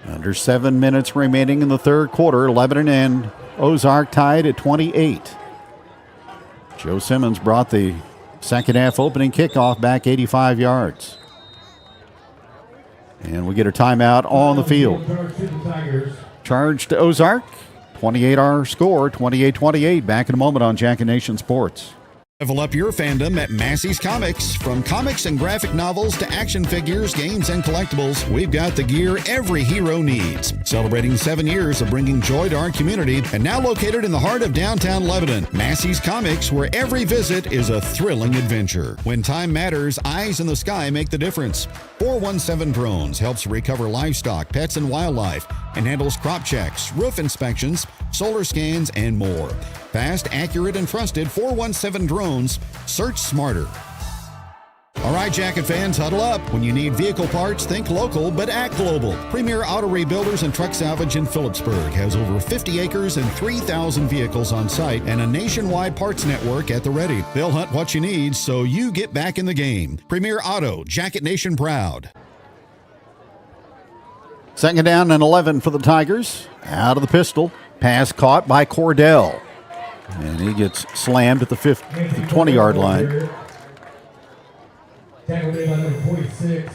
Under 7 minutes remaining in the 3rd quarter. Lebanon and Ozark tied at 28. Joe Simmons brought the second half opening kickoff back 85 yards. And we get a timeout on the field. Charge to Ozark. 28-hour score, 28-28. Back in a moment on Jacket Nation Sports. Level up your fandom at Massey's Comics. From comics and graphic novels to action figures, games, and collectibles, we've got the gear every hero needs. Celebrating 7 years of bringing joy to our community, and now located in the heart of downtown Lebanon. Massey's Comics, where every visit is a thrilling adventure. When time matters, eyes in the sky make the difference. 417 Drones helps recover livestock, pets, and wildlife, and handles crop checks, roof inspections, solar scans, and more. Fast, accurate, and trusted 417 Drones. Search smarter. All right, Jacket fans, huddle up. When you need vehicle parts, think local, but act global. Premier Auto Rebuilders and Truck Salvage in Phillipsburg has over 50 acres and 3,000 vehicles on site and a nationwide parts network at the ready. They'll hunt what you need so you get back in the game. Premier Auto, Jacket Nation proud. 2nd down and 11 for the Tigers. Out of the pistol. Pass caught by Cordell. And he gets slammed at the 20-yard line. Tackle made by number 46,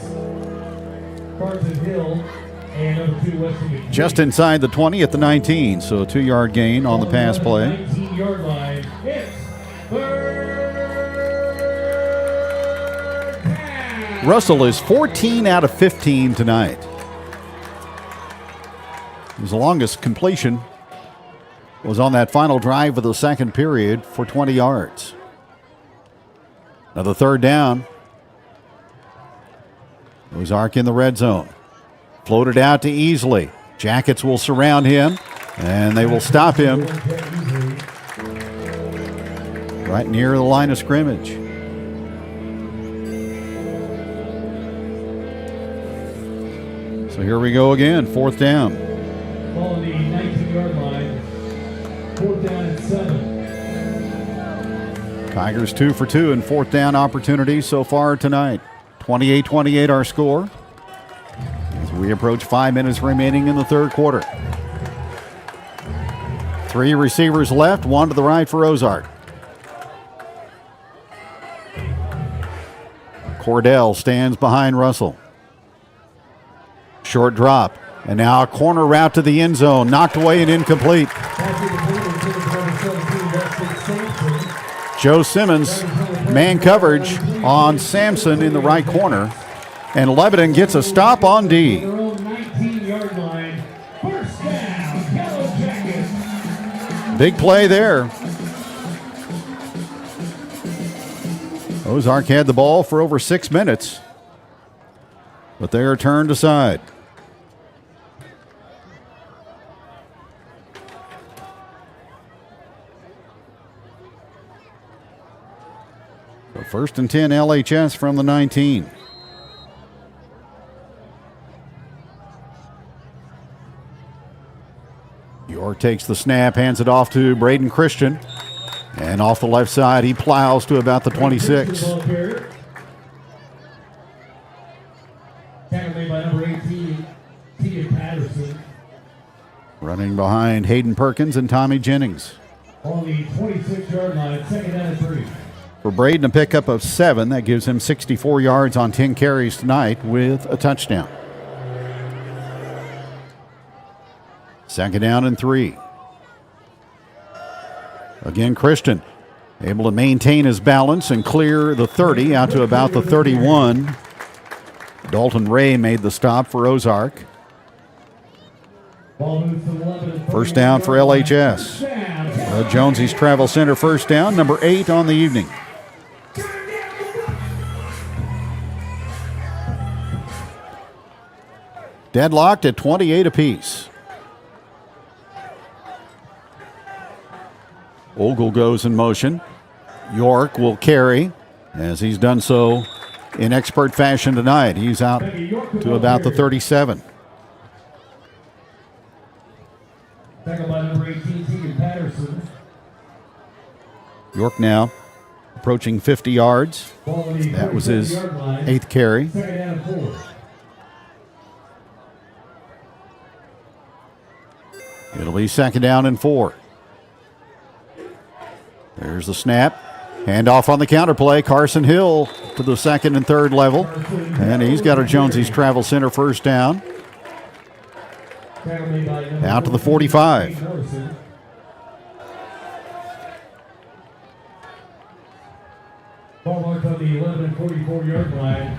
Carson Hill, and number 2, Weston. Just inside the 20 at the 19, so a 2-yard gain on the pass play. 19-yard line. It's Russell is 14 out of 15 tonight. His longest completion was on that final drive of the second period for 20 yards. Now the 3rd down. Ozark in the red zone. Floated out to Easley. Jackets will surround him, and they will stop him right near the line of scrimmage. So here we go again, 4th down. Ball on the 19-yard line, 4th down and 7. Tigers 2 for 2 in 4th down opportunities so far tonight. 28-28 our score as we approach 5 minutes remaining in the third quarter. 3 receivers left, 1 to the right for Ozark. Cordell stands behind Russell. Short drop, and now a corner route to the end zone, knocked away and incomplete. Joe Simmons, man coverage on Sampson in the right corner, and Lebanon gets a stop on D. Big play there. Ozark had the ball for over 6 minutes, but they are turned aside. So 1st and 10 LHS from the 19. York takes the snap, hands it off to Braden Christian. And off the left side, he plows to about the 26. Tackle made by number 18, Tegan Patterson. Running behind Hayden Perkins and Tommy Jennings. On the 26-yard line, 2nd down and 3. For Braden, a pickup of 7. That gives him 64 yards on 10 carries tonight with a touchdown. 2nd down and 3. Again, Christian able to maintain his balance and clear the 30 out to about the 31. Dalton Ray made the stop for Ozark. First down for LHS. Jonesy's Travel Center first down, number 8 on the evening. Deadlocked at 28 apiece. Ogle goes in motion. York will carry, as he's done so in expert fashion tonight. He's out to about the 37. Tackle by number 18, Tegan Patterson. York now approaching 50 yards. That was his 8th carry. 2nd down and 4. It'll be 2nd down and 4. There's the snap. Handoff on the counter play. Carson Hill to the 2nd and 3rd level. And he's got a Jonesy's Travel Center first down. Out to the 45. Ball marked on the 11 and 44-yard line.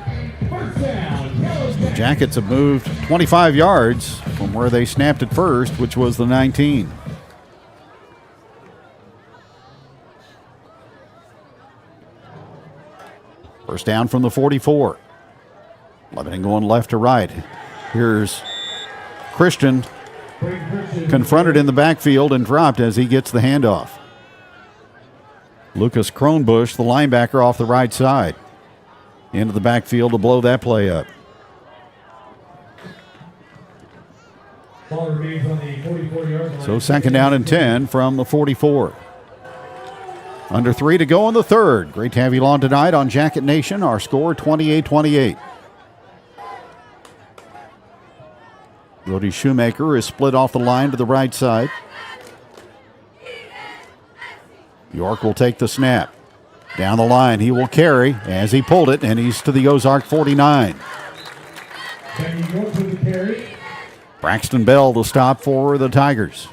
First down. Jackets have moved 25 yards from where they snapped it first, which was the 19. First down from the 44. Lebanon going left to right. Here's Christian confronted in the backfield and dropped as he gets the handoff. Lucas Kronbush, the linebacker, off the right side. Into the backfield to blow that play up. Ball remains on the 44-yard line. So 2nd down and 10 from the 44. Under 3 to go in the 3rd. Great to have you along tonight on Jacket Nation. Our score 28-28. Brody Shoemaker is split off the line to the right side. York will take the snap. Down the line, he will carry as he pulled it, and he's to the Ozark 49. Braxton Bell the stop for the Tigers.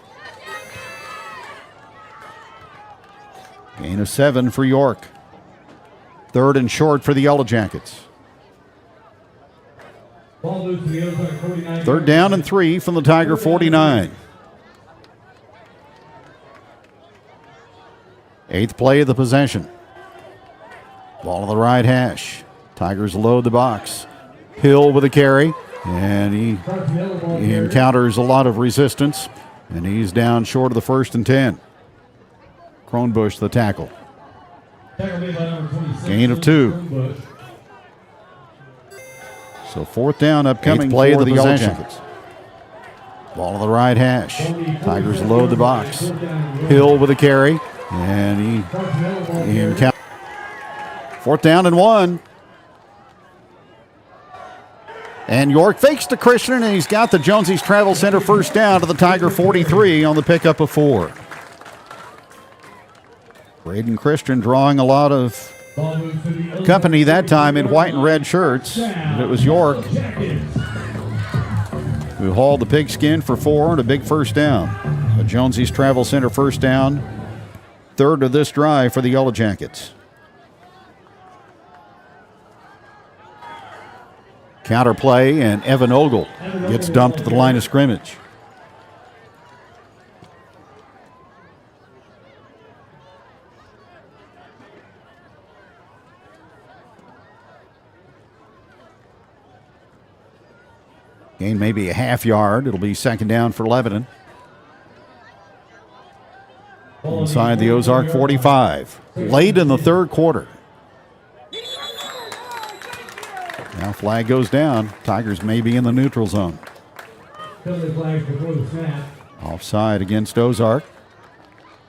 Gain of 7 for York. 3rd and short for the Yellowjackets. 3rd down and 3 from the Tiger 49. 8th play of the possession. Ball on the right hash. Tigers load the box. Hill with a carry. And he encounters a lot of resistance, and he's down short of the 1st and 10. Kronbusch the tackle. Gain of 2. So 4th down upcoming play of the Yellowjackets. Ball on the right hash. Tigers load the box. Hill with a carry, and he encounters 4th down and 1. And York fakes to Christian, and he's got the Jonesy's Travel Center 1st down to the Tiger 43 on the pickup of 4. Braden Christian drawing a lot of company that time in white and red shirts. And it was York who hauled the pigskin for 4 and a big 1st down. A Jonesy's Travel Center 1st down, 3rd of this drive for the Yellowjackets. Counter play, and Evan Ogle gets dumped to the line of scrimmage. Gain maybe a half yard. It'll be 2nd down for Lebanon. Inside the Ozark 45. Late in the 3rd quarter. Now flag goes down. Tigers may be in the neutral zone. Offside against Ozark.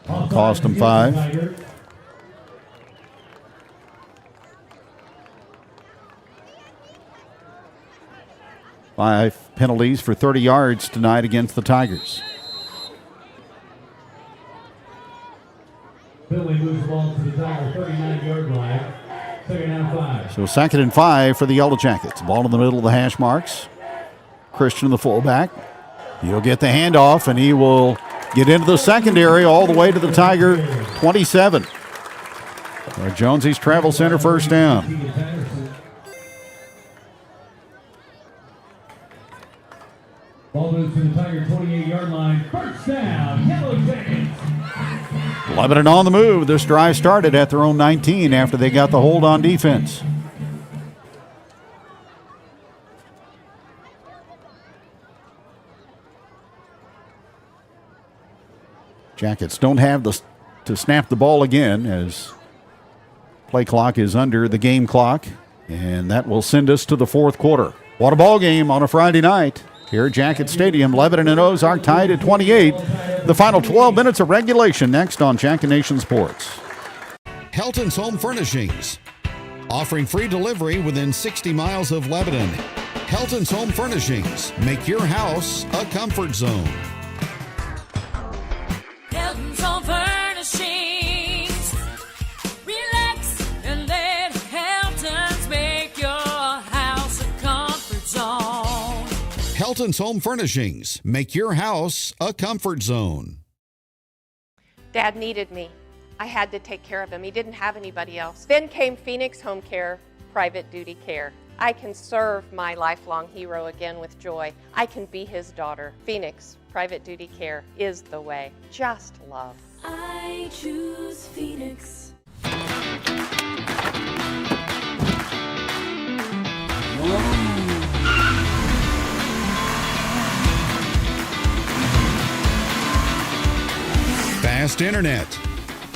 Cost them 5. Five penalties for 30 yards tonight against the Tigers. Billy moves the ball to the Tiger 39-yard line. 2nd and 5. So 2nd and 5 for the Yellowjackets. Ball in the middle of the hash marks. Christian, the fullback. He'll get the handoff, and he will get into the secondary all the way to the Tiger 27. Jonesy's Travel Center 1st down. Ball moves to the Tiger 28-yard line. 1st down, Yellowjackets. Lebanon on the move. This drive started at their own 19 after they got the hold on defense. Jackets don't have to snap the ball again as play clock is under the game clock, and that will send us to the 4th quarter. What a ball game on a Friday night here at Jacket Stadium. Lebanon and Ozark tied at 28. The final 12 minutes of regulation next on Jacket Nation Sports. Helton's Home Furnishings, offering free delivery within 60 miles of Lebanon. Helton's Home Furnishings, make your house a comfort zone. Helton's Home Furnishings. Relax and let Helton's make your house a comfort zone. Helton's Home Furnishings, make your house a comfort zone. Dad needed me. I had to take care of him. He didn't have anybody else. Then came Phoenix Home Care, Private Duty Care. I can serve my lifelong hero again with joy. I can be his daughter. Phoenix Private Duty Care is the way. Just love. I choose Phoenix. Fast internet,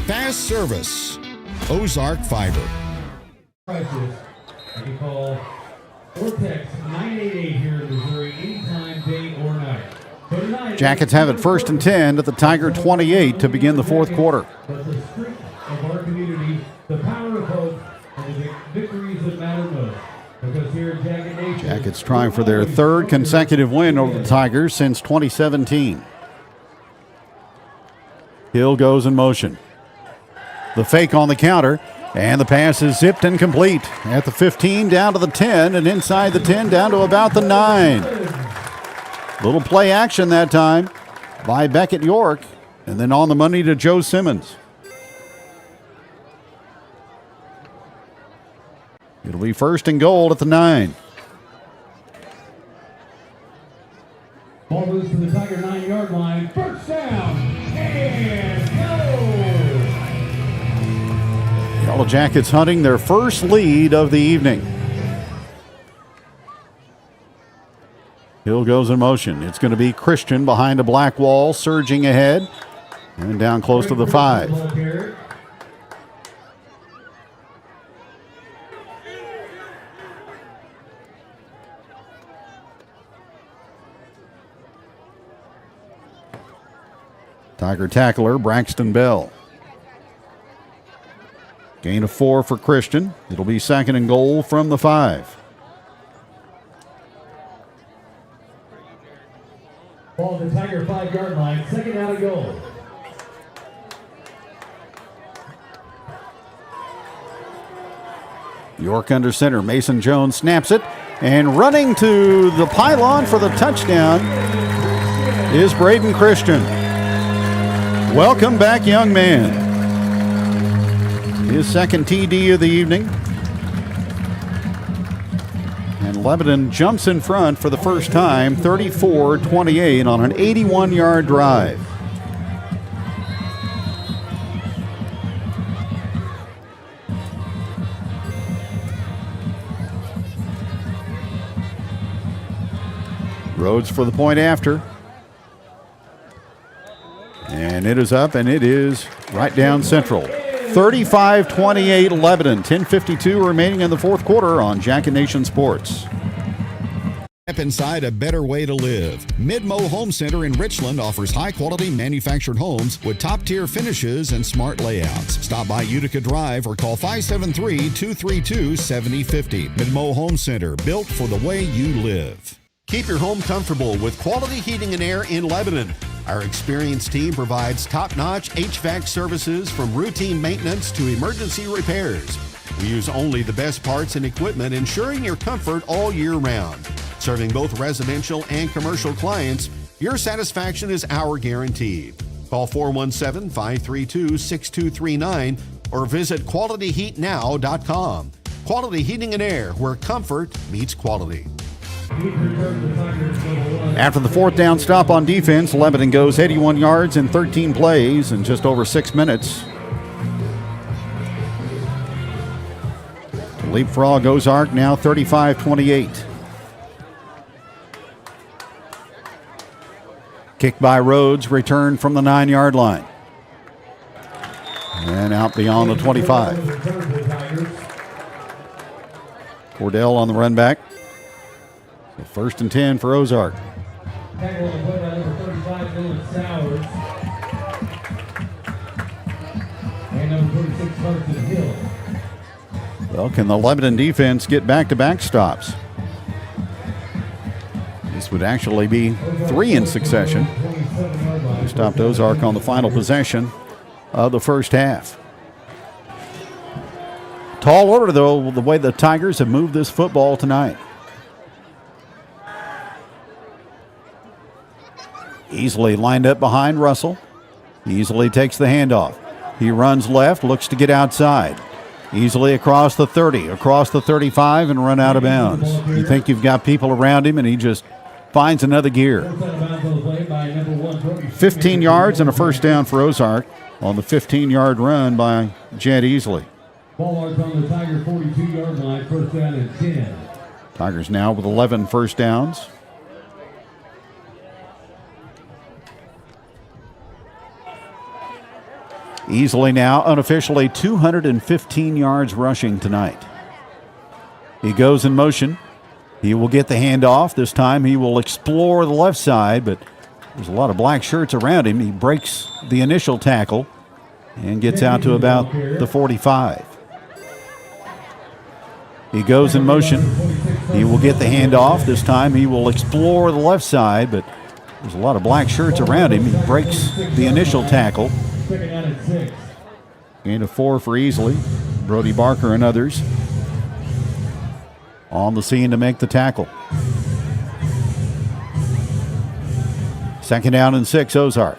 fast service, Ozark Fiber. Prices, you can call or text 988 here in Missouri anytime, day or night. Jackets have it 1st and 10 at the Tiger 28 to begin the 4th quarter. But the strength of our community, the power of hope, and the victories that matter most. Because here at Jacket Nation, Jackets trying for their 3rd consecutive win over the Tigers since 2017. Hill goes in motion. The fake on the counter, and the pass is zipped and complete. At the 15, down to the 10, and inside the 10, down to about the 9. Little play action that time by Beckett York, and then on the money to Joe Simmons. It'll be 1st and goal at the 9. Ball moves to the Tiger 9-yard line. 1st down, and go! Yellowjackets hunting their first lead of the evening. Hill goes in motion. It's going to be Christian behind a black wall, surging ahead and down close to the 5. Tiger tackler Braxton Bell. Gain of 4 for Christian. It'll be 2nd and goal from the 5. Ball at the Tiger 5-yard line, 2nd out of goal. York under center. Mason Jones snaps it, and running to the pylon for the touchdown is Braden Christian. Welcome back, young man. His 2nd TD of the evening. And Lebanon jumps in front for the first time, 34-28 on an 81-yard drive. Rhodes for the point after. And it is up, and it is right down central. 35-28 Lebanon. 10:52 remaining in the 4th quarter on Jacket Nation Sports. Step inside a better way to live. Midmo Home Center in Richland offers high-quality manufactured homes with top-tier finishes and smart layouts. Stop by Utica Drive or call 573-232-7050. Midmo Home Center, built for the way you live. Keep your home comfortable with quality heating and air in Lebanon. Our experienced team provides top-notch HVAC services from routine maintenance to emergency repairs. We use only the best parts and equipment, ensuring your comfort all year round. Serving both residential and commercial clients, your satisfaction is our guarantee. Call 417-532-6239 or visit qualityheatnow.com. Quality Heating and Air, where comfort meets quality. After the 4th down stop on defense, Lebanon goes 81 yards in 13 plays in just over 6 minutes. Leapfrog Ozark now 35-28. Kick by Rhodes, return from the 9-yard line. And out beyond the 25. Cordell on the run back. So 1st and 10 for Ozark. Tackle on the play by number 35, Dylan Sowers. And number 46, Carson Hill. Well, can the Lebanon defense get back-to-back stops? This would actually be 3 in succession. They stopped Ozark on the final possession of the first half. Tall order, though, the way the Tigers have moved this football tonight. Easily lined up behind Russell. Easily takes the handoff. He runs left, looks to get outside. Easily across the 30, across the 35, and run out of bounds. You think you've got people around him, and he just finds another gear. 15 yards and a first down for Ozark on the 15-yard run by Jed Easley. Ball marked on the Tiger 42-yard line, 1st down and 10. Tigers now with 11 first downs. Easily now, unofficially, 215 yards rushing tonight. He goes in motion. He will get the handoff. This time he will explore the left side, but there's a lot of black shirts around him. He breaks the initial tackle and gets out to about the 45. He goes in motion. He will get the handoff. This time he will explore the left side, but there's a lot of black shirts around him. He breaks the initial tackle. Gain of 4 for Easley. Brody Barker and others on the scene to make the tackle. 2nd down and 6, Ozark.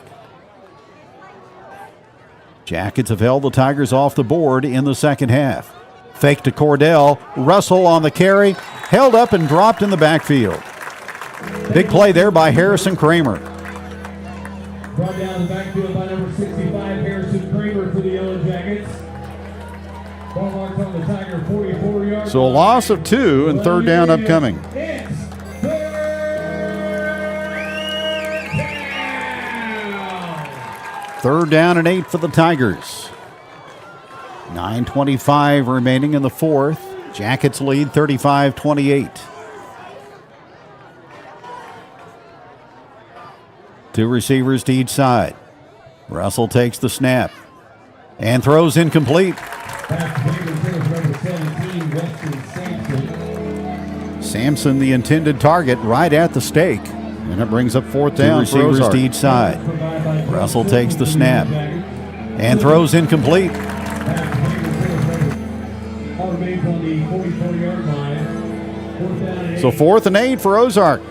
Jackets have held the Tigers off the board in the second half. Fake to Cordell. Russell on the carry. Held up and dropped in the backfield. Big play there by Harrison Kramer. Brought down the backfield by number 65, Harrison Kramer for the Yellowjackets. Ball marked on the Tiger 44 yards. So a loss of 2 and 3rd down upcoming. 3rd down and 8 for the Tigers. 9:25 remaining in the 4th. Jackets lead 35-28. 2 receivers to each side. Russell takes the snap and throws incomplete. Sampson, the intended target, right at the stake. And it brings up 4th down. 2 receivers to each side. Russell takes the snap and throws incomplete. So 4th and 8 for Ozark.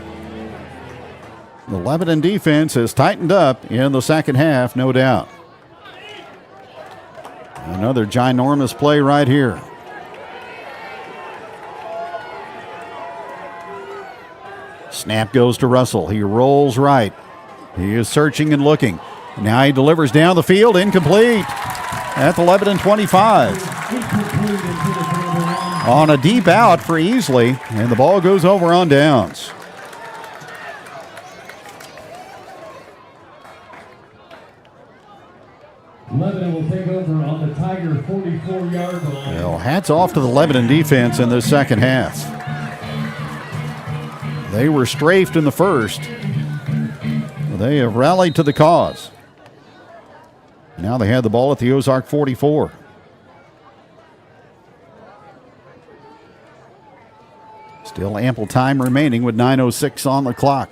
The Lebanon defense has tightened up in the second half, no doubt. Another ginormous play right here. Snap goes to Russell. He rolls right. He is searching and looking. Now he delivers down the field, incomplete at the Lebanon 25. On a deep out for Easley, and the ball goes over on downs. Lebanon will take over on the Tiger 44-yard line. Well, hats off to the Lebanon defense in this second half. They were strafed in the first. They have rallied to the cause. Now they had the ball at the Ozark 44. Still ample time remaining with 9:06 on the clock.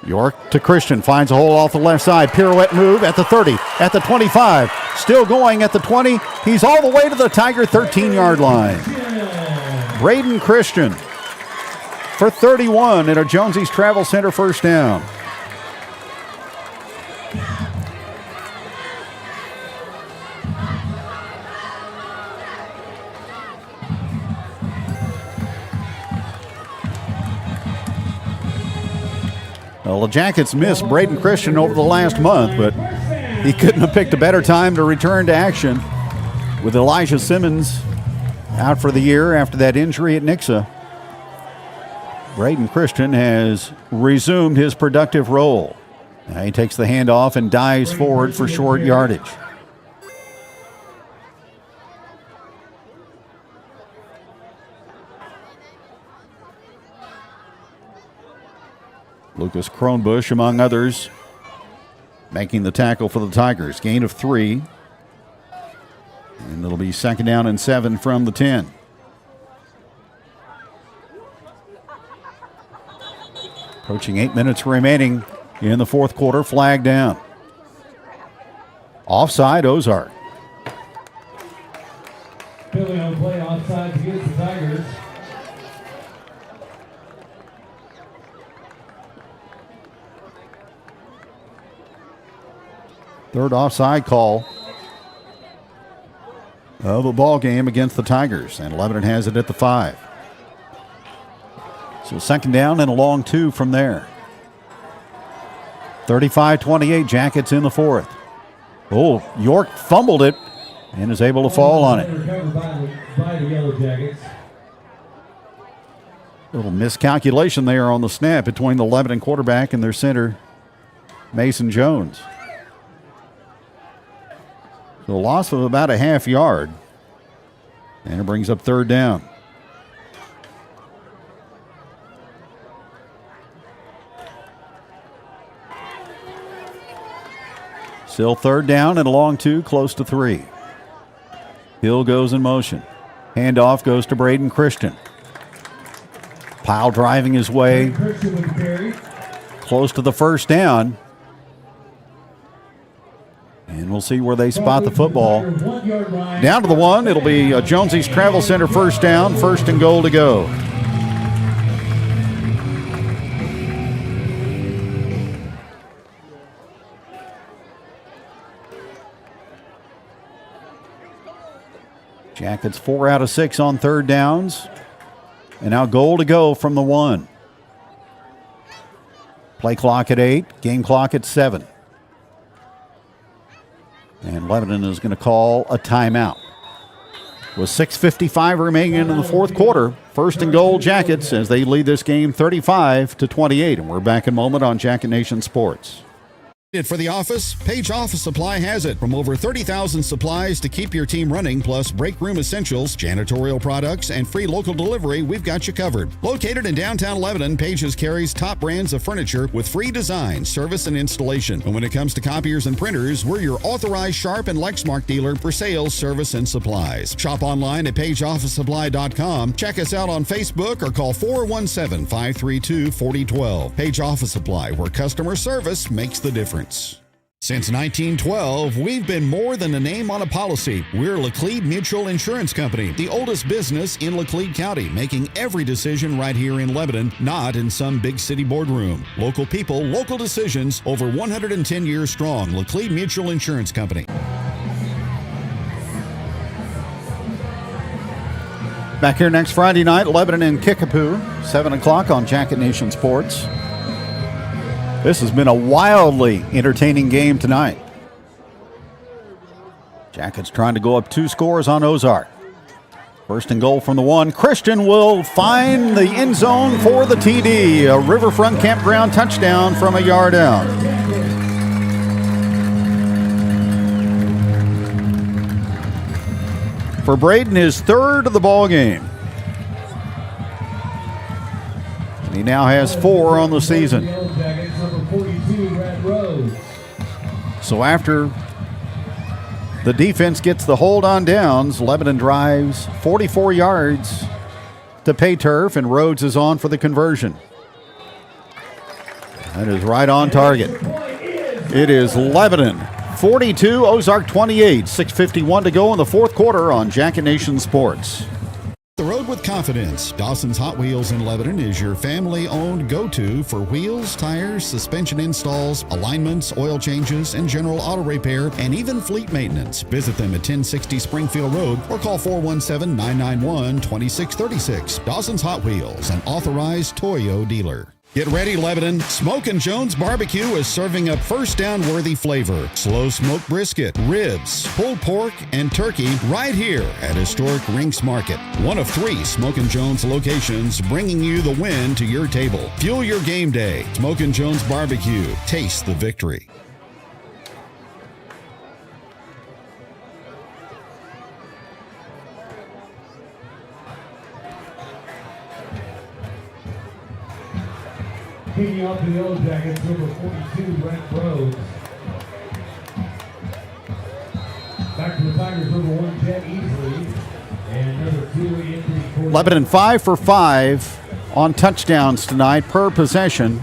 York to Christian, finds a hole off the left side. Pirouette move at the 30, at the 25. Still going at the 20. He's all the way to the Tiger 13-yard line. Braden Christian for 31 and a Jonesy's Travel Center first down. Well, the Jackets missed Braden Christian over the last month, but he couldn't have picked a better time to return to action with Elijah Simmons out for the year after that injury at Nixa. Braden Christian has resumed his productive role. Now he takes the handoff and dives forward for short yardage. Lucas Kronbusch, among others, making the tackle for the Tigers. Gain of 3. And it'll be 2nd down and 7 from the 10. Approaching 8 minutes remaining in the 4th quarter. Flag down. Offside, Ozark. Penalty on play, offside against the Tigers. Third offside call of a ball game against the Tigers, and Lebanon has it at the 5. So 2nd down and a long 2 from there. 35-28, Jackets in the 4th. Oh, York fumbled it and is able to fall on it. Recovered by the Yellowjackets. Little miscalculation there on the snap between the Lebanon quarterback and their center, Mason Jones. So a loss of about a half yard. And it brings up 3rd down. Still 3rd down and a long 2, close to 3. Hill goes in motion. Handoff goes to Braden Christian. Pile driving his way close to the first down. And we'll see where they spot the football. Down to the 1. It'll be a Jonesy's Travel Center first down. 1st and goal to go. Jackets 4 out of 6 on 3rd downs. And now goal to go from the 1. Play clock at 8. Game clock at 7. And Lebanon is going to call a timeout. With 6:55 remaining in the 4th quarter, 1st and goal Jackets as they lead this game 35-28. And we're back in a moment on Jacket Nation Sports. For the office, Page Office Supply has it. From over 30,000 supplies to keep your team running, plus break room essentials, janitorial products, and free local delivery, we've got you covered. Located in downtown Lebanon, Page's carries top brands of furniture with free design, service, and installation. And when it comes to copiers and printers, we're your authorized Sharp and Lexmark dealer for sales, service, and supplies. Shop online at pageofficesupply.com. Check us out on Facebook or call 417-532-4012. Page Office Supply, where customer service makes the difference. Since 1912, we've been more than a name on a policy. We're Laclede Mutual Insurance Company, the oldest business in Laclede County, making every decision right here in Lebanon, not in some big city boardroom. Local people, local decisions, over 110 years strong. Laclede Mutual Insurance Company. Back here next Friday night, Lebanon and Kickapoo, 7 o'clock on Jacket Nation Sports. This has been a wildly entertaining game tonight. Jackets trying to go up 2 scores on Ozark. First and goal from the 1. Christian will find the end zone for the TD. A Riverfront Campground touchdown from a yard out. For Braden, his 3rd of the ball game. He now has 4 on the season. So after the defense gets the hold on downs, Lebanon drives 44 yards to pay turf, and Rhodes is on for the conversion. That is right on target. It is Lebanon 42, Ozark 28. 6:51 to go in the 4th quarter on Jacket Nation Sports. The road with confidence. Dawson's Hot Wheels in Lebanon is your family-owned go-to for wheels, tires, suspension installs, alignments, oil changes, and general auto repair, and even fleet maintenance. Visit them at 1060 Springfield Road or call 417-991-2636. Dawson's Hot Wheels, an authorized Toyo dealer. Get ready, Lebanon. Smokin' Jones Barbecue is serving up first down-worthy flavor. Slow smoked brisket, ribs, pulled pork, and turkey right here at historic Rinks Market. One of 3 Smokin' Jones locations bringing you the win to your table. Fuel your game day. Smokin' Jones Barbecue. Taste the victory. Kicking off the Yellowjackets, number 42, Brent Rhodes. Back to the Tigers, number 1, Jet Easley. And number 2, Anthony. Lebanon 5 for 5 on touchdowns tonight per possession,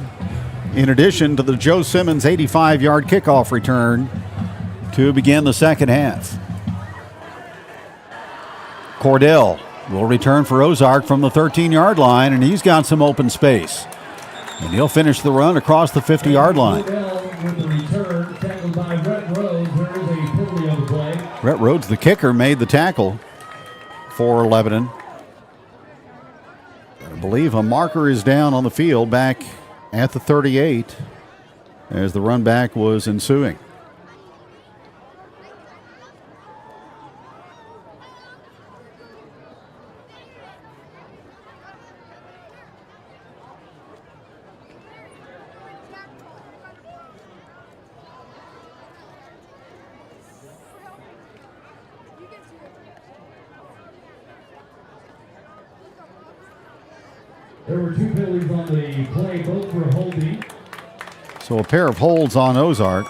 in addition to the Joe Simmons 85-yard kickoff return to begin the second half. Cordell will return for Ozark from the 13-yard line, and he's got some open space. And he'll finish the run across the 50-yard line. Brett Rhodes, the kicker, made the tackle for Lebanon. I believe a marker is down on the field back at the 38 as the run back was ensuing. There were 2 penalties on the play, both were holding. So a pair of holds on Ozark.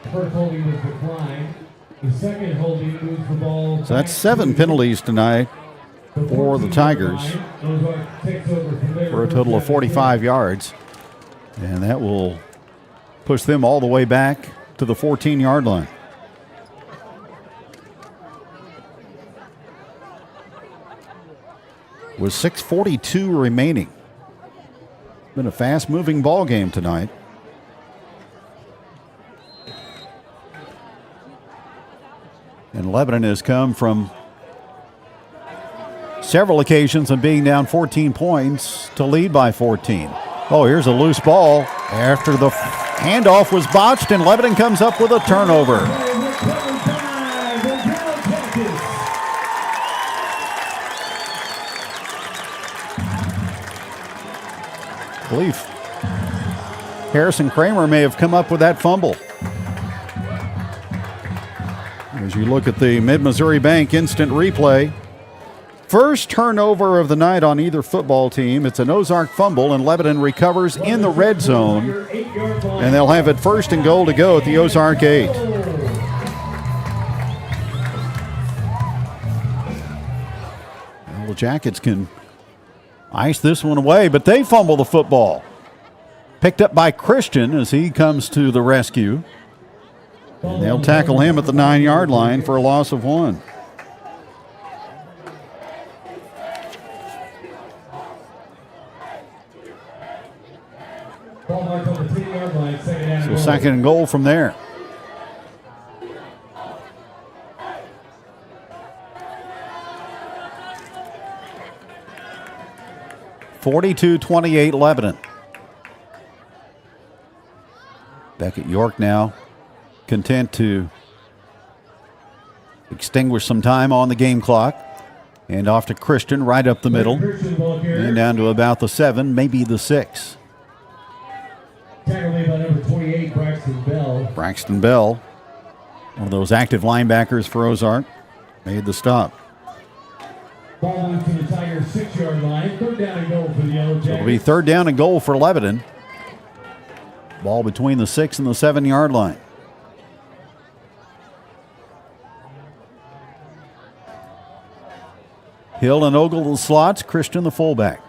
The first holding was declined. The second holding moves the ball. So that's 7 penalties tonight for the Tigers for a total of 45 yards. And that will push them all the way back to the 14-yard line. With 6:42 remaining. Been a fast-moving ball game tonight. And Lebanon has come from several occasions of being down 14 points to lead by 14. Oh, here's a loose ball after the handoff was botched, and Lebanon comes up with a turnover. I believe Harrison Kramer may have come up with that fumble. As you look at the Mid-Missouri Bank instant replay, first turnover of the night on either football team. It's an Ozark fumble, and Lebanon recovers in the red zone. And they'll have it 1st and goal to go at the Ozark 8. Well, the Jackets can ice this one away, but they fumble the football. Picked up by Christian as he comes to the rescue. And they'll tackle him at the 9-yard line for a loss of 1. So 2nd and goal from there. (42-28) Lebanon. Beckett York now content to extinguish some time on the game clock. And off to Christian right up the middle. And down to about the 7, maybe the 6. Tackle made by number 28, Braxton Bell. Braxton Bell, one of those active linebackers for Ozark, made the stop. Ball moves to the Tigers' 6-yard line. 3rd down and goal for the Yellowjackets. So it'll be 3rd down and goal for Lebanon. Ball between the 6 and the 7-yard line. Hill and Ogle the slots, Christian the fullback.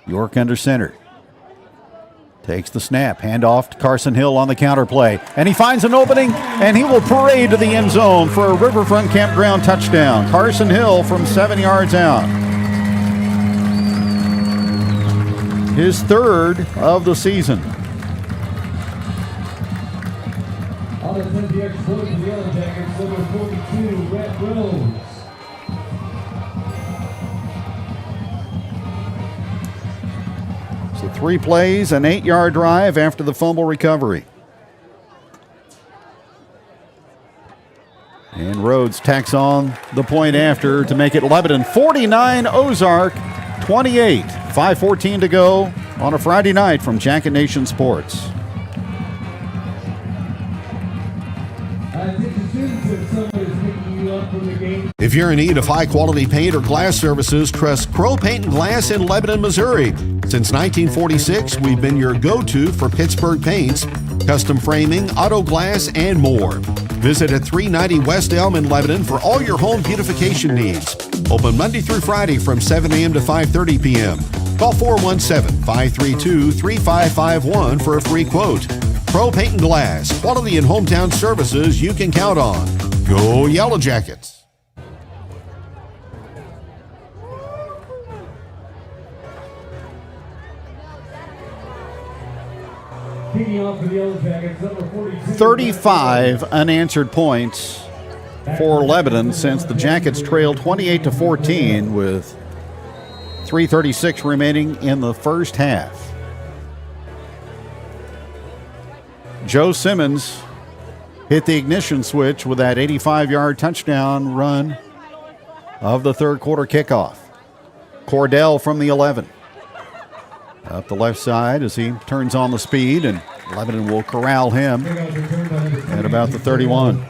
York under center. Takes the snap, hand off to Carson Hill on the counter play. And he finds an opening, and he will parade to the end zone for a Riverfront Campground touchdown. Carson Hill from 7 yards out. His 3rd of the season. On the 10th exploit for the Yellowjackets, number 42, Rhett Rose. So 3 plays, an 8-yard drive after the fumble recovery. And Rhodes tacks on the point after to make it Lebanon 49, Ozark 28. 5:14 to go on a Friday night from Jacket Nation Sports. If you're in need of high-quality paint or glass services, trust Crow Paint and Glass in Lebanon, Missouri. Since 1946, we've been your go-to for Pittsburgh paints, custom framing, auto glass, and more. Visit at 390 West Elm in Lebanon for all your home beautification needs. Open Monday through Friday from 7 a.m. to 5:30 p.m. Call 417-532-3551 for a free quote. Pro Paint and Glass, quality and hometown services you can count on. Go Yellowjackets! Kicking off for the Yellowjackets, number 42. 35 unanswered points for Lebanon since the Jackets trailed 28-14 with 3:36 remaining in the first half. Joe Simmons hit the ignition switch with that 85-yard touchdown run of the third quarter kickoff. Cordell from the 11. Up the left side as he turns on the speed, and Lebanon will corral him at about the 31.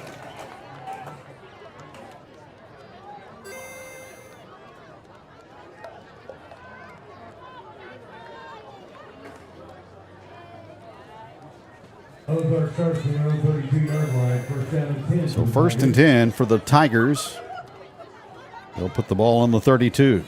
Ozark starts from their own 32-yard line, 1st down and 10. So 1st and 10 for the Tigers. They'll put the ball on the 32.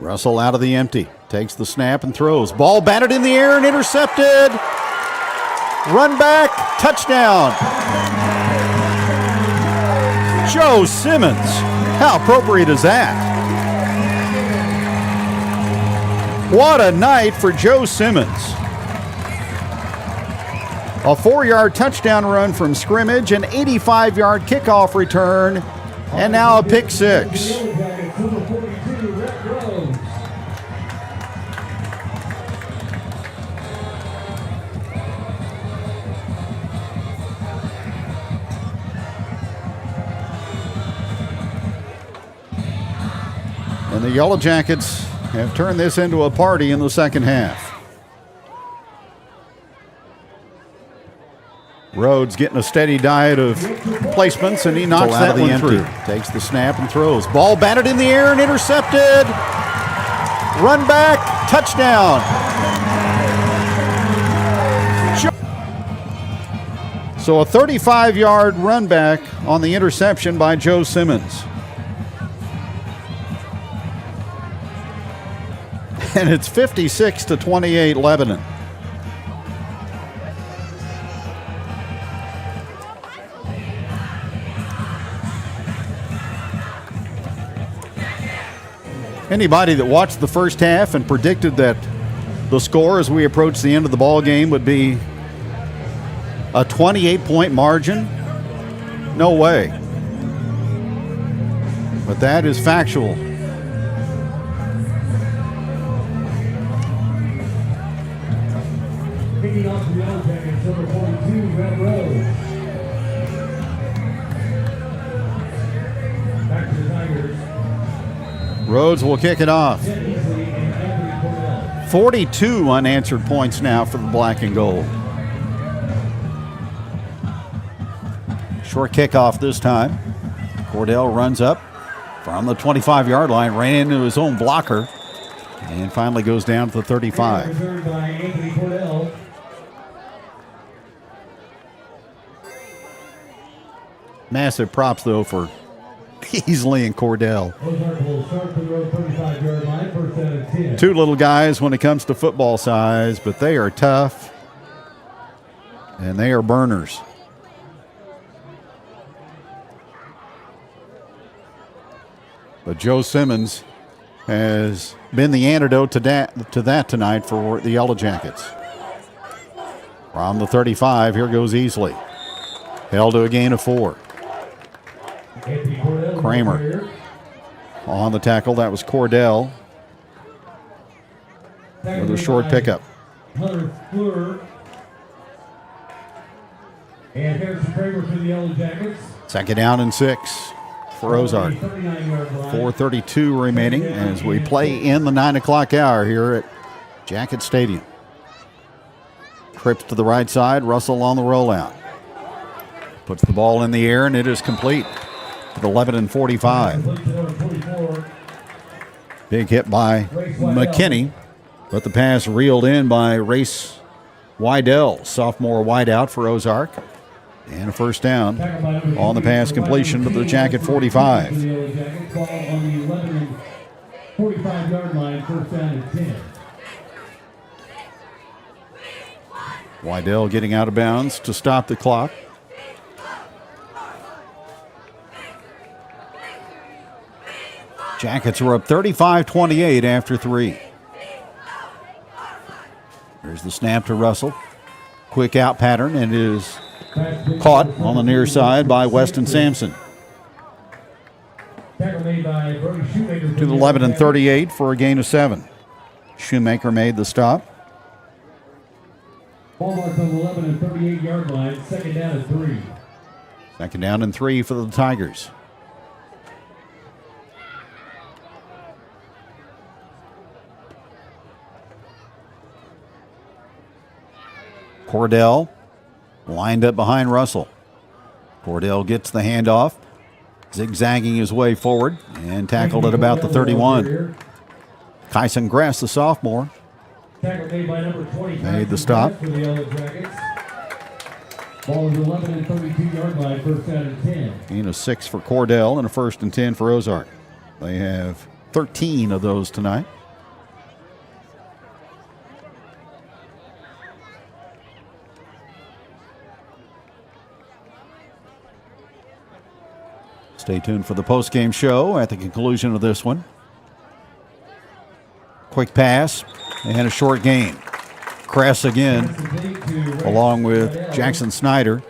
Russell out of the empty. Takes the snap and throws. Ball batted in the air and intercepted. Run back. Touchdown. Joe Simmons. How appropriate is that? What a night for Joe Simmons. A 4-yard touchdown run from scrimmage, an 85-yard kickoff return, and now a pick six. And the Yellowjackets have turned this into a party in the second half. Rhodes getting a steady diet of placements, and he knocks that one through. Takes the snap and throws. Ball batted in the air and intercepted. Run back, touchdown. So a 35-yard run back on the interception by Joe Simmons. And it's 56-28 Lebanon. Anybody that watched the first half and predicted that the score as we approach the end of the ball game would be a 28-point margin? No way. But that is factual. Kicking off the Yellowjackets, number 42, Red Rose. Back to the Tigers. Rhodes will kick it off. 42 unanswered points now for the black and gold. Short kickoff this time. Cordell runs up from the 25-yard line, ran into his own blocker, and finally goes down to the 35. Massive props, though, for Beasley and Cordell. Two little guys when it comes to football size, but they are tough, and they are burners. But Joe Simmons has been the antidote to that tonight for the Yellowjackets. From the 35, here goes Easley. Held to a gain of 4. Kramer on the tackle. That was Cordell with a short pickup. Hunter Fleur and Harrison Kramer for the Yellowjackets. Second down and 6 for Ozark. 4:32 remaining as we play in the 9 o'clock hour here at Jacket Stadium. Trips to the right side. Russell on the rollout. Puts the ball in the air, and it is complete at 11:45. Big hit by McKinney, but the pass reeled in by Race Wydell, sophomore wideout for Ozark. And a first down on the pass completion to the Jacket 45. 45-yard line, first down and 10. Wydell getting out of bounds to stop the clock. Jackets are up 35-28 after 3. There's the snap to Russell. Quick out pattern, and it is caught on the near side by Weston Sampson. To the 11:38 for a gain of 7. Shoemaker made the stop. Ball marked on the 11 and 38-yard line, second down and 3. Second down and 3 for the Tigers. Cordell lined up behind Russell. Cordell gets the handoff, zigzagging his way forward, and tackled at about the 31. Kyson Grass, the sophomore, made the stop. Ball is 11 and 32-yard line, first down and 10. Gain of 6 for Cordell and a first and 10 for Ozark. They have 13 of those tonight. Stay tuned for the postgame show at the conclusion of this one. Quick pass and a short gain. Kress again, along with Jackson Snyder.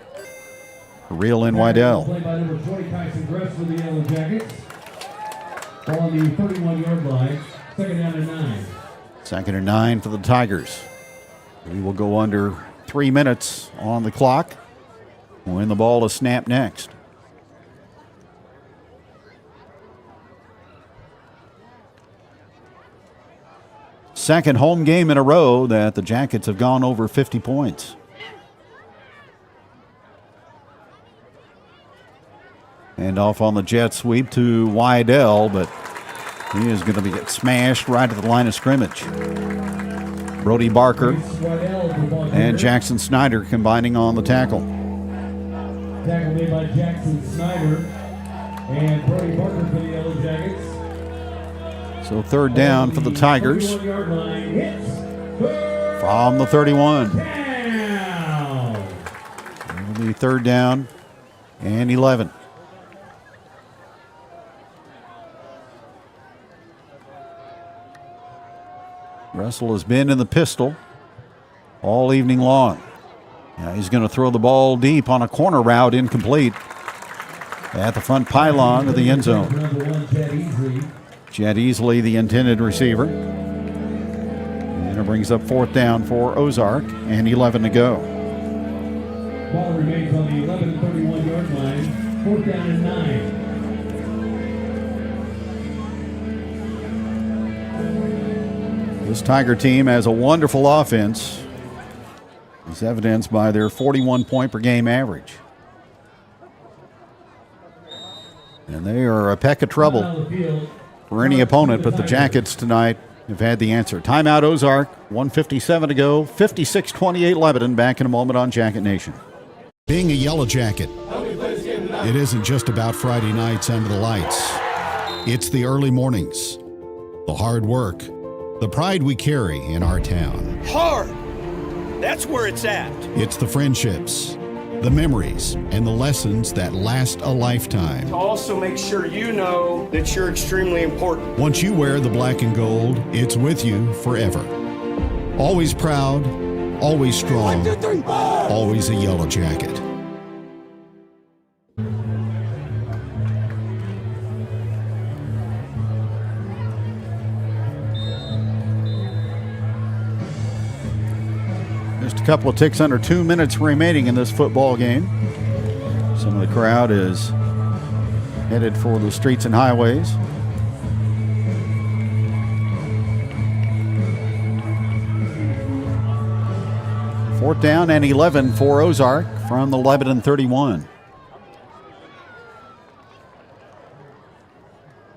Reel in Wydell. Play by number 20, Kyson Grass for the Yellowjackets. Ball on the 31-yard line, second down and 9. Second and 9 for the Tigers. We will go under 3 minutes on the clock when the ball is snapped next. second home game in a row that the Jackets have gone over 50 points. And off on the jet sweep to Wydell, but he is going to get smashed right at the line of scrimmage. Brody Barker and Jackson Snyder combining on the tackle. Tackle made by Jackson Snyder and Brody Barker for the Yellowjackets. So third down for the Tigers from the 31. It'll be third down and 11. Russell has been in the pistol all evening long. Now he's going to throw the ball deep on a corner route, incomplete at the front pylon of the end zone. Jet Easley, the intended receiver. And it brings up fourth down for Ozark and 11 to go. Ball remains on the 11-31-yard line. Fourth down and 9. This Tiger team has a wonderful offense, as evidenced by their 41-point per game average. And they are a peck of trouble for any opponent, but the Jackets tonight have had the answer. Timeout Ozark, 1:57 to go, 56-28 Lebanon. Back in a moment on Jacket Nation. Being a Yellow Jacket, it isn't just about Friday nights under the lights. It's the early mornings, the hard work, the pride we carry in our town. Hard! That's where it's at. It's the friendships, the memories, and the lessons that last a lifetime. To also make sure you know that you're extremely important. Once you wear the black and gold, it's with you forever. Always proud, always strong, 1, 2, 3, always a Yellow Jacket. Just a couple of ticks under 2 minutes remaining in this football game. Some of the crowd is headed for the streets and highways. Fourth down and 11 for Ozark from the Lebanon 31.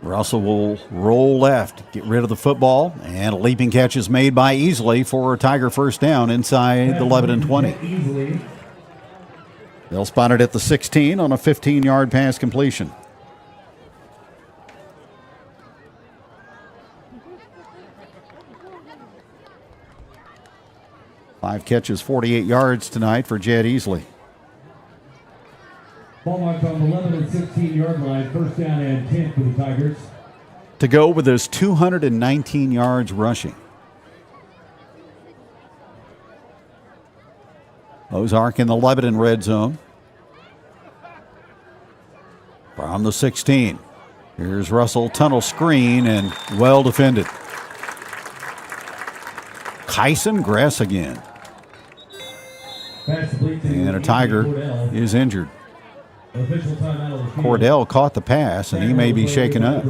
Russell will roll left, get rid of the football, and a leaping catch is made by Easley for a Tiger first down inside the Lebanon 20. They'll spot it at the 16 on a 15-yard pass completion. Five catches, 48 yards tonight for Jet Easley. Ball marked on the 11 and 16-yard line. First down and 10 for the Tigers. To go with his 219 yards rushing. Ozark in the Lebanon red zone. From the 16. Here's Russell, tunnel screen, and well defended. Kyson Gress again. And a Tiger is injured. Cordell caught the pass, and he may be shaken up.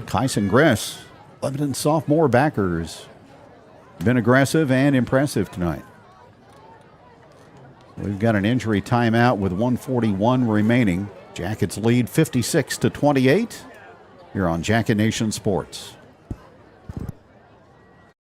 Kyson Gress, Lebanon sophomore backers, been aggressive and impressive tonight. We've got an injury timeout with 1:41 remaining. Jackets lead 56-28 here on Jacket Nation Sports.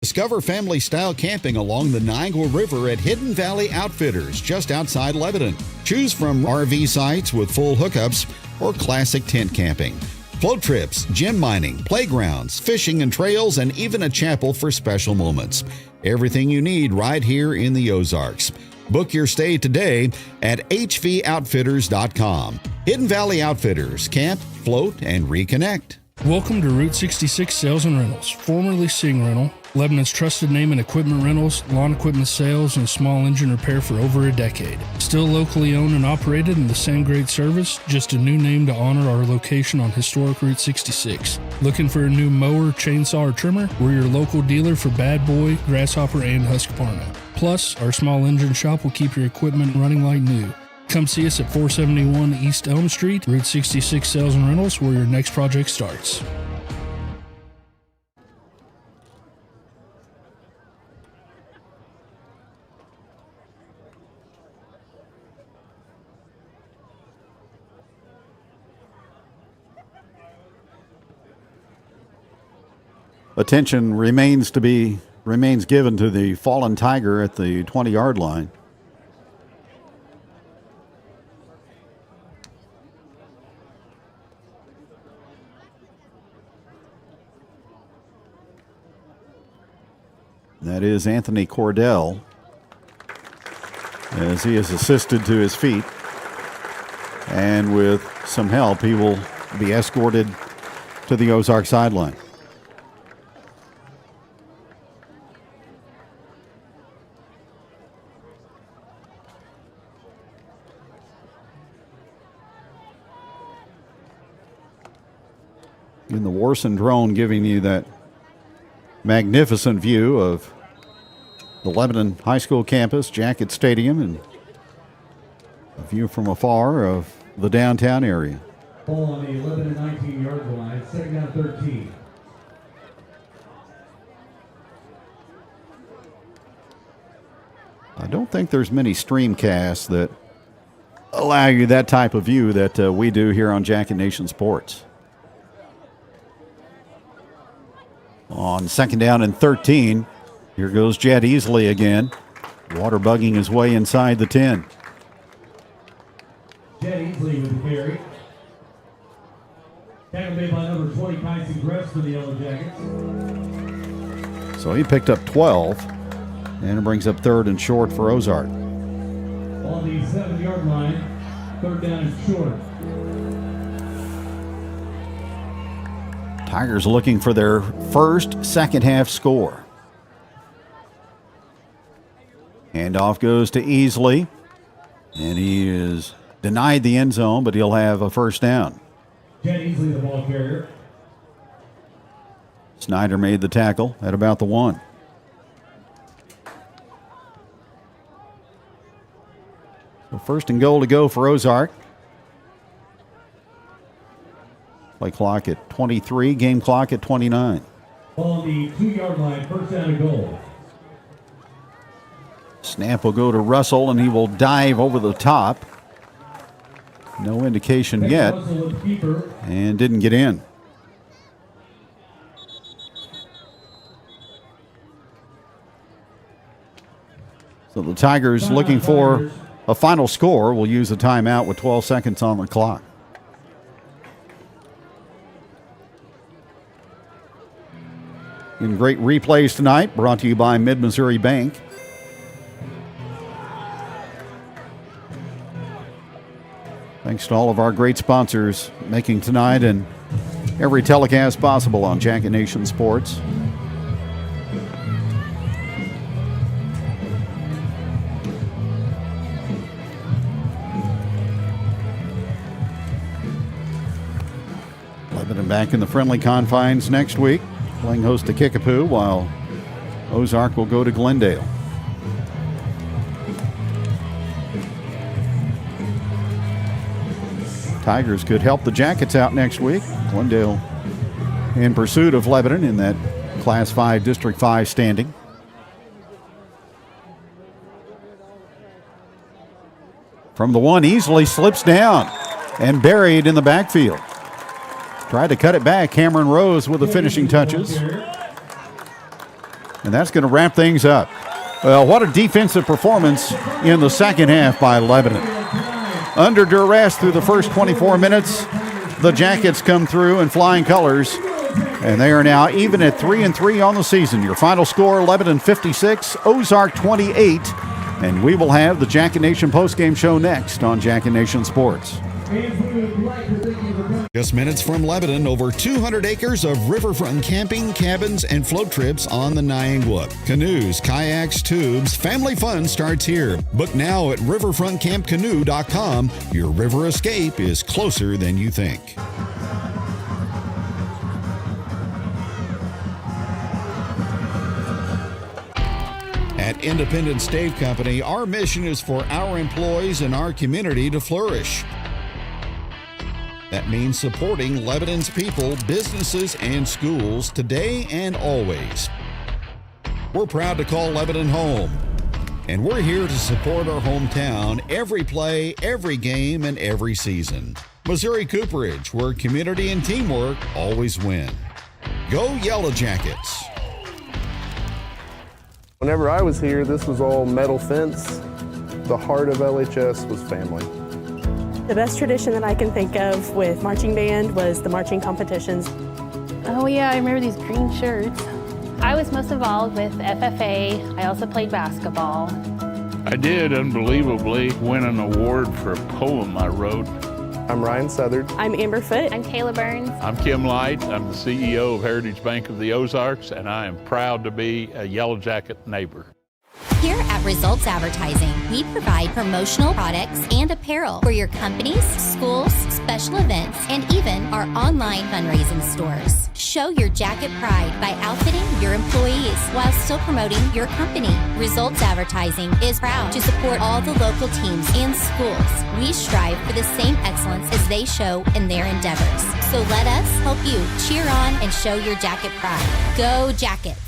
Discover family-style camping along the Niagara River at Hidden Valley Outfitters, just outside Lebanon. Choose from RV sites with full hookups or classic tent camping. Float trips, gem mining, playgrounds, fishing and trails, and even a chapel for special moments. Everything you need right here in the Ozarks. Book your stay today at hvoutfitters.com. Hidden Valley Outfitters. Camp, float, and reconnect. Welcome to Route 66 Sales and Rentals, formerly Sing Rental, Lebanon's trusted name in equipment rentals, lawn equipment sales, and small engine repair for over a decade. Still locally owned and operated in the same great service, just a new name to honor our location on historic Route 66. Looking for a new mower, chainsaw, or trimmer? We're your local dealer for Bad Boy, Grasshopper, and Husqvarna. Plus, our small engine shop will keep your equipment running like new. come see us at 471 East Elm Street, Route 66 Sales and Rentals, where your next project starts. Attention remains given to the fallen Tiger at the 20-yard line. That is Anthony Cordell, as he is assisted to his feet. And with some help, he will be escorted to the Ozark sideline. In the Warson drone, giving you that magnificent view of the Lebanon High School campus, Jacket Stadium, and a view from afar of the downtown area. Ball on the 11 and 19-yard line, 2nd down 13. I don't think there's many streamcasts that allow you that type of view that we do here on Jacket Nation Sports. On 2nd down and 13, here goes Jed Easley again, water bugging his way inside the 10. Jed Easley with the carry. Tackle made by number 20, Kyson Gress for the Yellowjackets. So he picked up 12, and it brings up 3rd and short for Ozark. On the 7-yard line, 3rd down and short. Tigers looking for their first second-half score. Handoff goes to Easley, and he is denied the end zone, but he'll have a first down. Jed Easley, the ball carrier. Snyder made the tackle at about the 1. So 1st and goal to go for Ozark. Play clock at 23, game clock at 29. Ball on the 2-yard line, 1st down and goal. Snap will go to Russell, and he will dive over the top. No indication yet, and didn't get in. So the Tigers, looking for a final score, will use a timeout with 12 seconds on the clock. In great replays tonight, brought to you by Mid-Missouri Bank. Thanks to all of our great sponsors making tonight and every telecast possible on Jacket Nation Sports. Lebanon back in the friendly confines next week, playing host to Kickapoo, while Ozark will go to Glendale. Tigers could help the Jackets out next week. Glendale in pursuit of Lebanon in that Class 5, District 5 standing. From the 1, easily slips down and buried in the backfield. Tried to cut it back. Cameron Rose with the finishing touches. And that's going to wrap things up. Well, what a defensive performance in the second half by Lebanon. Under duress through the first 24 minutes, the Jackets come through in flying colors, and they are now even at 3-3 on the season. Your final score, Lebanon 56, Ozark 28, and we will have the Jacket Nation postgame show next on Jacket Nation Sports. Just minutes from Lebanon, over 200 acres of riverfront camping, cabins, and float trips on the Niangua. Canoes, kayaks, tubes, family fun starts here. Book now at riverfrontcampcanoe.com. Your river escape is closer than you think. At At Independent Stave Company, our mission is for our employees and our community to flourish. That means supporting Lebanon's people, businesses, and schools today and always. We're proud to call Lebanon home, and we're here to support our hometown every play, every game, and every season. Missouri Cooperage, where community and teamwork always win. Go Yellowjackets! Whenever I was here, this was all metal fence. The heart of LHS was family. The best tradition that I can think of with marching band was the marching competitions. Oh yeah, I remember these green shirts. I was most involved with FFA. I also played basketball. I did unbelievably win an award for a poem I wrote. I'm Ryan Southard. I'm Amber Foote. I'm Kayla Burns. I'm Kim Light. I'm the CEO of Heritage Bank of the Ozarks, and I am proud to be a Yellowjacket neighbor. Here at Results Advertising, we provide promotional products and apparel for your companies, schools, special events, and even our online fundraising stores. Show your jacket pride by outfitting your employees while still promoting your company. Results Advertising is proud to support all the local teams and schools. We strive for the same excellence as they show in their endeavors. So let us help you cheer on and show your jacket pride. Go Jackets!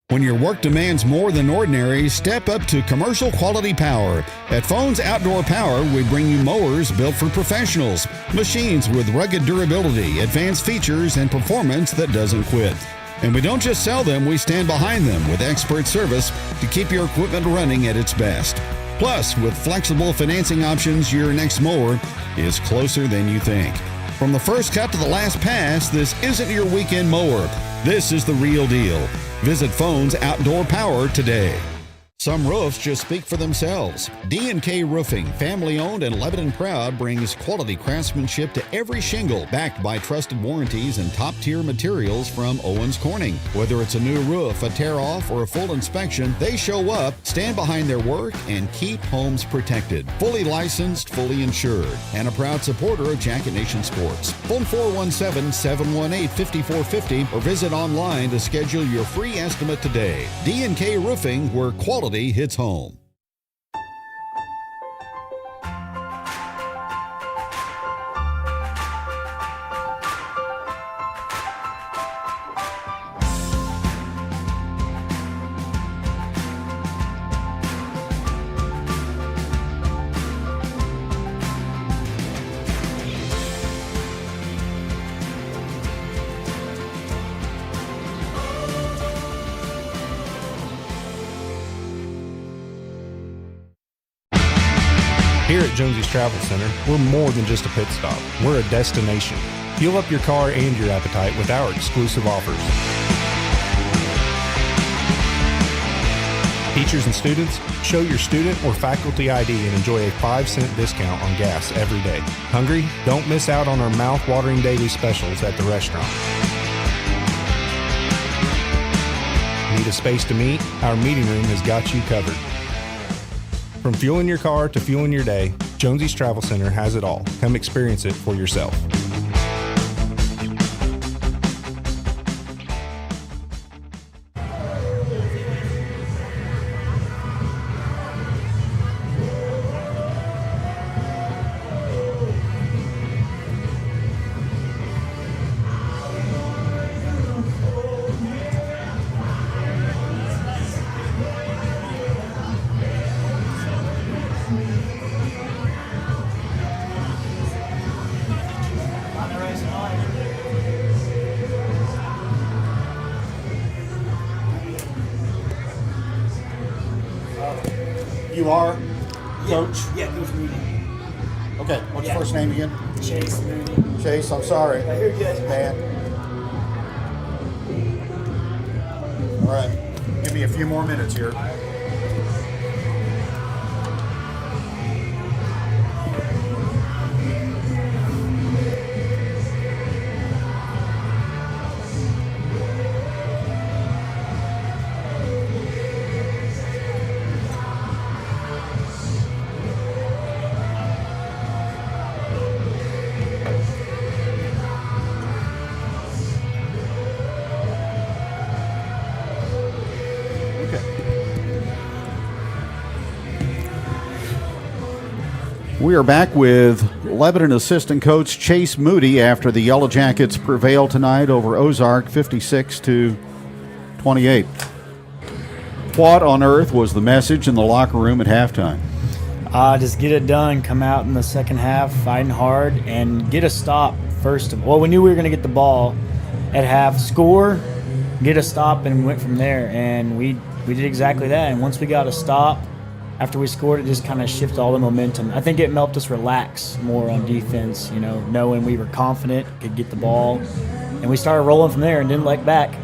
When your work demands more than ordinary, step up to commercial quality power. At Phones Outdoor Power, we bring you mowers built for professionals, machines with rugged durability, advanced features, and performance that doesn't quit. And we don't just sell them, we stand behind them with expert service to keep your equipment running at its best. Plus, with flexible financing options, your next mower is closer than you think. From the first cut to the last pass, this isn't your weekend mower. This is the real deal. Visit Phones Outdoor Power today. Some roofs just speak for themselves. D&K Roofing, family-owned and Lebanon proud, brings quality craftsmanship to every shingle, backed by trusted warranties and top-tier materials from Owens Corning. Whether it's a new roof, a tear-off, or a full inspection, they show up, stand behind their work, and keep homes protected. Fully licensed, fully insured, and a proud supporter of Jacket Nation Sports. Phone 417-718-5450 or visit online to schedule your free estimate today. D&K Roofing, where quality hits home. Here at Jonesy's Travel Center, we're more than just a pit stop. We're a destination. Fuel up your car and your appetite with our exclusive offers. Teachers and students, show your student or faculty ID and enjoy a 5-cent discount on gas every day. Hungry? Don't miss out on our mouth-watering daily specials at the restaurant. Need a space to meet? Our meeting room has got you covered. From fueling your car to fueling your day, Jonesy's Travel Center has it all. Come experience it for yourself. You are Coach? Yeah, Coach Moody. Okay, what's your first name again? Chase Moody. Chase, I'm sorry. I hear you guys. Man. All right, give me a few more minutes here. We are back with Lebanon assistant coach Chase Moody after the Yellowjackets prevail tonight over Ozark 56-28. What on earth was the message in the locker room at halftime? Just get it done, come out in the second half fighting hard, and get a stop first of all. Well, we knew we were going to get the ball at half, score, get a stop, and went from there. And we did exactly that. And once we got a stop, after we scored, it just kind of shifted all the momentum. I think it helped us relax more on defense, knowing we were confident, could get the ball. And we started rolling from there and didn't let back.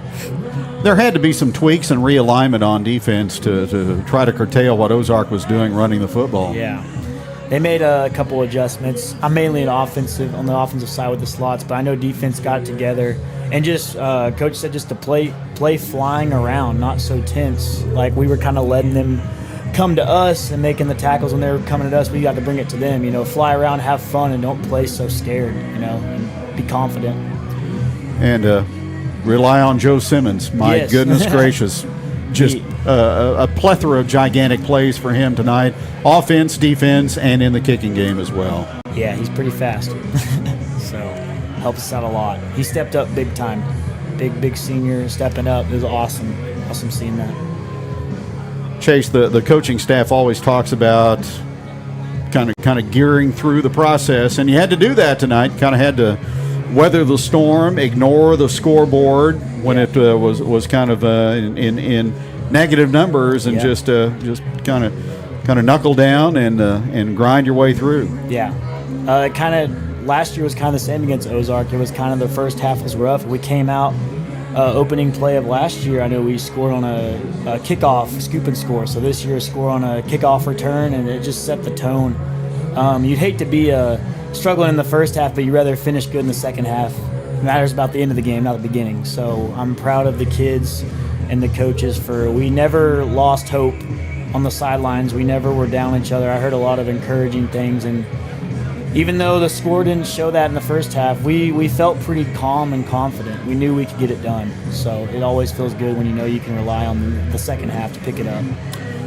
There had to be some tweaks and realignment on defense to try to curtail what Ozark was doing running the football. Yeah. They made a couple adjustments. I'm mainly on the offensive side with the slots, but I know defense got it together. And just, Coach said just to play flying around, not so tense. Like we were kind of letting them come to us and making the tackles when they were coming at us. We got to bring it to them, fly around, have fun, and don't play so scared, and be confident. And rely on Joe Simmons. My yes. goodness gracious. Just a plethora of gigantic plays for him tonight. Offense, defense, and in the kicking game as well. Yeah, he's pretty fast. So, helps us out a lot. He stepped up big time. Big senior stepping up. It was awesome. Awesome seeing that. Chase, the coaching staff always talks about kind of gearing through the process, and you had to do that tonight. Kind of had to weather the storm, ignore the scoreboard when it was kind of in negative numbers, and just kind of knuckle down and grind your way through. Yeah, last year was kind of the same against Ozark. It was kind of the first half was rough. We came out opening play of last year. I know we scored on a kickoff, scoop and score. So this year, score on a kickoff return, and it just set the tone. You'd hate to be struggling in the first half, but you'd rather finish good in the second half. It matters about the end of the game, not the beginning. So I'm proud of the kids and the coaches we never lost hope on the sidelines. We never were down each other. I heard a lot of encouraging things, and even though the score didn't show that in the first half, we felt pretty calm and confident. We knew we could get it done. So it always feels good when you know you can rely on the second half to pick it up.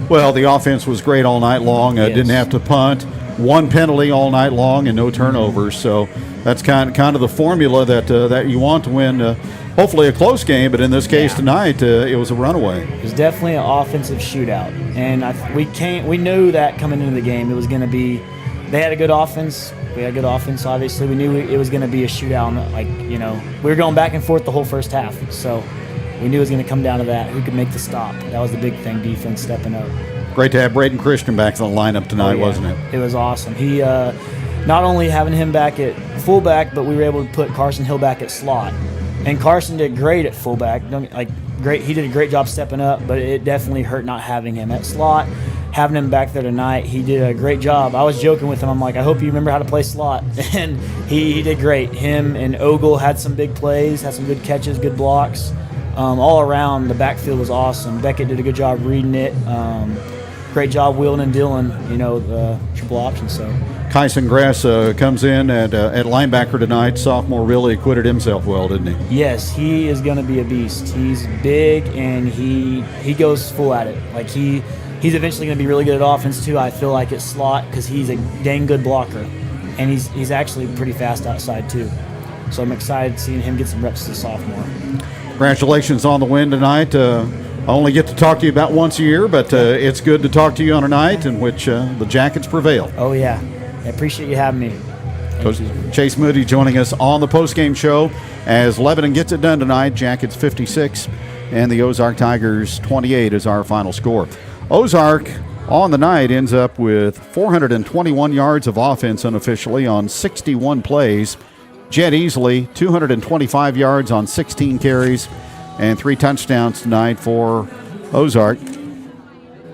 Well, the offense was great all night long. Yes. Didn't have to punt. One penalty all night long and no turnovers. So that's kind of the formula that you want to win. Hopefully a close game, but in this case tonight, it was a runaway. It was definitely an offensive shootout, and we knew that coming into the game it was going to be. They had a good offense. We had a good offense, obviously. We knew it was going to be a shootout. We were going back and forth the whole first half. So we knew it was going to come down to that. Who could make the stop? That was the big thing, defense stepping up. Great to have Braden Christian back in the lineup tonight, wasn't it? It was awesome. He, not only having him back at fullback, but we were able to put Carson Hill back at slot. And Carson did great at fullback. Great. He did a great job stepping up, but it definitely hurt not having him at slot. Having him back there tonight, he did a great job. I was joking with him. I'm like, I hope you remember how to play slot. And he did great. Him and Ogle had some big plays, had some good catches, good blocks. All around, the backfield was awesome. Beckett did a good job reading it. Great job wheeling and dealing, the triple option. So Kyson Grass comes in at linebacker tonight. Sophomore really acquitted himself well, didn't he? Yes, he is going to be a beast. He's big, and he goes full at it. He's eventually going to be really good at offense, too, I feel like, at slot, because he's a dang good blocker. And he's actually pretty fast outside, too. So I'm excited seeing him get some reps as a sophomore. Congratulations on the win tonight. I only get to talk to you about once a year, but it's good to talk to you on a night in which the Jackets prevail. Oh, yeah. I appreciate you having me. Coach Chase Moody joining us on the postgame show as Lebanon gets it done tonight. Jackets 56 and the Ozark Tigers 28 is our final score. Ozark on the night ends up with 421 yards of offense unofficially on 61 plays. Jed Easley, 225 yards on 16 carries and 3 touchdowns tonight for Ozark.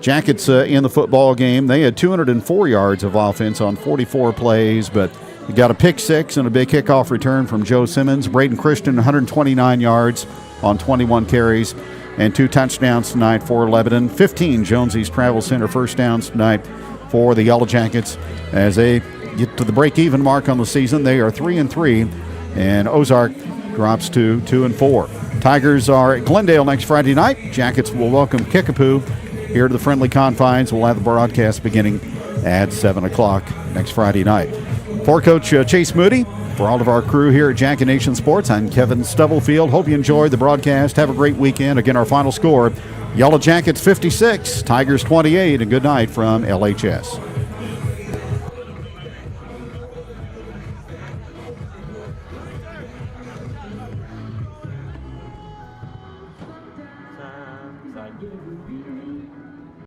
Jackets in the football game, they had 204 yards of offense on 44 plays, but you got a pick six and a big kickoff return from Joe Simmons. Braden Christian, 129 yards on 21 carries and 2 touchdowns tonight for Lebanon. 15 Jones East Travel Center first downs tonight for the Yellowjackets as they get to the break-even mark on the season. They are 3-3, and Ozark drops to 2-4. Tigers are at Glendale next Friday night. Jackets will welcome Kickapoo here to the friendly confines. We'll have the broadcast beginning at 7 o'clock next Friday night. For Coach Chase Moody, for all of our crew here at Jacket Nation Sports, I'm Kevin Stubblefield. Hope you enjoyed the broadcast. Have a great weekend. Again, our final score, Yellowjackets 56, Tigers 28, and good night from LHS.